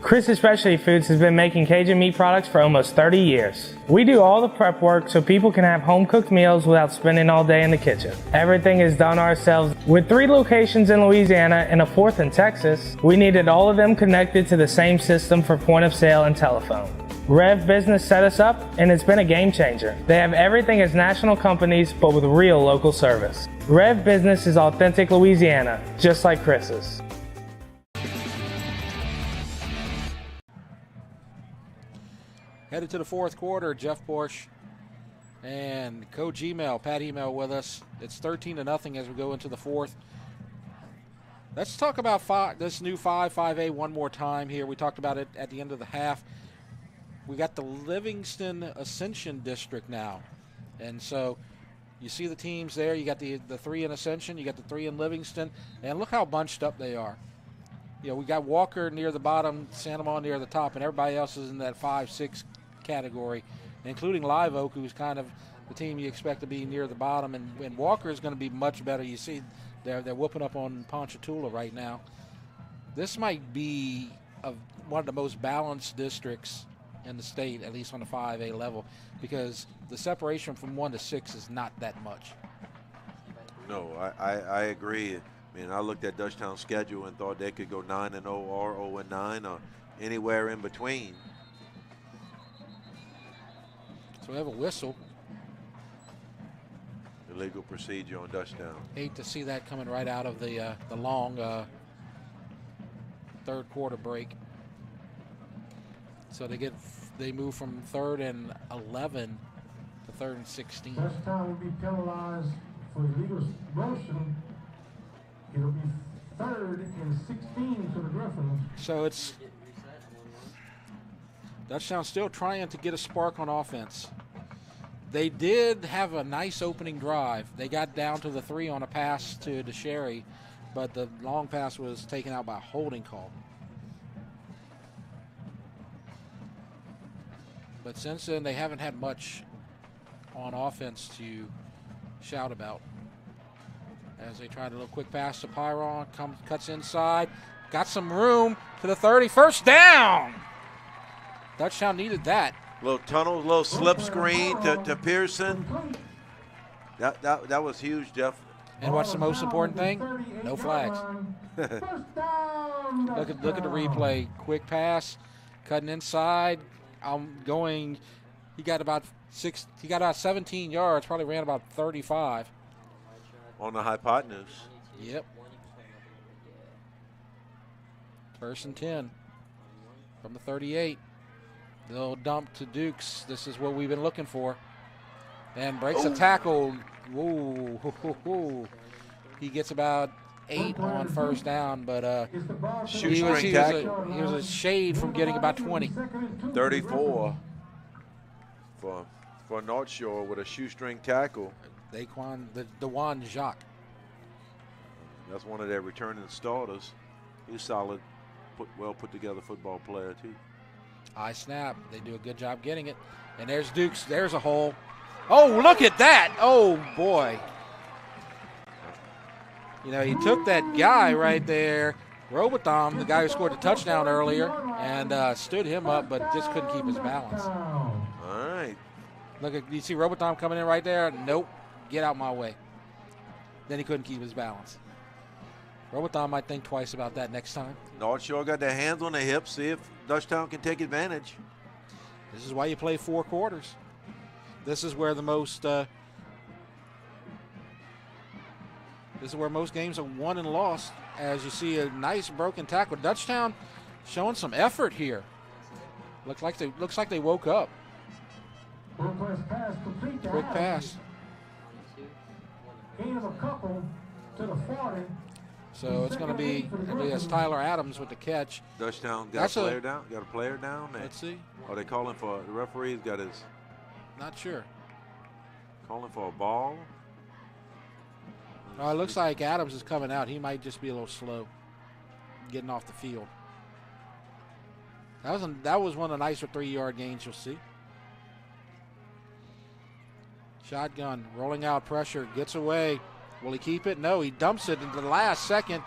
Chris's Specialty Foods has been making Cajun meat products for almost 30 years. We do all the prep work so people can have home-cooked meals without spending all day in the kitchen. Everything is done ourselves. With 3 locations in Louisiana and a 4th in Texas, we needed all of them connected to the same system for point of sale and telephone. REV Business set us up, and it's been a game changer. They have everything as national companies, but with real local service. REV Business is authentic Louisiana, just like Chris's. Headed to the fourth quarter, Jeff Porche and Coach Hymel, Pat Hymel with us. It's 13-0 as we go into the fourth. Let's talk about this new 5A one more time here. We talked about it at the end of the half. We got the Livingston Ascension District now. And so you see the teams there. You got the 3 in Ascension. You got the 3 in Livingston. And look how bunched up they are. You know, we got Walker near the bottom, Santa Monica near the top, and everybody else is in that 5-6 category, including Live Oak, who's kind of the team you expect to be near the bottom. And Walker is going to be much better. You see they're whooping up on Ponchatoula right now. This might be one of the most balanced districts in the state, at least on the 5A level, because the separation from 1 to 6 is not that much. No, I agree. I mean, I looked at Dutchtown's schedule and thought they could go 9-0 or 0-9 or anywhere in between. So we have a whistle. Illegal procedure on Dutchtown. Hate to see that coming right out of the long third quarter break. So they move from 3rd and 11 to 3rd and 16. Dutchtown will be penalized for illegal motion. It'll be 3rd and 16 for the Griffins. So it's Dutchtown still trying to get a spark on offense. They did have a nice opening drive. They got down to the 3 on a pass to DeSherry, but the long pass was taken out by a holding call. But since then, they haven't had much on offense to shout about. As they tried a little quick pass to Pyron, cuts inside, got some room to the 30, first down. Dutchtown needed that. Little tunnel, little slip screen to Pearson. That was huge, Jeff. And what's the most important thing? No flags. Look at the replay. Quick pass, cutting inside. He got about 17 yards, probably ran about 35. On the hypotenuse. Yep. 1st and 10 from the 38. Little dump to Dukes. This is what we've been looking for. And breaks a tackle. Whoa. He gets about 8 on first down, but he was a shade from getting about 20. 34 for North Shore with a shoestring tackle. Dewan Jacques. That's one of their returning starters. He's solid, well put together football player too. High snap. They do a good job getting it. And there's Dukes. There's a hole. Oh, look at that. Oh, boy. You know, he took that guy right there, Robotham, the guy who scored the touchdown earlier, and stood him up, but just couldn't keep his balance. All right. Look, you see Robotham coming in right there? Nope. Get out my way. Then he couldn't keep his balance. Robotham might think twice about that next time. Northshore got their hands on their hips, see if Dutchtown can take advantage. This is why you play 4 quarters. This is where the most this is where most games are won and lost, as you see a nice broken tackle. Dutchtown showing some effort here. Looks like they woke up. Quick pass. Gain of a couple to the 40. So it's going to be as Tyler Adams with the catch. Dutchtown got a player down. Got a player down. Let's see. Are they calling for the referee's got his? Not sure. Calling for a ball. It looks like Adams is coming out. He might just be a little slow getting off the field. That was one of the nicer 3-yard gains you'll see. Shotgun, rolling out pressure, gets away. Will he keep it? No, he dumps it into the last second.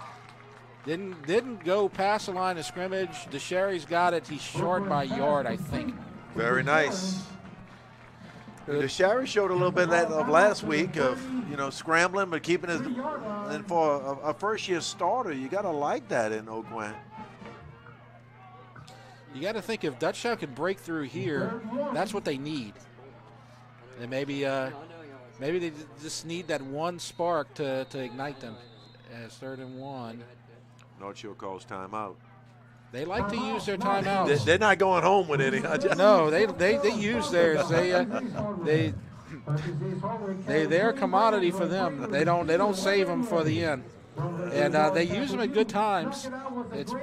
Didn't go past the line of scrimmage. DeSherry's got it. He's short by a yard, I think. Very nice. DeSherry showed a little bit of last week of, scrambling but keeping his. And for a first-year starter, you got to like that in Oakland. You got to think if Dutchtown could break through here, that's what they need. And maybe they just need that one spark to ignite them. As 3rd and 1. Northshore calls timeout. They like to use their timeouts. They're not going home with any. No, they use theirs. They're a commodity for them. They don't save them for the end, and they use them at good times.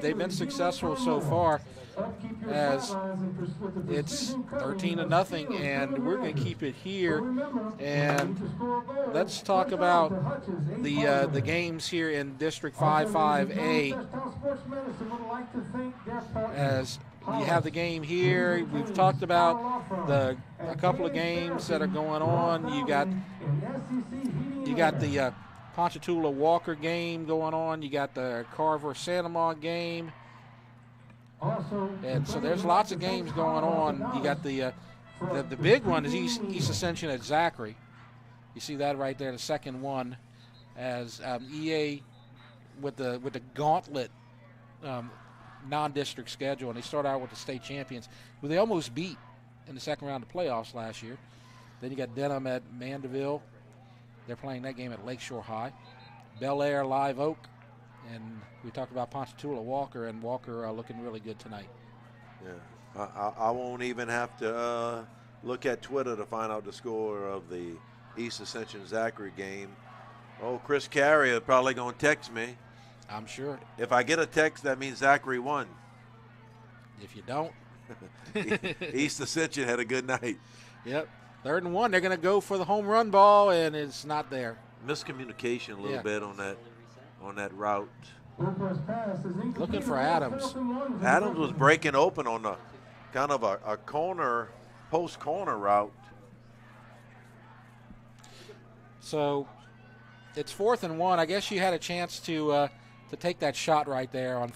They've been successful so far, as it's 13-0, and we're going to keep it here. And let's talk about the games here in District 5-5A. As you have the game here, we've talked about a couple of games that are going on. You got the Ponchatoula Walker game going on. You got the Carver Santamont game. And so there's lots of games going on. You got the big one is East Ascension at Zachary. You see that right there, the second one, as EA with the gauntlet non-district schedule, and they start out with the state champions, who they almost beat in the second round of playoffs last year. Then you got Denham at Mandeville. They're playing that game at Lakeshore High. Bel Air, Live Oak, and we talked about Ponchatoula Walker, and Walker looking really good tonight. Yeah, I won't even have to look at Twitter to find out the score of the East Ascension Zachary game. Oh, Chris Carrier probably going to text me. I'm sure. If I get a text, that means Zachary won. If you don't. East Ascension had a good night. Yep. 3rd and 1. They're going to go for the home run ball, and it's not there. Miscommunication a little bit on that route. Looking for Adams. Adams was breaking open on the kind of a corner, post corner route. So it's 4th and 1. I guess you had a chance to take that shot right there on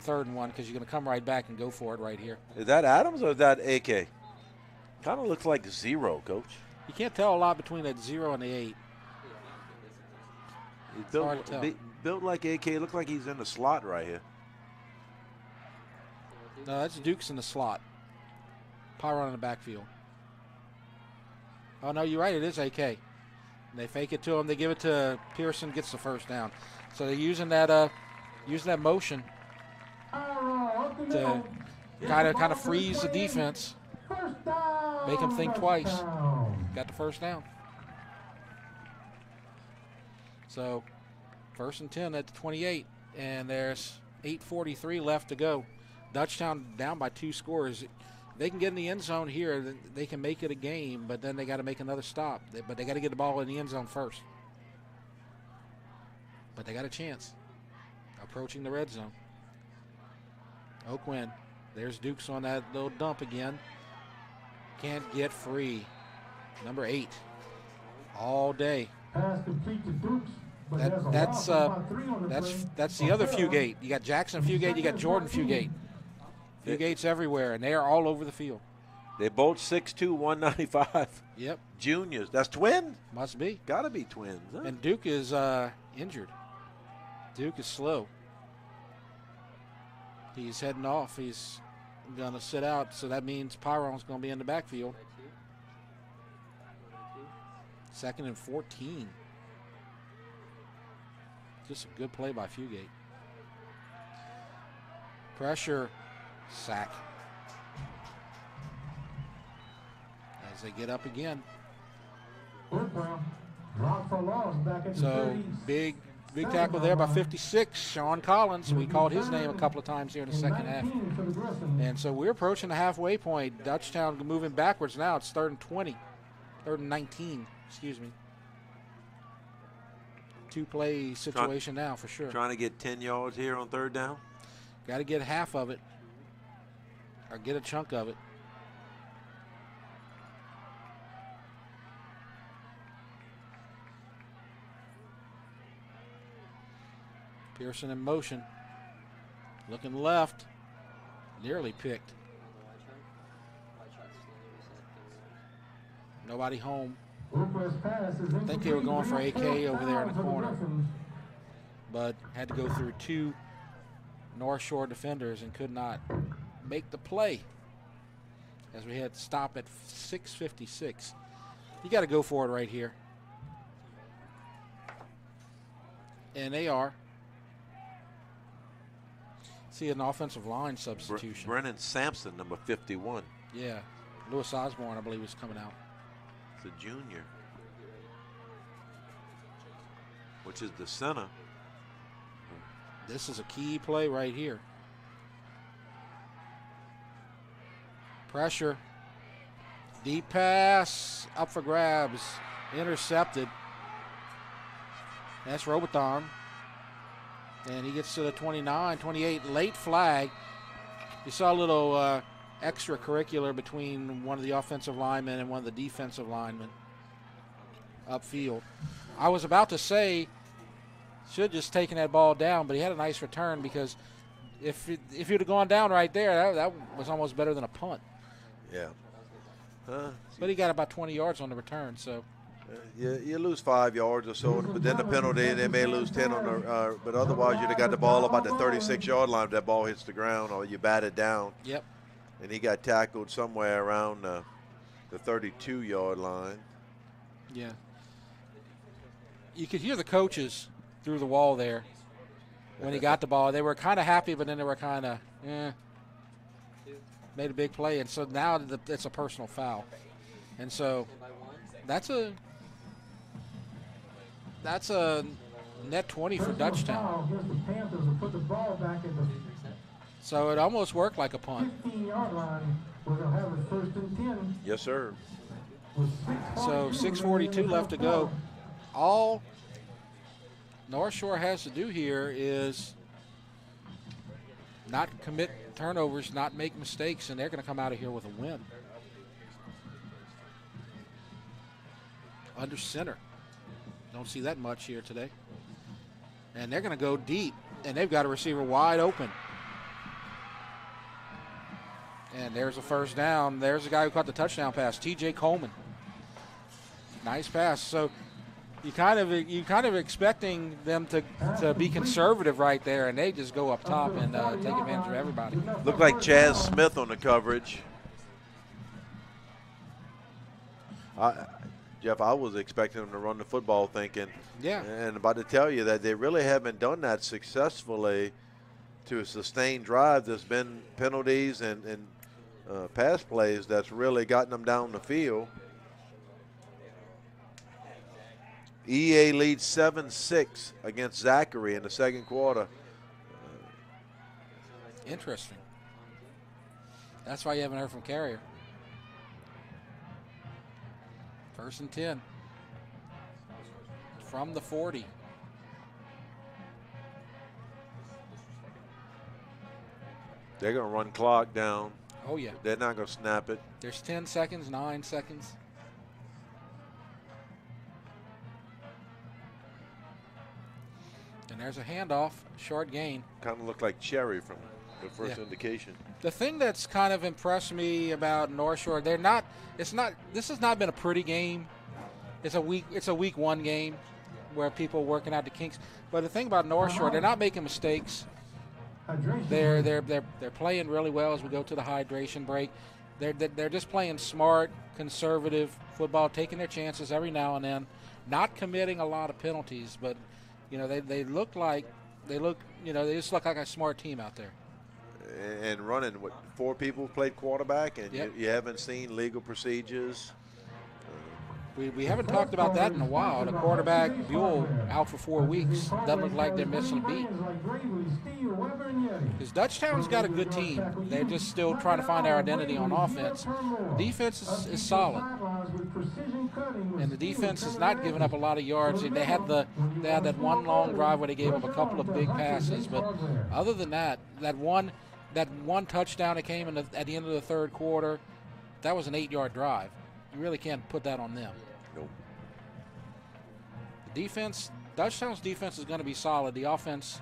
3rd and 1, because you're going to come right back and go for it right here. Is that Adams or is that AK? Kind of looks like 0, Coach. You can't tell a lot between that 0 and the 8. He's built like AK. Looked like he's in the slot right here. No, that's Dukes in the slot. Pyron in the backfield. Oh, no, you're right. It is AK. And they fake it to him. They give it to Pearson, gets the first down. So they're using that motion to kind of freeze the defense, make them think twice. Got the first down. So 1st and 10 at the 28, and there's 8:43 left to go. Dutchtown down by 2 scores. They can get in the end zone here, they can make it a game, but then they got to make another stop. But they got to get the ball in the end zone first. But they got a chance. Approaching the red zone. Oakland, there's Dukes on that little dump again. Can't get free. Number 8. All day. Pass complete to Dukes. That's the other Fugate. You got Jackson Fugate, you got Jordan Fugate. Fugates everywhere, and they are all over the field. They both 6'2", 195. Yep. Juniors. That's twins? Must be. Got to be twins. Huh? And Duke is injured. Duke is slow. He's heading off. He's going to sit out, so that means Pyron's going to be in the backfield. 2nd and 14. Just a good play by Fugate. Pressure, sack. As they get up again. So big tackle there by 56, Sean Collins. We called his name a couple of times here in the second half. And so we're approaching the halfway point. Dutchtown moving backwards now. It's 3rd and 20. 3rd and 19, excuse me. 2-play situation now for sure. Trying to get 10 yards here on 3rd down. Got to get half of it or get a chunk of it. Pearson in motion. Looking left. Nearly picked. Nobody home. I think they were going for AK over there in the corner, but had to go through 2 North Shore defenders and could not make the play as we had to stop at 6:56. You got to go for it right here. And they are. See an offensive line substitution. Brennan Sampson, number 51. Yeah. Lewis Osborne, I believe, is coming out. The junior, which is the center. This is a key play right here. Pressure. Deep pass. Up for grabs. Intercepted. That's Robothon. And he gets to the 29, 28. Late flag. You saw a little extracurricular between one of the offensive linemen and one of the defensive linemen upfield. I was about to say should have just taken that ball down, but he had a nice return because if you'd have gone down right there, that was almost better than a punt. Yeah. But he got about 20 yards on the return, so. You lose 5 yards or so, but then the penalty, they may lose 10 on the. But otherwise, you'd have got the ball about the 36-yard line if that ball hits the ground or you bat it down. Yep. And he got tackled somewhere around the 32-yard line. Yeah. You could hear the coaches through the wall there when he got the ball. They were kind of happy, but then they were kind of, made a big play. And so now it's a personal foul. And so that's a net 20 for Dutchtown. So it almost worked like a punt. 15-yard line, we're going to have it 1st and 10. Yes, sir. So 6:42 left to go. All North Shore has to do here is not commit turnovers, not make mistakes, and they're going to come out of here with a win. Under center. Don't see that much here today. And they're going to go deep, and they've got a receiver wide open. And there's a 1st down. There's the guy who caught the touchdown pass, T.J. Coleman. Nice pass. So you kind of expecting them to be conservative right there, and they just go up top and take advantage of everybody. Looked like Chaz Smith on the coverage. Jeff, I was expecting them to run the football thinking. Yeah. And about to tell you that they really haven't done that successfully to a sustained drive. There's been penalties and pass plays that's really gotten them down the field. EA leads 7-6 against Zachary in the 2nd quarter. Interesting. That's why you haven't heard from Carrier. 1st and 10 from the 40. They're going to run clock down. Oh, yeah. They're not going to snap it. There's 10 seconds, 9 seconds. And there's a handoff, short gain. Kind of looked like Cherry from the first indication. The thing that's kind of impressed me about North Shore, this has not been a pretty game. It's a week one game where people are working out the kinks. But the thing about North Shore, they're not making mistakes. They're playing really well as we go to the hydration break. They're just playing smart, conservative football, taking their chances every now and then, not committing a lot of penalties. But they just look like a smart team out there. And running, 4 people played quarterback, and you haven't seen legal procedures. We haven't talked about that in a while. The quarterback, Buell, out for 4 weeks. Doesn't look like they're missing a beat. Because Dutchtown's got a good team. They're just still trying to find their identity on offense. The defense is solid. And the defense has not given up a lot of yards. They had that one long drive where they gave up a couple of big passes. But other than that one touchdown that came at the end of the third quarter, that was an 8-yard drive. You really can't put that on them. Nope. The defense, Dutchtown's defense is going to be solid. The offense,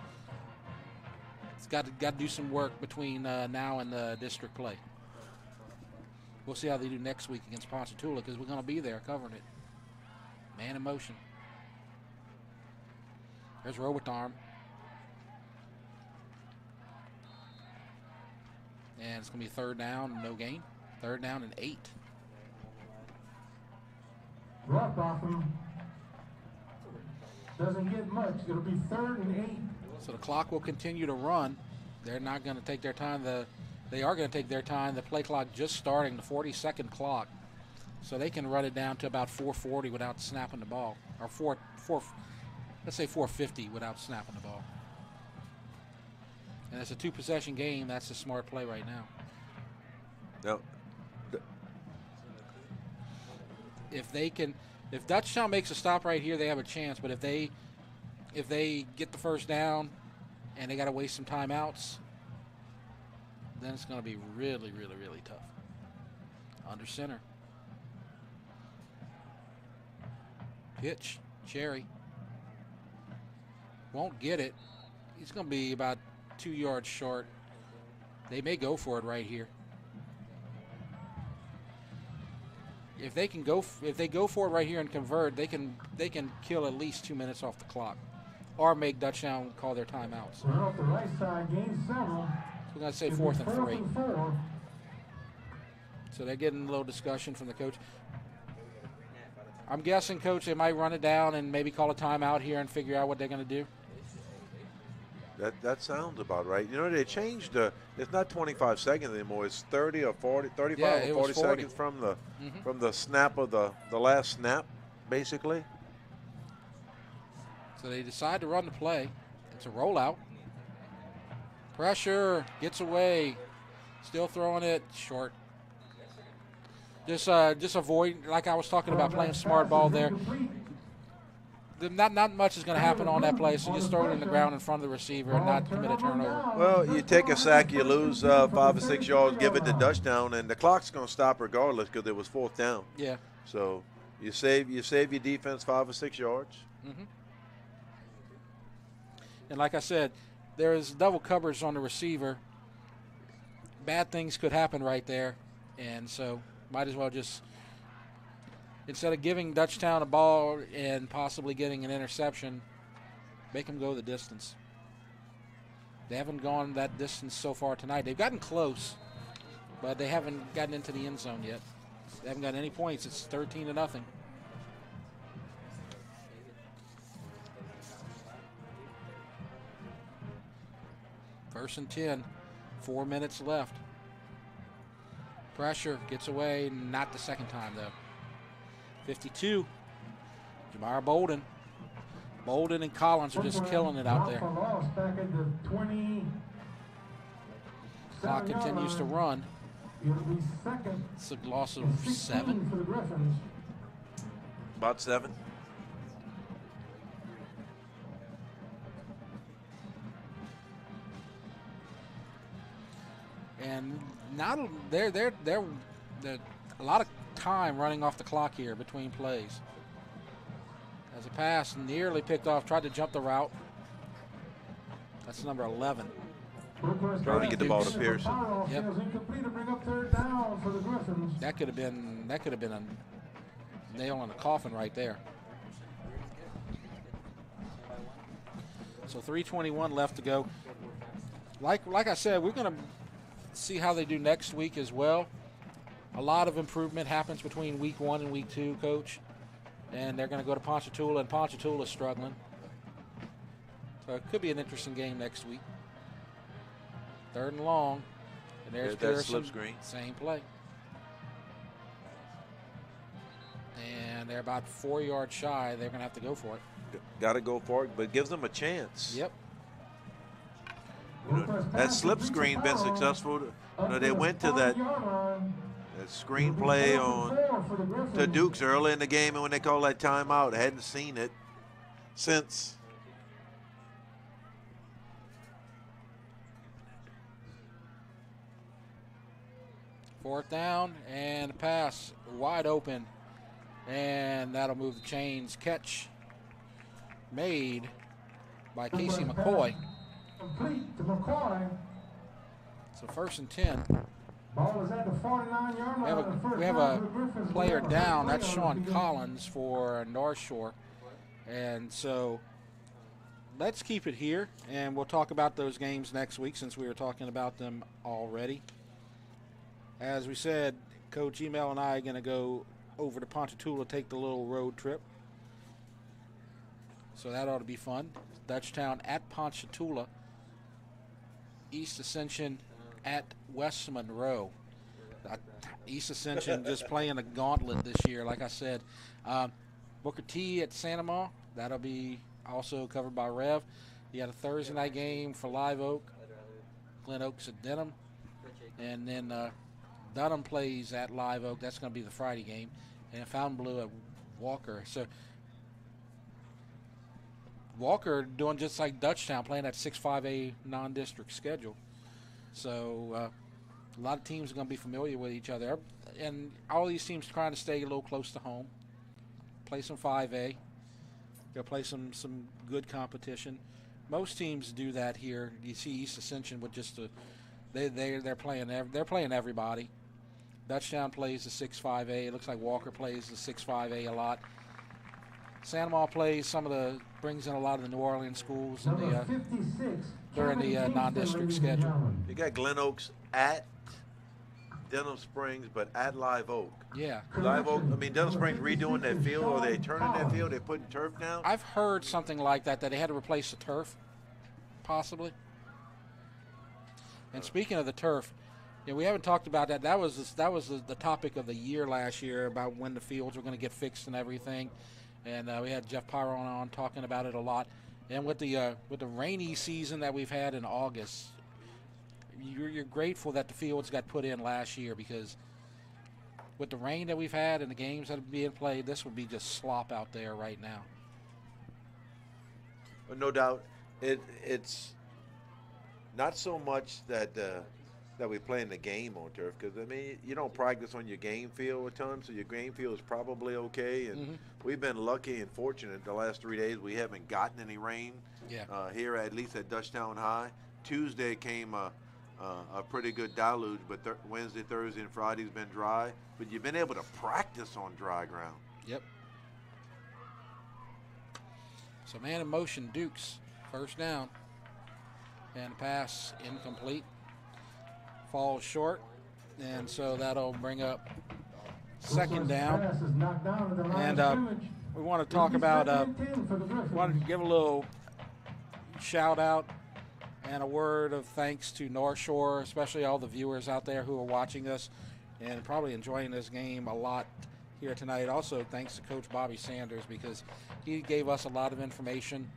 it's got to do some work between now and the district play. We'll see how they do next week against Ponchatoula because we're going to be there covering it. Man in motion. There's Robotarm. And it's going to be third down, no gain. Third down and 8. Rockoffen doesn't get much. It'll be 3rd and 8. So the clock will continue to run. They're not going to take their time. They are going to take their time. The play clock just starting, the 40-second clock. So they can run it down to about 4:40 without snapping the ball. Or let's say 4:50 without snapping the ball. And it's a 2-possession game. That's a smart play right now. No. If Dutchtown makes a stop right here, they have a chance. But if they get the first down and they got to waste some timeouts, then it's going to be really, really, really tough. Under center. Pitch, Cherry. Won't get it. He's going to be about 2 yards short. They may go for it right here. If they go for it right here and convert, they can kill at least 2 minutes off the clock, or make Dutchtown call their timeouts. We're off the right side, gain several. So we're going to say 4th and 3. So they're getting a little discussion from the coach. I'm guessing, Coach, they might run it down and maybe call a timeout here and figure out what they're going to do. That sounds about right. They changed it's not 25 seconds anymore. It's 30 or 40, 35 or 40 seconds from the snap of the last snap, basically. So they decide to run the play. It's a rollout. Pressure, gets away. Still throwing it short. Just avoid, like I was talking about, playing smart ball there. Not much is going to happen on that play, so just throw it in the ground in front of the receiver and not commit a turnover. Well, you take a sack, you lose 5 or 6 yards, give it to Dutchtown, and the clock's going to stop regardless because it was 4th down. Yeah. So you save your defense 5 or 6 yards. Mm-hmm. And like I said, there is double coverage on the receiver. Bad things could happen right there, and so might as well just, instead of giving Dutchtown a ball and possibly getting an interception, make them go the distance. They haven't gone that distance so far tonight. They've gotten close, but they haven't gotten into the end zone yet. They haven't got any points. It's 13-0. 1st and 10, 4 minutes left. Pressure, gets away, not the second time though. 52, Jamar Bolden. Bolden and Collins are just killing it out there. Clock continues to run. It's a loss of 7. About 7. And now they're a lot of time running off the clock here between plays. As a pass nearly picked off, tried to jump the route. That's number 11. Trying to get the ball to Pearson. Yep. Incomplete to bring up third down for the Griffins. That could have been a nail in the coffin right there. So 3:21 left to go. Like I said, we're going to see how they do next week as well. A lot of improvement happens between week 1 and week 2, Coach. And they're going to go to Ponchatoula, and Ponchatoula's struggling. So it could be an interesting game next week. 3rd and long. And there's Pearson. Slip screen. Same play. And they're about 4 yards shy. They're going to have to go for it. Got to go for it, but it gives them a chance. Yep. You know, that slip screen been successful. You know, they went to that screenplay on to Dukes early in the game, and when they called that timeout, hadn't seen it since. Fourth down and a pass wide open, and that'll move the chains. Catch made by Casey McCoy. Complete to McCoy. So 1st and 10. Ball is at the 49-yard line. We have a player down. That's Sean Collins for North Shore. And so let's keep it here, and we'll talk about those games next week since we were talking about them already. As we said, Coach Hymel and I are going to go over to Ponchatoula, take the little road trip. So that ought to be fun. Dutchtown at Ponchatoula. East Ascension at West Monroe. East Ascension just playing a gauntlet this year, like I said. Booker T at Santa Ma. That'll be also covered by Rev. You got a Thursday night game for Live Oak. Glen Oaks at Denham. And then Dunham plays at Live Oak. That's going to be the Friday game. And Fontainebleau at Walker. So Walker doing just like Dutchtown, playing that 6-5A non-district schedule. So a lot of teams are going to be familiar with each other. And all these teams trying to stay a little close to home. Play some 5A. Go play some good competition. Most teams do that here. You see East Ascension with just they're playing everybody. Dutchtown plays the 6-5A. It looks like Walker plays the 6-5A a lot. Santa Ma plays brings in a lot of the New Orleans schools during the non-district schedule. You got Glen Oaks at Denham Springs, but at Live Oak. Yeah. Live Oak, I mean, Denham Springs redoing that field, or they turning that field, they putting turf down? I've heard something like that they had to replace the turf, possibly. And speaking of the turf, we haven't talked about that. That was the topic of the year last year, about when the fields were going to get fixed and everything. And we had Jeff Pyron on talking about it a lot. And with the rainy season that we've had in August, you're grateful that the fields got put in last year, because with the rain that we've had and the games that are being played, this would be just slop out there right now. No doubt. It's not so much that we play in the game on turf, because, I mean, you don't practice on your game field a ton, so your game field is probably okay. And we've been lucky and fortunate the last 3 days. We haven't gotten any rain here, at least at Dutchtown High. Tuesday came a pretty good deluge, but Wednesday, Thursday, and Friday's been dry. But you've been able to practice on dry ground. Yep. So man in motion, Dukes, first down. And pass incomplete. Falls short. And so that'll bring up second down. And we want to talk about, wanted to give a little shout out and a word of thanks to North Shore, especially all the viewers out there who are watching us and probably enjoying this game a lot here tonight. Also, thanks to Coach Bobby Sanders, because he gave us a lot of information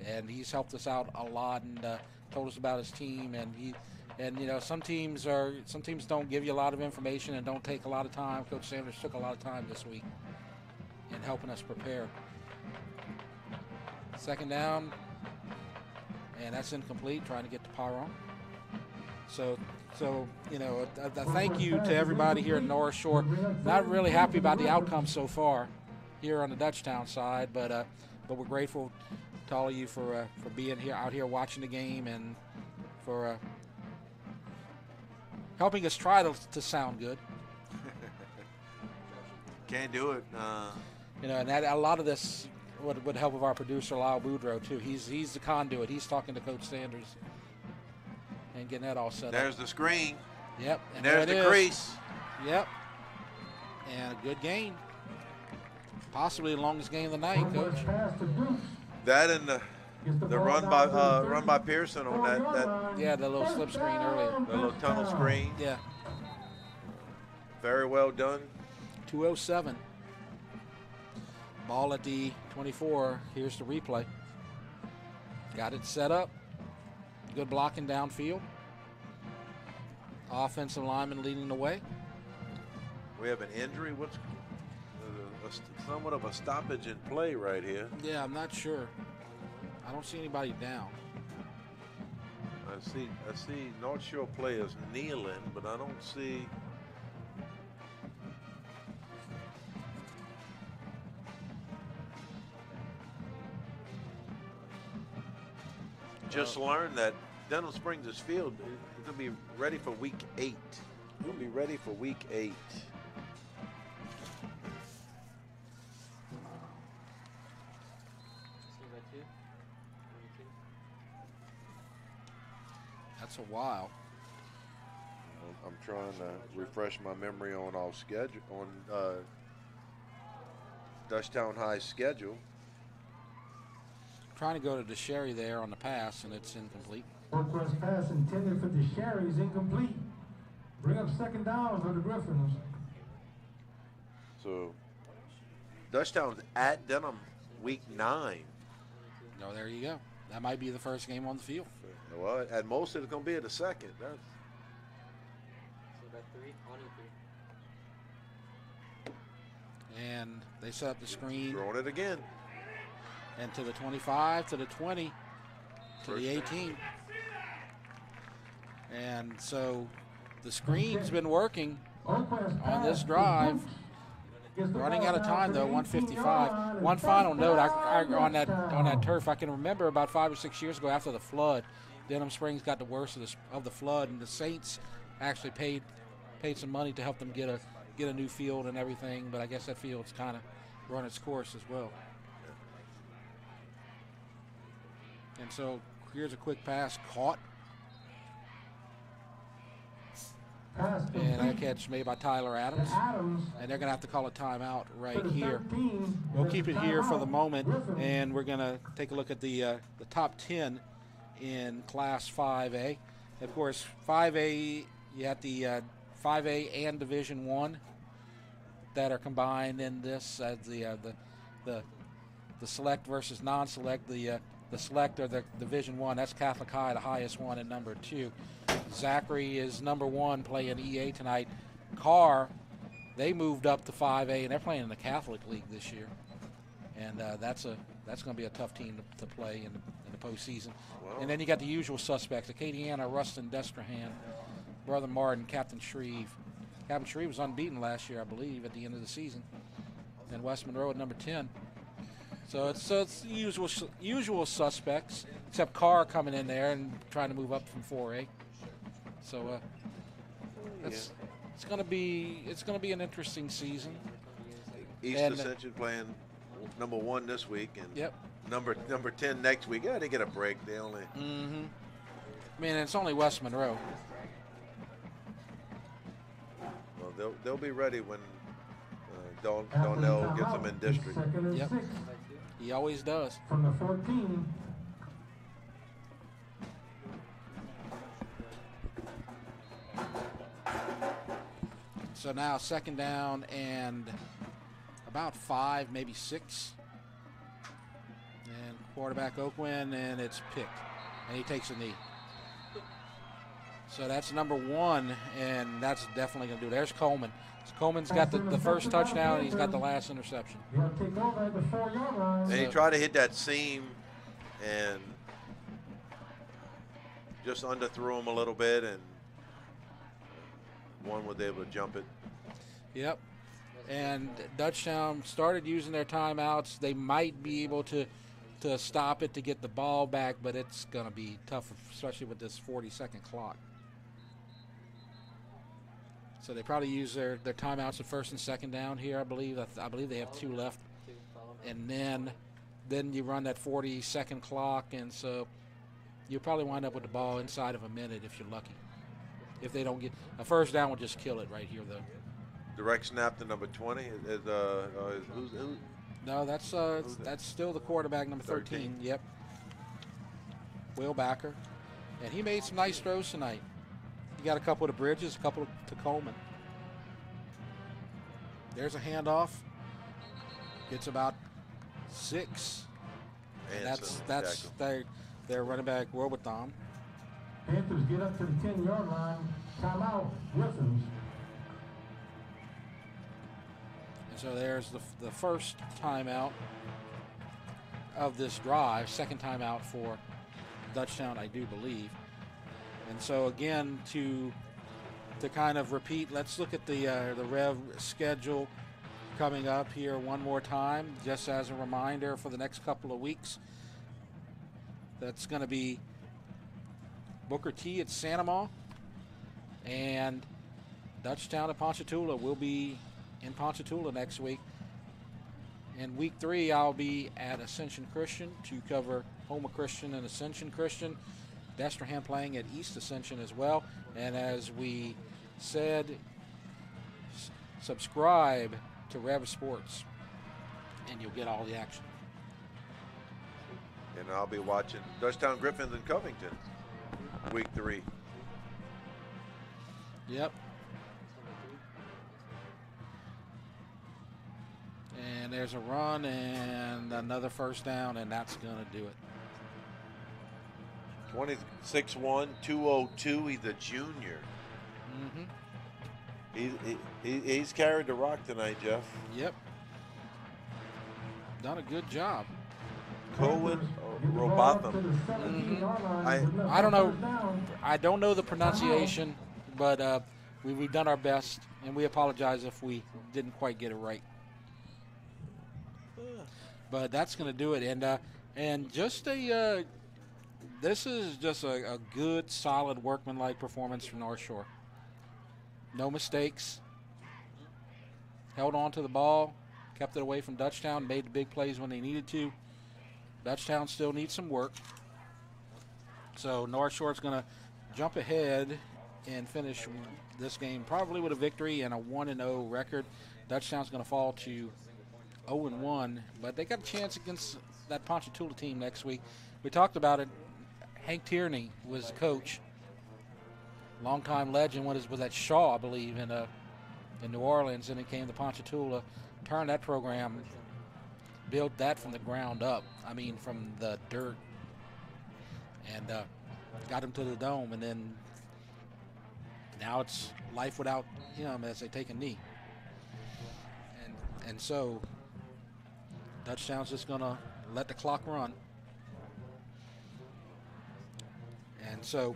and he's helped us out a lot and told us about his team. And you know, some teams don't give you a lot of information and don't take a lot of time. Coach Sanders took a lot of time this week in helping us prepare. Second down, and that's incomplete, trying to get to Pyron. So you know, a thank you to everybody here at North Shore. Not really happy about the outcome so far here on the Dutchtown side, but we're grateful to all of you for being here out here watching the game and for helping us try to sound good. Can't do it. You know, and that, a lot of this would help with our producer Lyle Boudreau too. He's the conduit. He's talking to Coach Sanders and getting that all set up. There's the screen. Yep. And there's the crease. Yep. And a good game. Possibly the longest game of the night, Coach. That and the run by Pearson on that yeah, the little slip screen earlier. The little tunnel screen. Yeah. Very well done. 2:07. Ball at the 24. Here's the replay. Got it set up. Good blocking downfield. Offensive lineman leading the way. We have an injury. What's somewhat of a stoppage in play right here? Yeah, I'm not sure. I don't see anybody down. I see Northshore players kneeling, but I don't see. Just learned that Denham Springs' field is going to be ready for week 8. We'll be ready for week 8. That's a while. I'm trying to refresh my memory on our schedule, on Dutchtown High's schedule. Trying to go to DeSherry there on the pass, and it's incomplete. Northwest pass intended for DeSherry is incomplete. Bring up second down for the Griffins. So, Dutchtown's at Denham week 9. No, there you go. That might be the first game on the field. Well, at most it's going to be the second. That's So about 3, on and 3. And they set up the screen. Throwing it again. And to the 25, to the 20, to the 18. And so the screen's been working on this drive. Running out of time though, 1:55. One final note on that turf. I can remember about 5 or 6 years ago after the flood, Denham Springs got the worst of the flood, and the Saints actually paid some money to help them get a new field and everything. But I guess that field's kind of run its course as well. And so here's a quick pass caught. And that catch made by Tyler Adams. And they're going to have to call a timeout right here. We'll keep it here for the moment, and we're going to take a look at the top 10 in Class 5A. Of course, 5A, you have the 5A and Division I that are combined in this as the select versus non-select. The select or the Division I, that's Catholic High, the highest one, at number 2. Zachary is number 1 playing EA tonight. Carr, they moved up to 5A, and they're playing in the Catholic League this year. And that's going to be a tough team to play in the postseason. Wow. And then you got the usual suspects, Acadiana, Rustin, Destrehan, Brother Martin, Captain Shreve. Captain Shreve was unbeaten last year, I believe, at the end of the season. And West Monroe at number 10. So it's the usual suspects, except Carr coming in there and trying to move up from 4A. So it's going to be an interesting season. East Ascension playing number 1 this week, and number 10 next week. Yeah, they get a break. They only. Mm-hmm. I mean, it's only West Monroe. Well, they'll be ready when Donnell gets them in district. Yep. He always does. From the 14. So now second down and about 5, maybe 6. And quarterback Oakwind, and it's picked. And he takes a knee. So that's number 1, and that's definitely going to do it. There's Coleman. So Coleman's got the first touchdown, and he's got the last interception. And he tried to hit that seam and just underthrew him a little bit, and one was able to jump it. Yep. And Dutchtown started using their timeouts. They might be able to to stop it to get the ball back, but it's going to be tough, especially with this 40-second clock. So they probably use their timeouts at first and second down here, I believe. I believe they have 2 left. And then you run that 40-second clock, and so you'll probably wind up with the ball inside of a minute if you're lucky. If they don't get a first down, will just kill it right here, though. Direct snap to number 20 who's No, that's still the quarterback, number 13. Yep. Will Backer. And he made some nice throws tonight. He got a couple to Bridges, a couple to Coleman. There's a handoff. Gets about 6. And that's their running back, Robotham. Panthers get up to the 10-yard line. Timeout, Griffins. And so there's the first timeout of this drive, second timeout for Dutchtown, I do believe. And so again, to kind of repeat, let's look at the REV schedule coming up here one more time, just as a reminder for the next couple of weeks. That's going to be Booker T at Sanamaw, and Dutchtown at Ponchatoula. Will be in Ponchatoula next week. In week 3, I'll be at Ascension Christian to cover Houma Christian and Ascension Christian. Destrehan playing at East Ascension as well. And as we said, subscribe to REV Sports, and you'll get all the action. And I'll be watching Dutchtown Griffins in Covington, week 3. Yep. And there's a run and another first down, and that's going to do it. 26'1", 202. He's a junior. He's carried the rock tonight, Jeff. Yep. Done a good job. Cohen Robotham. I don't know. I don't know the pronunciation, but we've done our best, and we apologize if we didn't quite get it right. But that's going to do it, and just this is just a good, solid, workmanlike performance from North Shore. No mistakes. Held on to the ball, kept it away from Dutchtown, made the big plays when they needed to. Dutchtown still needs some work. So North Shore's going to jump ahead and finish this game probably with a victory and a 1-0 record. Dutchtown's going to fall to 0-1, but they got a chance against that Ponchatoula team next week. We talked about it. Hank Tierney was the coach. Longtime legend was at Shaw, I believe, in New Orleans, and it came to Ponchatoula, turned that program, built that from the ground up. I mean, from the dirt, and got him to the dome, and then now it's life without him as they take a knee. And so Dutchtown's just going to let the clock run. And so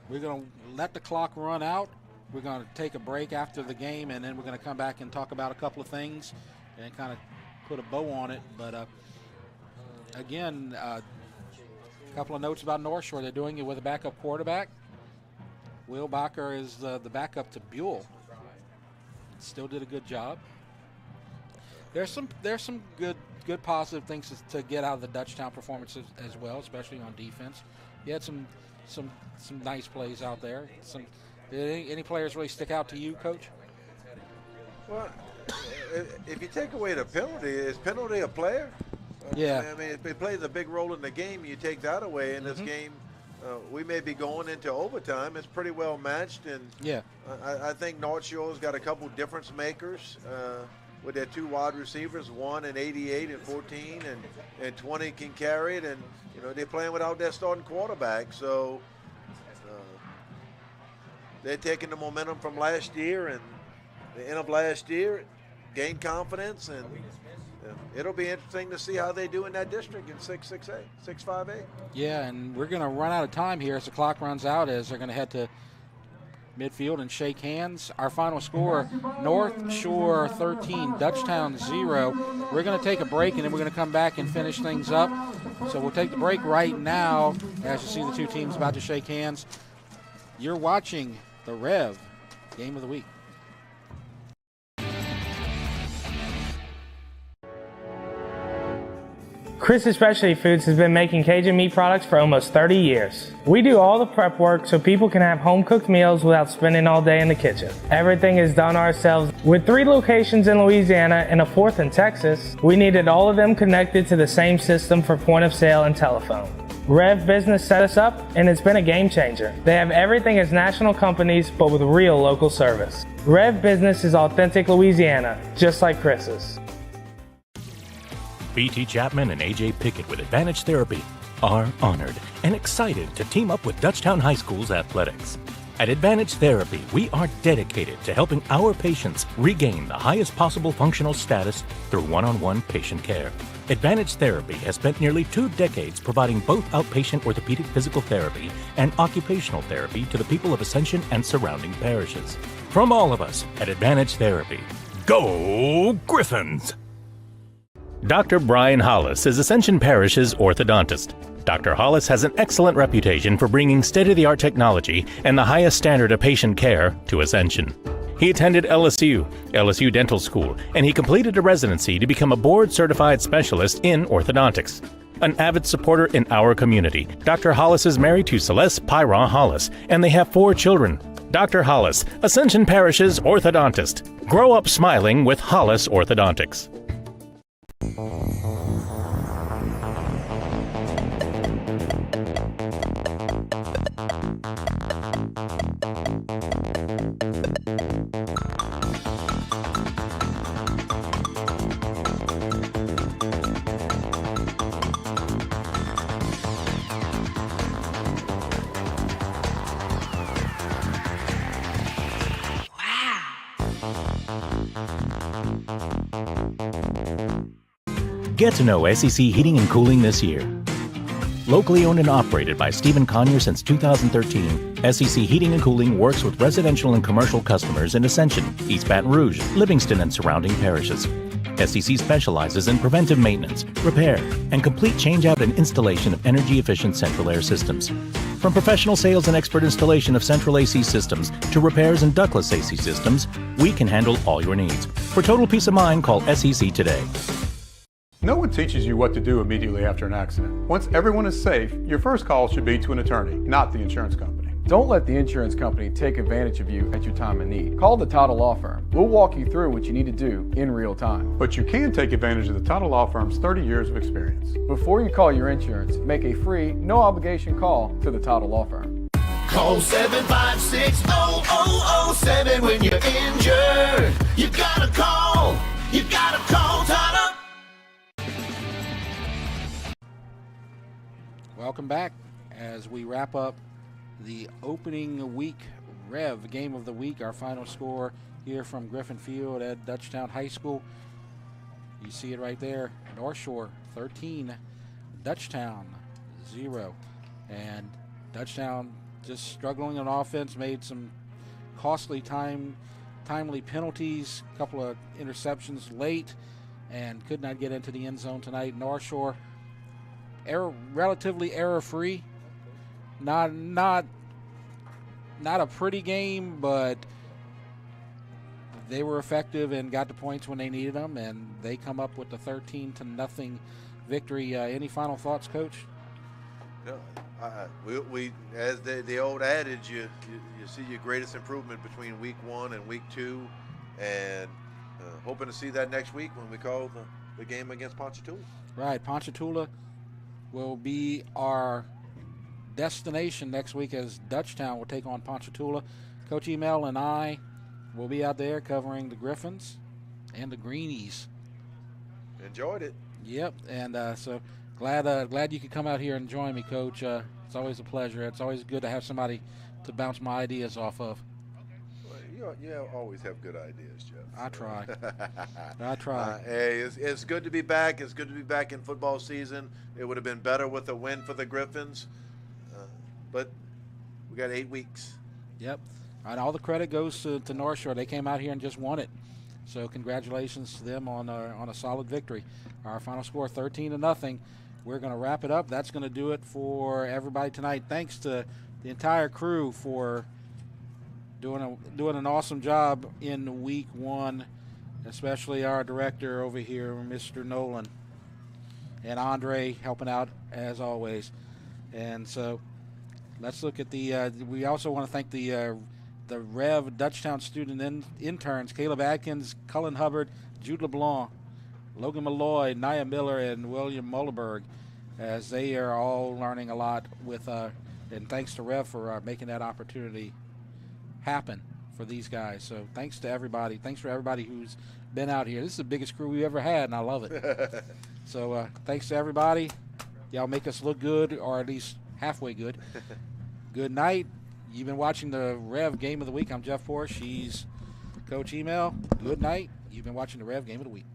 we're going to let the clock run out. We're going to take a break after the game, and then we're going to come back and talk about a couple of things and kind of put a bow on it. But again, a couple of notes about North Shore. They're doing it with a backup quarterback. Will Bacher is the backup to Buell. Still did a good job. There's some good positive things to get out of the Dutchtown performances as well, especially on defense. You had some nice plays out there. Did any players really stick out to you, Coach? Well, if you take away the penalty, is penalty a player? Yeah. I mean, if it plays a big role in the game, you take that away. In this game, we may be going into overtime. It's pretty well matched, and yeah, I think North Shore's got a couple difference makers with their 2 wide receivers, 1 and 88 and 14, and 20 can carry it, and they're playing without their starting quarterback, so they're taking the momentum from last year and the end of last year, gain confidence, and it'll be interesting to see how they do in that district in 6-6A, 6-5A. Yeah, and we're going to run out of time here as the clock runs out, as they're going to head to midfield and shake hands. Our final score, North Shore 13, Dutchtown 0. We're going to take a break, and then we're going to come back and finish things up. So we'll take the break right now as you see the two teams about to shake hands. You're watching the REV Game of the Week. Chris's Specialty Foods has been making Cajun meat products for almost 30 years. We do all the prep work so people can have home-cooked meals without spending all day in the kitchen. Everything is done ourselves. With 3 locations in Louisiana and a 4th in Texas, we needed all of them connected to the same system for point of sale and telephone. REV Business set us up, and it's been a game changer. They have everything as national companies, but with real local service. REV Business is authentic Louisiana, just like Chris's. BT Chapman and AJ Pickett with Advantage Therapy are honored and excited to team up with Dutchtown High School's athletics. At Advantage Therapy, we are dedicated to helping our patients regain the highest possible functional status through one-on-one patient care. Advantage Therapy has spent nearly 2 decades providing both outpatient orthopedic physical therapy and occupational therapy to the people of Ascension and surrounding parishes. From all of us at Advantage Therapy, go Griffins! Dr. Brian Hollis is Ascension Parish's orthodontist. Dr. Hollis has an excellent reputation for bringing state-of-the-art technology and the highest standard of patient care to Ascension. He attended LSU Dental School, and he completed a residency to become a board-certified specialist in orthodontics. An avid supporter in our community, Dr. Hollis is married to Celeste Pyron Hollis, and they have 4 children. Dr. Hollis, Ascension Parish's orthodontist. Grow up smiling with Hollis Orthodontics. Get to know SEC Heating and Cooling this year. Locally owned and operated by Stephen Conyer since 2013, SEC Heating and Cooling works with residential and commercial customers in Ascension, East Baton Rouge, Livingston, and surrounding parishes. SEC specializes in preventive maintenance, repair, and complete change-out and installation of energy-efficient central air systems. From professional sales and expert installation of central AC systems to repairs and ductless AC systems, we can handle all your needs. For total peace of mind, call SEC today. No one teaches you what to do immediately after an accident. Once everyone is safe, your first call should be to an attorney, not the insurance company. Don't let the insurance company take advantage of you at your time of need. Call the Title Law Firm. We'll walk you through what you need to do in real time. But you can take advantage of the Title Law Firm's 30 years of experience. Before you call your insurance, make a free, no-obligation call to the Title Law Firm. Call 756-0007 when you're injured. You gotta call Title. Welcome back as we wrap up the opening week REV Game of the Week. Our final score here from Griffin Field at Dutchtown High School. You see it right there. Northshore 13, Dutchtown 0. And Dutchtown just struggling on offense, made some costly timely penalties, a couple of interceptions late, and could not get into the end zone tonight. Northshore relatively error-free. Not a pretty game, but they were effective and got the points when they needed them, and they come up with the 13-0 victory. Any final thoughts, Coach? No, we as the old adage, you see your greatest improvement between week 1 and week 2, and hoping to see that next week when we call the game against Ponchatoula. Right, Ponchatoula will be our destination next week as Dutchtown will take on Ponchatoula. Coach Hymel and I will be out there covering the Griffins and the Greenies. Enjoyed it. Yep, and so glad you could come out here and join me, Coach. It's always a pleasure. It's always good to have somebody to bounce my ideas off of. Well, you always have good ideas, Jeff. I try. I try. Hey, it's good to be back. It's good to be back in football season. It would have been better with a win for the Griffins, but we got 8 weeks. Yep. And all the credit goes to North Shore. They came out here and just won it. So congratulations to them on a solid victory. Our final score, 13-0. We're going to wrap it up. That's going to do it for everybody tonight. Thanks to the entire crew for doing an awesome job in week one, especially our director over here, Mr. Nolan, and Andre helping out as always. And so let's look at we also want to thank the REV Dutchtown student interns, Caleb Atkins, Cullen Hubbard, Jude LeBlanc, Logan Malloy, Nia Miller, and William Mullerberg, as they are all learning a lot with, and thanks to REV for making that opportunity happen for these guys. So thanks to everybody. Thanks for everybody who's been out here. This is the biggest crew we've ever had, and I love it. So thanks to everybody. Y'all make us look good, or at least halfway good. Good night. You've been watching the REV Game of the Week. I'm Jeff Porche. He's Coach Hymel. Good night. You've been watching the REV Game of the Week.